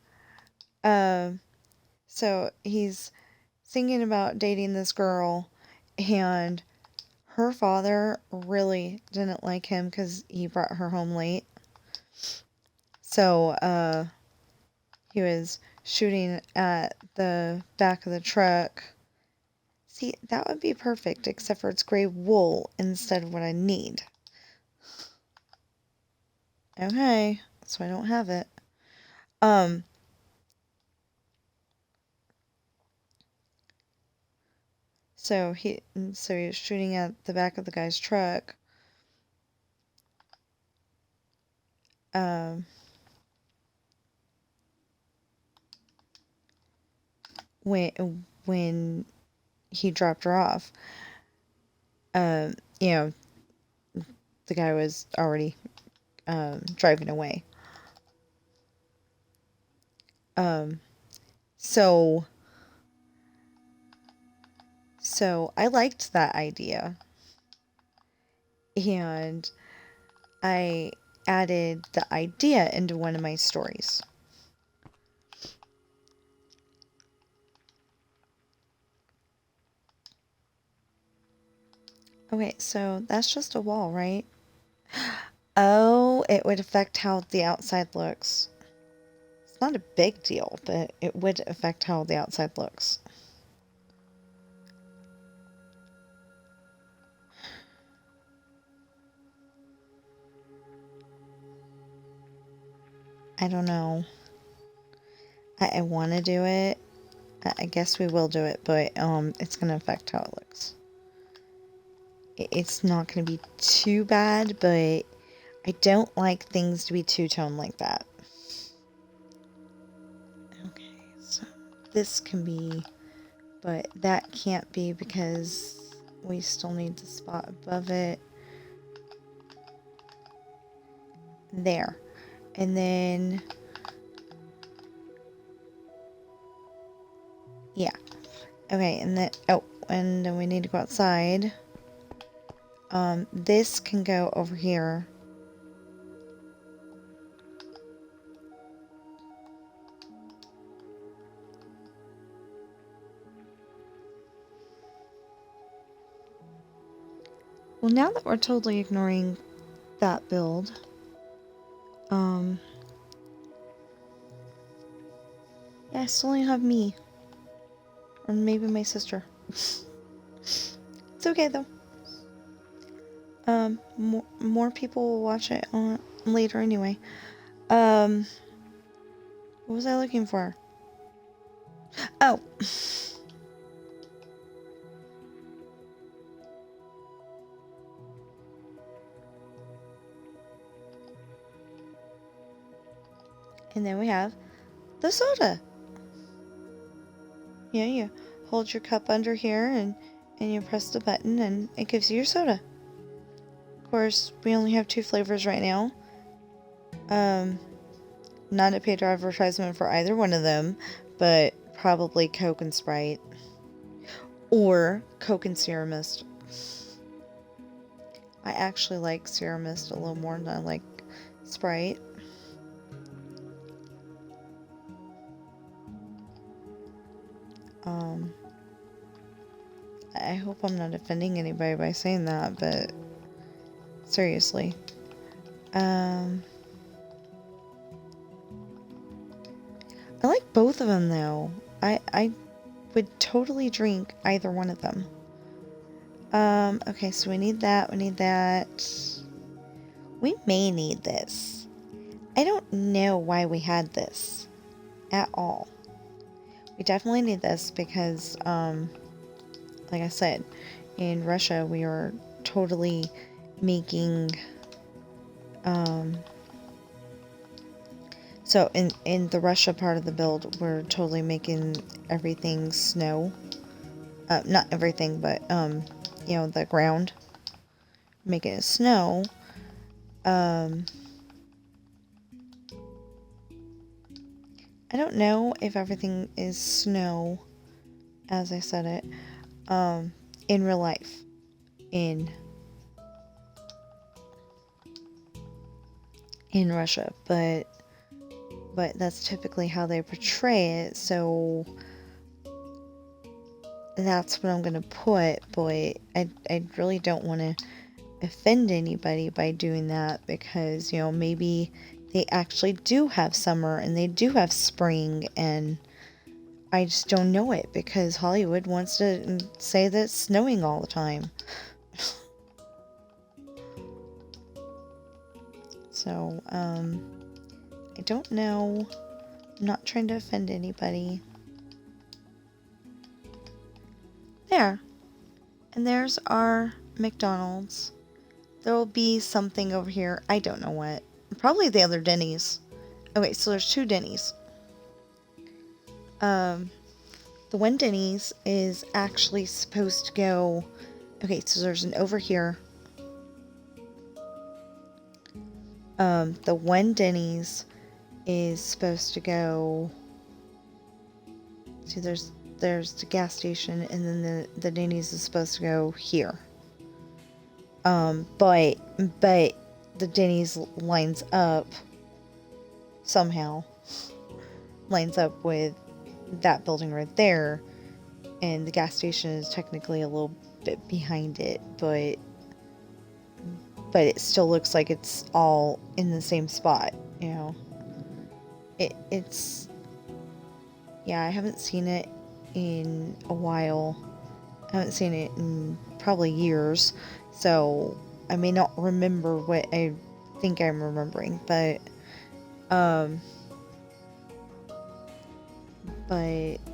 so he's thinking about dating this girl, and her father really didn't like him because he brought her home late. So, he was shooting at the back of the truck. See, that would be perfect, except for it's gray wool instead of what I need. Okay, so I don't have it. So he was shooting at the back of the guy's truck. When he dropped her off, you know, the guy was already driving away. So I liked that idea, and I added the idea into one of my stories. Okay, so that's just a wall, right? Oh, it would affect how the outside looks. It's not a big deal, but it would affect how the outside looks. I don't know. I want to do it. I guess we will do it, but it's going to affect how it looks. It's not going to be too bad, but I don't like things to be two-tone like that. Okay, so this can be, but that can't be because we still need the spot above it. There. And then, yeah. Okay, and then, oh, and then we need to go outside. This can go over here. Well, now that we're totally ignoring that build, yeah, I still only have me. Or maybe my sister. It's okay, though. More people will watch it on later anyway. What was I looking for? Oh. And then we have the soda. Yeah, you hold your cup under here and you press the button and it gives you your soda. Of course, we only have 2 flavors right now. Not a paid advertisement for either one of them, but probably Coke and Sprite. Or Coke and Sierra Mist. I actually like Sierra Mist a little more than I like Sprite. I hope I'm not offending anybody by saying that, but seriously. I like both of them though. I would totally drink either one of them. Okay, so we need that, we need that. We may need this. I don't know why we had this at all. We definitely need this because, like I said, in Russia we are totally making, so in the Russia part of the build, we're totally making everything snow. Not everything, but, you know, the ground. Making it snow. I don't know if everything is snow, as I said it, in real life. In Russia, but that's typically how they portray it, so that's what I'm gonna put, but I really don't want to offend anybody by doing that, because, you know, maybe they actually do have summer and they do have spring, and I just don't know it because Hollywood wants to say that it's snowing all the time. So, I don't know. I'm not trying to offend anybody. There. And there's our McDonald's. There will be something over here. I don't know what. Probably the other Denny's. Okay, so there's 2 Denny's. The one Denny's is actually supposed to go... Okay, so there's an over here. The one Denny's is supposed to go... See, there's the gas station, and then the Denny's is supposed to go here. But the Denny's lines up somehow. Lines up with that building right there, and the gas station is technically a little bit behind it, but it still looks like it's all in the same spot, you know. It's yeah, I haven't seen it in a while. I haven't seen it in probably years, so I may not remember what I think I'm remembering, but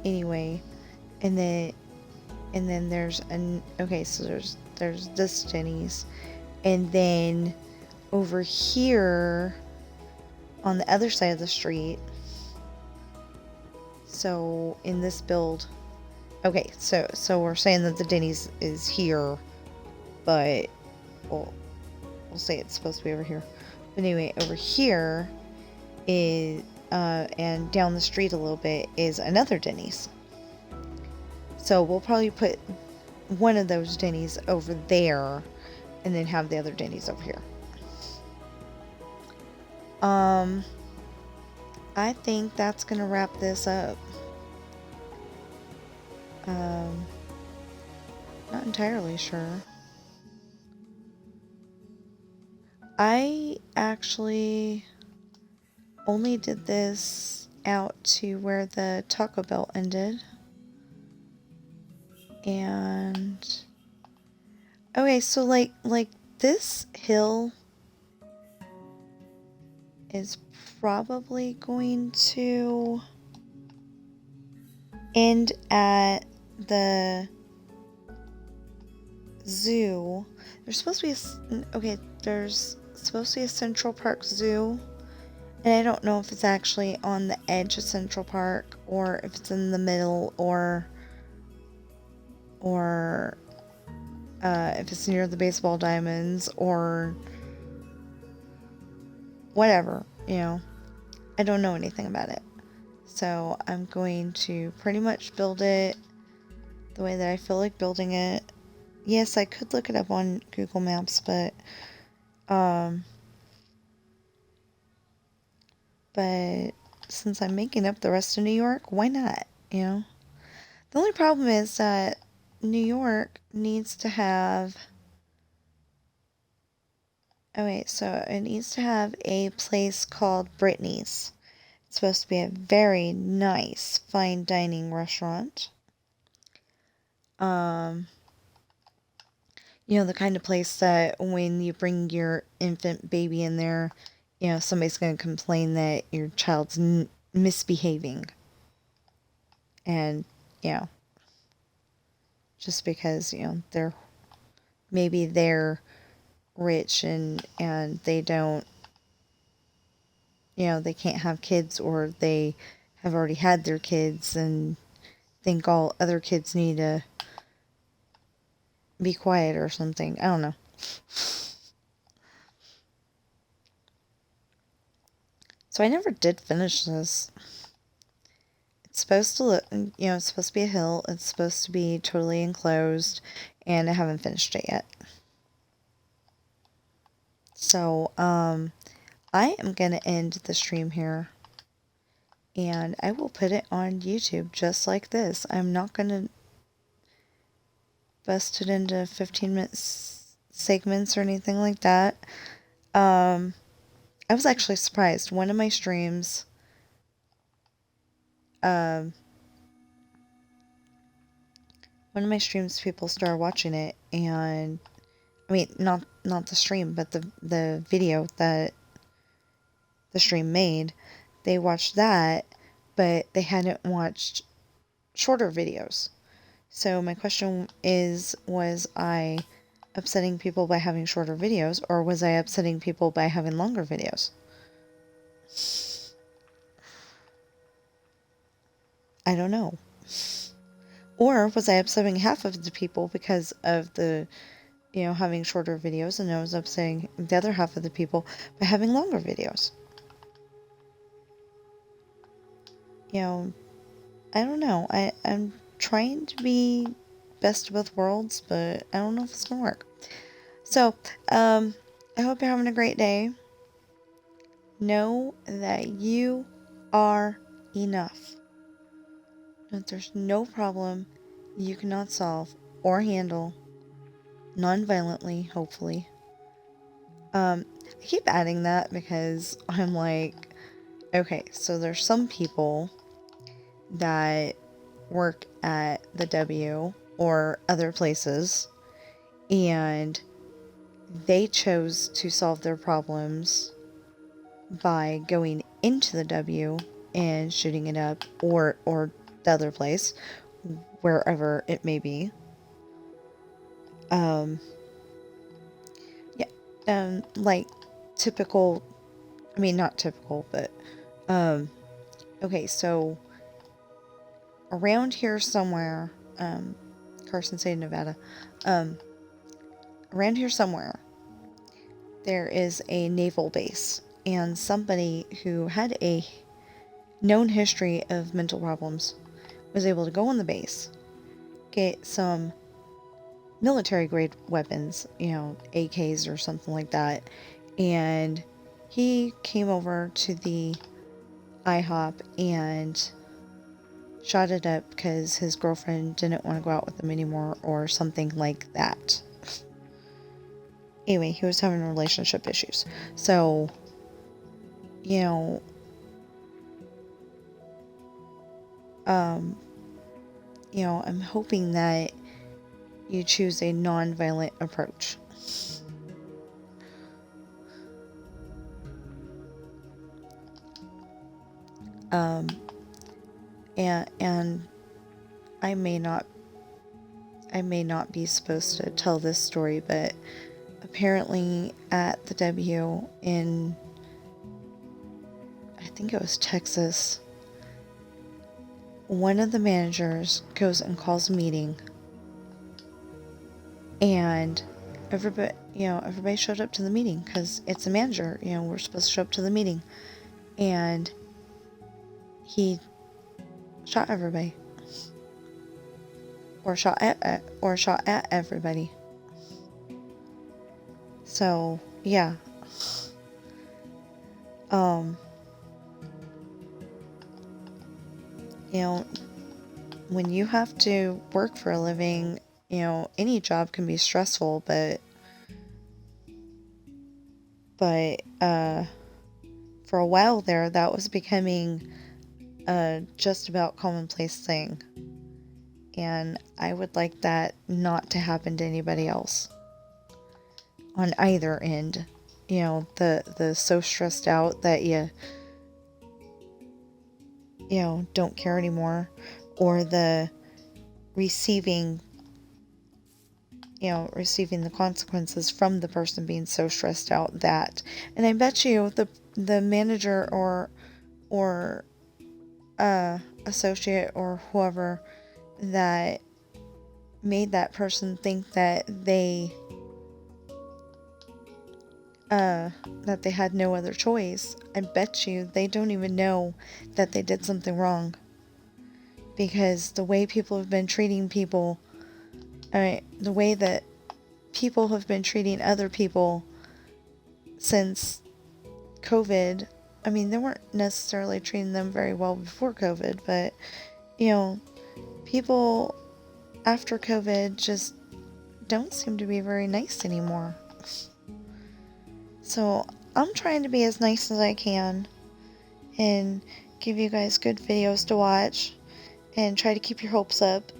anyway, and then there's okay, so there's this Denny's, and then over here on the other side of the street, so in this build, okay, so we're saying that the Denny's is here, but we'll say it's supposed to be over here. But anyway, over here is and down the street a little bit is another Denny's. So we'll probably put one of those Denny's over there and then have the other Denny's over here. I think that's gonna wrap this up. Not entirely sure. I actually only did this out to where the Taco Bell ended. And okay, so like this hill is probably going to end at the zoo. There's supposed to be there's supposed to be a Central Park Zoo, and I don't know if it's actually on the edge of Central Park or if it's in the middle or if it's near the baseball diamonds or whatever, I don't know anything about it. So I'm going to pretty much build it the way that I feel like building it. Yes, I could look it up on Google Maps, but since I'm making up the rest of New York, why not, The only problem is that New York needs to have so it needs to have a place called Brittany's. It's supposed to be a very nice, fine dining restaurant. The kind of place that when you bring your infant baby in there, somebody's going to complain that your child's misbehaving. And, just because, they're rich and they don't, they can't have kids, or they have already had their kids and think all other kids need to be quiet or something. I don't know. So I never did finish this. It's supposed to look, it's supposed to be a hill. It's supposed to be totally enclosed, and I haven't finished it yet. So, I am going to end the stream here, and I will put it on YouTube just like this. I'm not going to bust it into 15-minute segments or anything like that. I was actually surprised. One of my streams, people started watching it, and I mean, not the stream, but the video that the stream made. They watched that, but they hadn't watched shorter videos. So my question is, was I upsetting people by having shorter videos, or was I upsetting people by having longer videos? I don't know. Or was I upsetting half of the people because of the, having shorter videos, and I was upsetting the other half of the people by having longer videos? I don't know. I'm trying to be best of both worlds, but I don't know if it's going to work. So, I hope you're having a great day. Know that you are enough. That there's no problem you cannot solve or handle non-violently, hopefully. I keep adding that because I'm like, okay, so there's some people that work at the W or other places, and they chose to solve their problems by going into the W and shooting it up, or the other place, wherever it may be. Like typical, I mean, not typical, but, okay, so around here somewhere, Carson City, Nevada, around here somewhere, there is a naval base, and somebody who had a known history of mental problems was able to go on the base, get some military grade weapons, AKs or something like that, and he came over to the IHOP and shot it up because his girlfriend didn't want to go out with him anymore or something like that. Anyway, he was having relationship issues. So, I'm hoping that you choose a non-violent approach. And I may not be supposed to tell this story, but apparently at the W in, I think it was Texas, one of the managers goes and calls a meeting, and everybody showed up to the meeting because it's a manager. We're supposed to show up to the meeting, and he shot everybody, or shot at everybody. So yeah, you know, when you have to work for a living, any job can be stressful, but for a while there, that was becoming a just about commonplace thing. And I would like that not to happen to anybody else on either end. The so stressed out that you don't care anymore, or the receiving the consequences from the person being so stressed out that. And I bet you the manager or associate or whoever that made that person think that they had no other choice, I bet you they don't even know that they did something wrong. Because the way people have been treating people, the way that people have been treating other people since COVID, I mean, they weren't necessarily treating them very well before COVID, but, people after COVID just don't seem to be very nice anymore. So I'm trying to be as nice as I can and give you guys good videos to watch and try to keep your hopes up.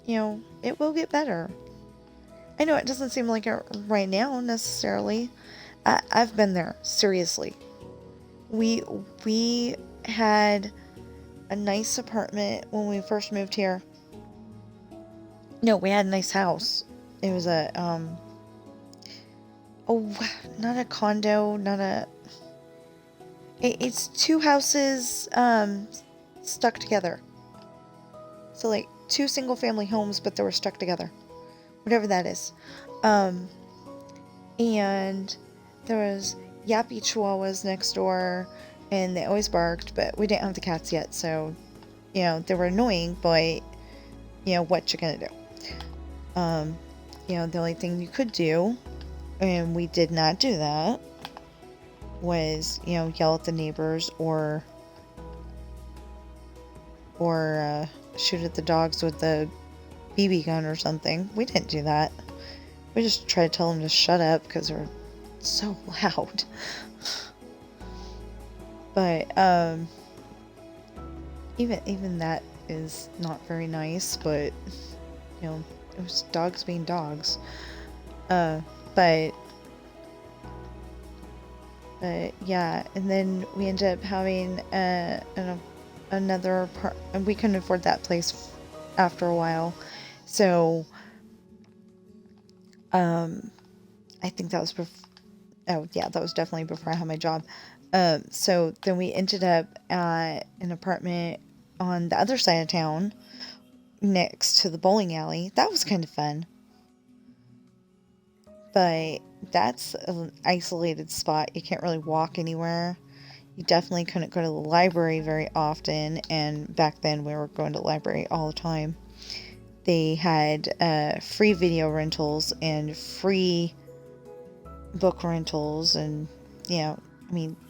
It will get better. I know it doesn't seem like it right now necessarily. I've been there, seriously. We had a nice apartment when we first moved here. No, we had a nice house. It was not a condo, it's two houses stuck together. So like two single family homes, but they were stuck together. Whatever that is. And there was yappy chihuahuas next door, and they always barked, but we didn't have the cats yet, so they were annoying, but what you gonna do? The only thing you could do, and we did not do that, was yell at the neighbors or shoot at the dogs with the BB gun or something. We didn't do that. We just tried to tell them to shut up because they're so loud. But even that is not very nice. But it was dogs being dogs. But yeah, and then we ended up having another and we couldn't afford that place after a while, so I think that was that was definitely before I had my job. So then we ended up at an apartment on the other side of town next to the bowling alley. That was kind of fun, but that's an isolated spot. You can't really walk anywhere. You definitely couldn't go to the library very often, and back then we were going to the library all the time. They had free video rentals and free book rentals, and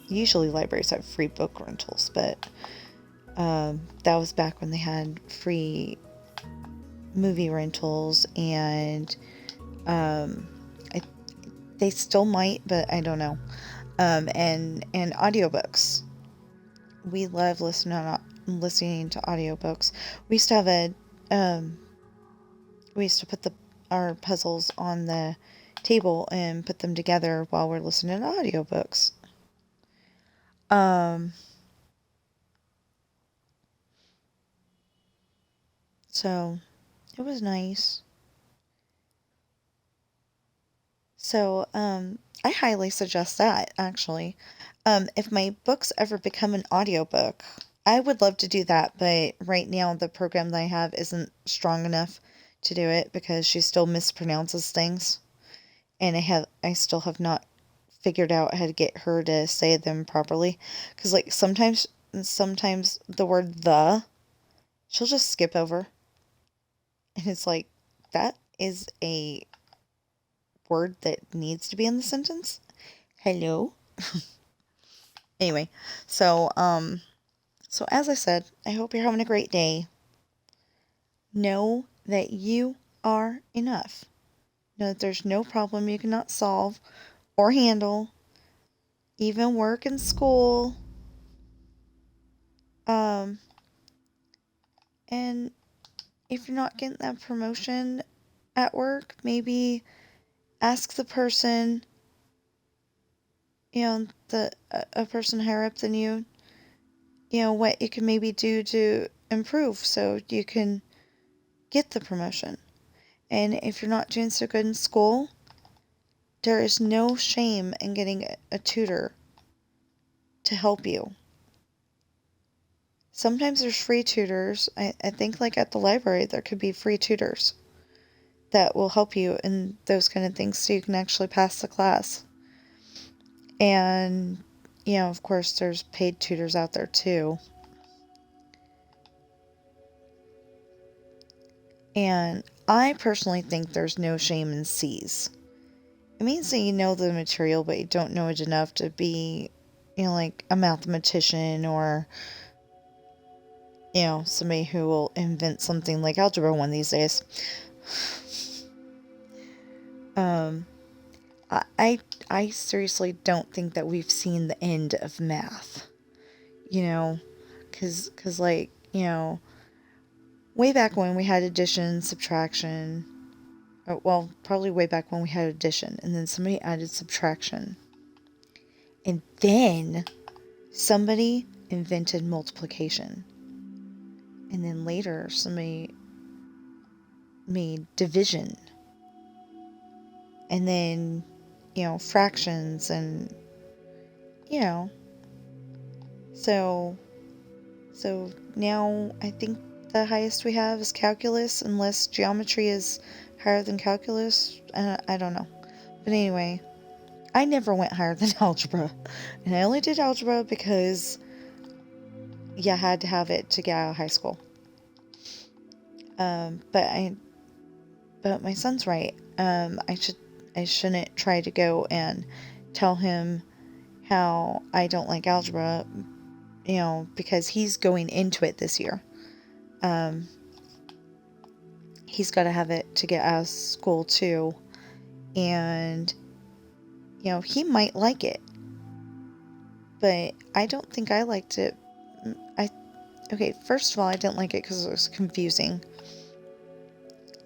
usually libraries have free book rentals, but that was back when they had free movie rentals, and they still might, but I don't know. And audiobooks. We love listening to audiobooks. We used to have we used to put our puzzles on the table and put them together while we're listening to audiobooks. So it was nice. So, I highly suggest that actually. If my books ever become an audiobook, I would love to do that, but right now the program that I have isn't strong enough to do it because she still mispronounces things, and I still have not figured out how to get her to say them properly. Because like sometimes the word the she'll just skip over, and it's like that is a word that needs to be in the sentence. Hello. Anyway, so as I said, I hope you're having a great day. Know that you are enough. Know that there's no problem you cannot solve or handle, even work and school. Um, and if you're not getting that promotion at work, maybe ask the person, a person higher up than you, what you can maybe do to improve so you can get the promotion. And if you're not doing so good in school, there is no shame in getting a tutor to help you. Sometimes there's free tutors. I think like at the library there could be free tutors that will help you in those kind of things so you can actually pass the class. And of course there's paid tutors out there too. And I personally think there's no shame in C's. It means that you know the material but you don't know it enough to be like a mathematician or somebody who will invent something like Algebra 1 these days. Um, I seriously don't think that we've seen the end of math. Cause like, way back when we had addition, subtraction, well, probably way back when we had addition, and then somebody added subtraction. And then somebody invented multiplication. And then later somebody made division. And then, fractions and, you know, so, so now I think the highest we have is calculus, unless geometry is higher than calculus. I don't know. But anyway, I never went higher than algebra. And I only did algebra because you had to have it to get out of high school. Um, but I, but my son's right. I shouldn't try to go and tell him how I don't like algebra, because he's going into it this year. Um, he's got to have it to get out of school too. And, he might like it. But I don't think I liked it. Okay, first of all, I didn't like it because it was confusing.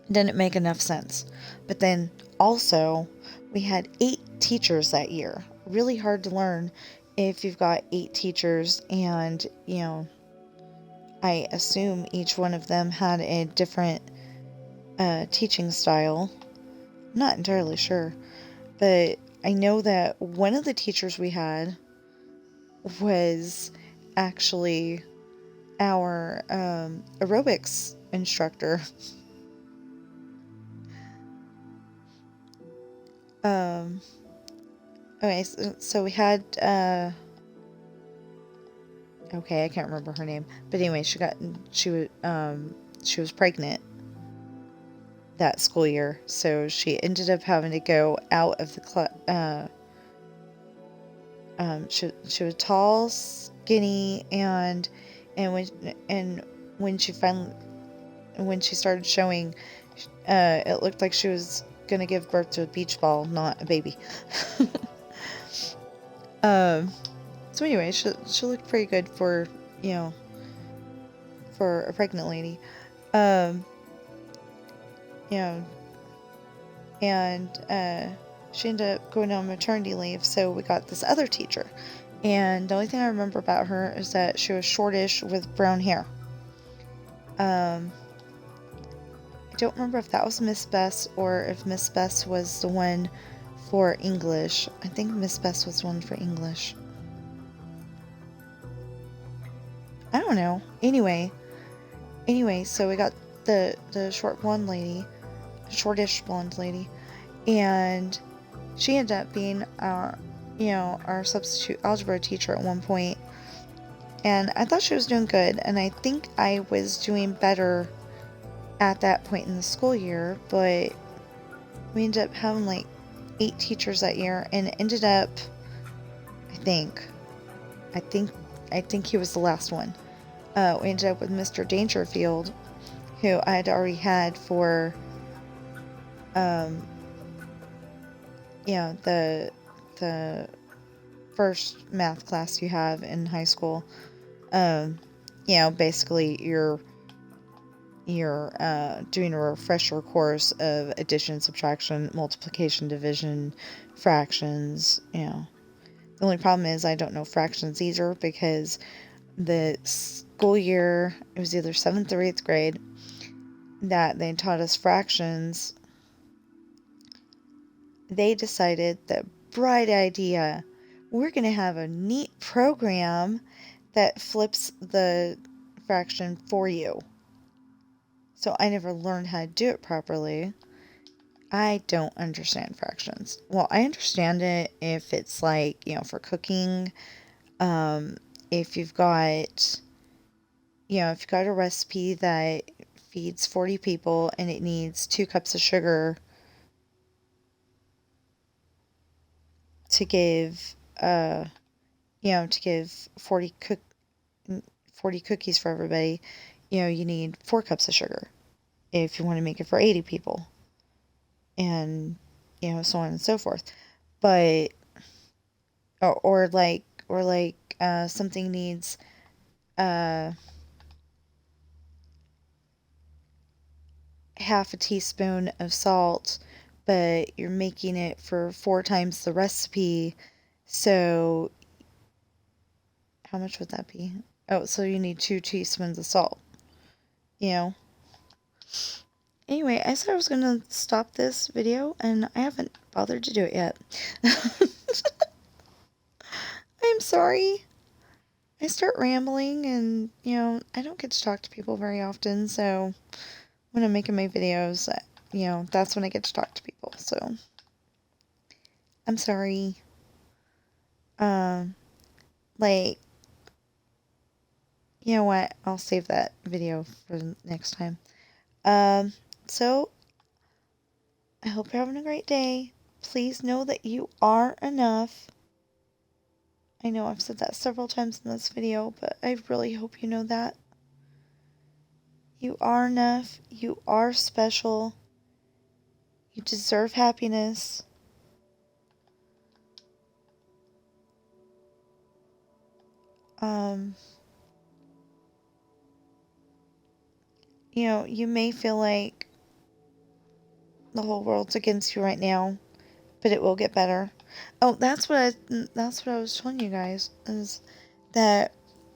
It didn't make enough sense. But then also, we had 8 teachers that year. Really hard to learn if you've got 8 teachers and, I assume each one of them had a different teaching style. I'm not entirely sure. But I know that one of the teachers we had was actually our aerobics instructor. um, okay, so we had okay, I can't remember her name, but anyway, she was pregnant that school year, so she ended up having to go out of the class. She was tall, skinny, and when she finally when she started showing, it looked like she was gonna give birth to a beach ball, not a baby. um. So anyway, she looked pretty good for for a pregnant lady. Um. You know, and she ended up going on maternity leave, so we got this other teacher. And the only thing I remember about her is that she was shortish with brown hair. Um, I don't remember if that was Miss Bess or if Miss Bess was the one for English. I think Miss Bess was the one for English. I don't know. Anyway, so we got the short blonde lady, shortish blonde lady, and she ended up being our substitute algebra teacher at one point, and I thought she was doing good, and I think I was doing better at that point in the school year, but we ended up having like 8 teachers that year, and it ended up, I think he was the last one. We ended up with Mr. Dangerfield, who I had already had for, the first math class you have in high school. Basically you're doing a refresher course of addition, subtraction, multiplication, division, fractions. The only problem is I don't know fractions either, because the school year, it was either 7th or 8th grade, that they taught us fractions. They decided that bright idea, we're going to have a neat program that flips the fraction for you. So I never learned how to do it properly. I don't understand fractions. Well, I understand it if it's like, for cooking. If you've got, a recipe that feeds 40 people and it needs 2 cups of sugar to give, to give 40 cookies for everybody, you need 4 cups of sugar if you want to make it for 80 people. And, so on and so forth. But, or like, something needs, half a teaspoon of salt, but you're making it for 4 times the recipe. So, how much would that be? Oh, so you need 2 teaspoons of salt. Anyway, I said I was going to stop this video, and I haven't bothered to do it yet. I'm sorry. I start rambling, and, I don't get to talk to people very often, so when I'm making my videos, that's when I get to talk to people, so I'm sorry. Like, you know what? I'll save that video for next time. So, I hope you're having a great day. Please know that you are enough. I know I've said that several times in this video, but I really hope you know that. You are enough. You are special. You deserve happiness. You may feel like the whole world's against you right now, but it will get better. Oh, that's what I was telling you guys, is that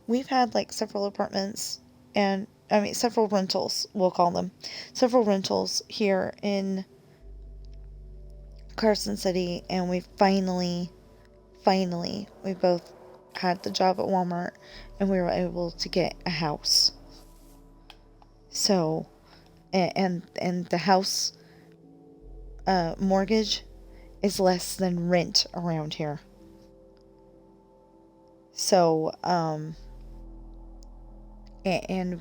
we've had like several apartments, and I mean several rentals, we'll call them. Several rentals here in Carson City, and we finally we both had the job at Walmart, and we were able to get a house. So, and the house mortgage is less than rent around here. So, and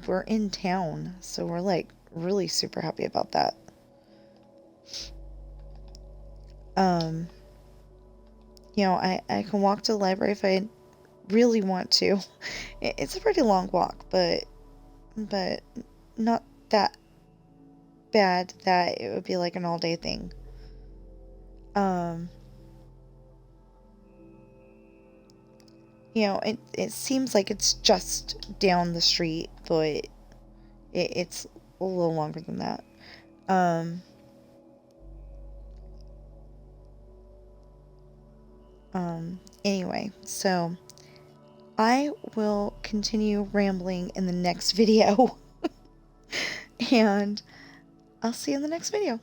we're in town, so we're like really super happy about that. I can walk to the library if I really want to. It's a pretty long walk, but not that bad that it would be like an all day thing. It seems like it's just down the street, but it's a little longer than that. Anyway, so I will continue rambling in the next video. And I'll see you in the next video.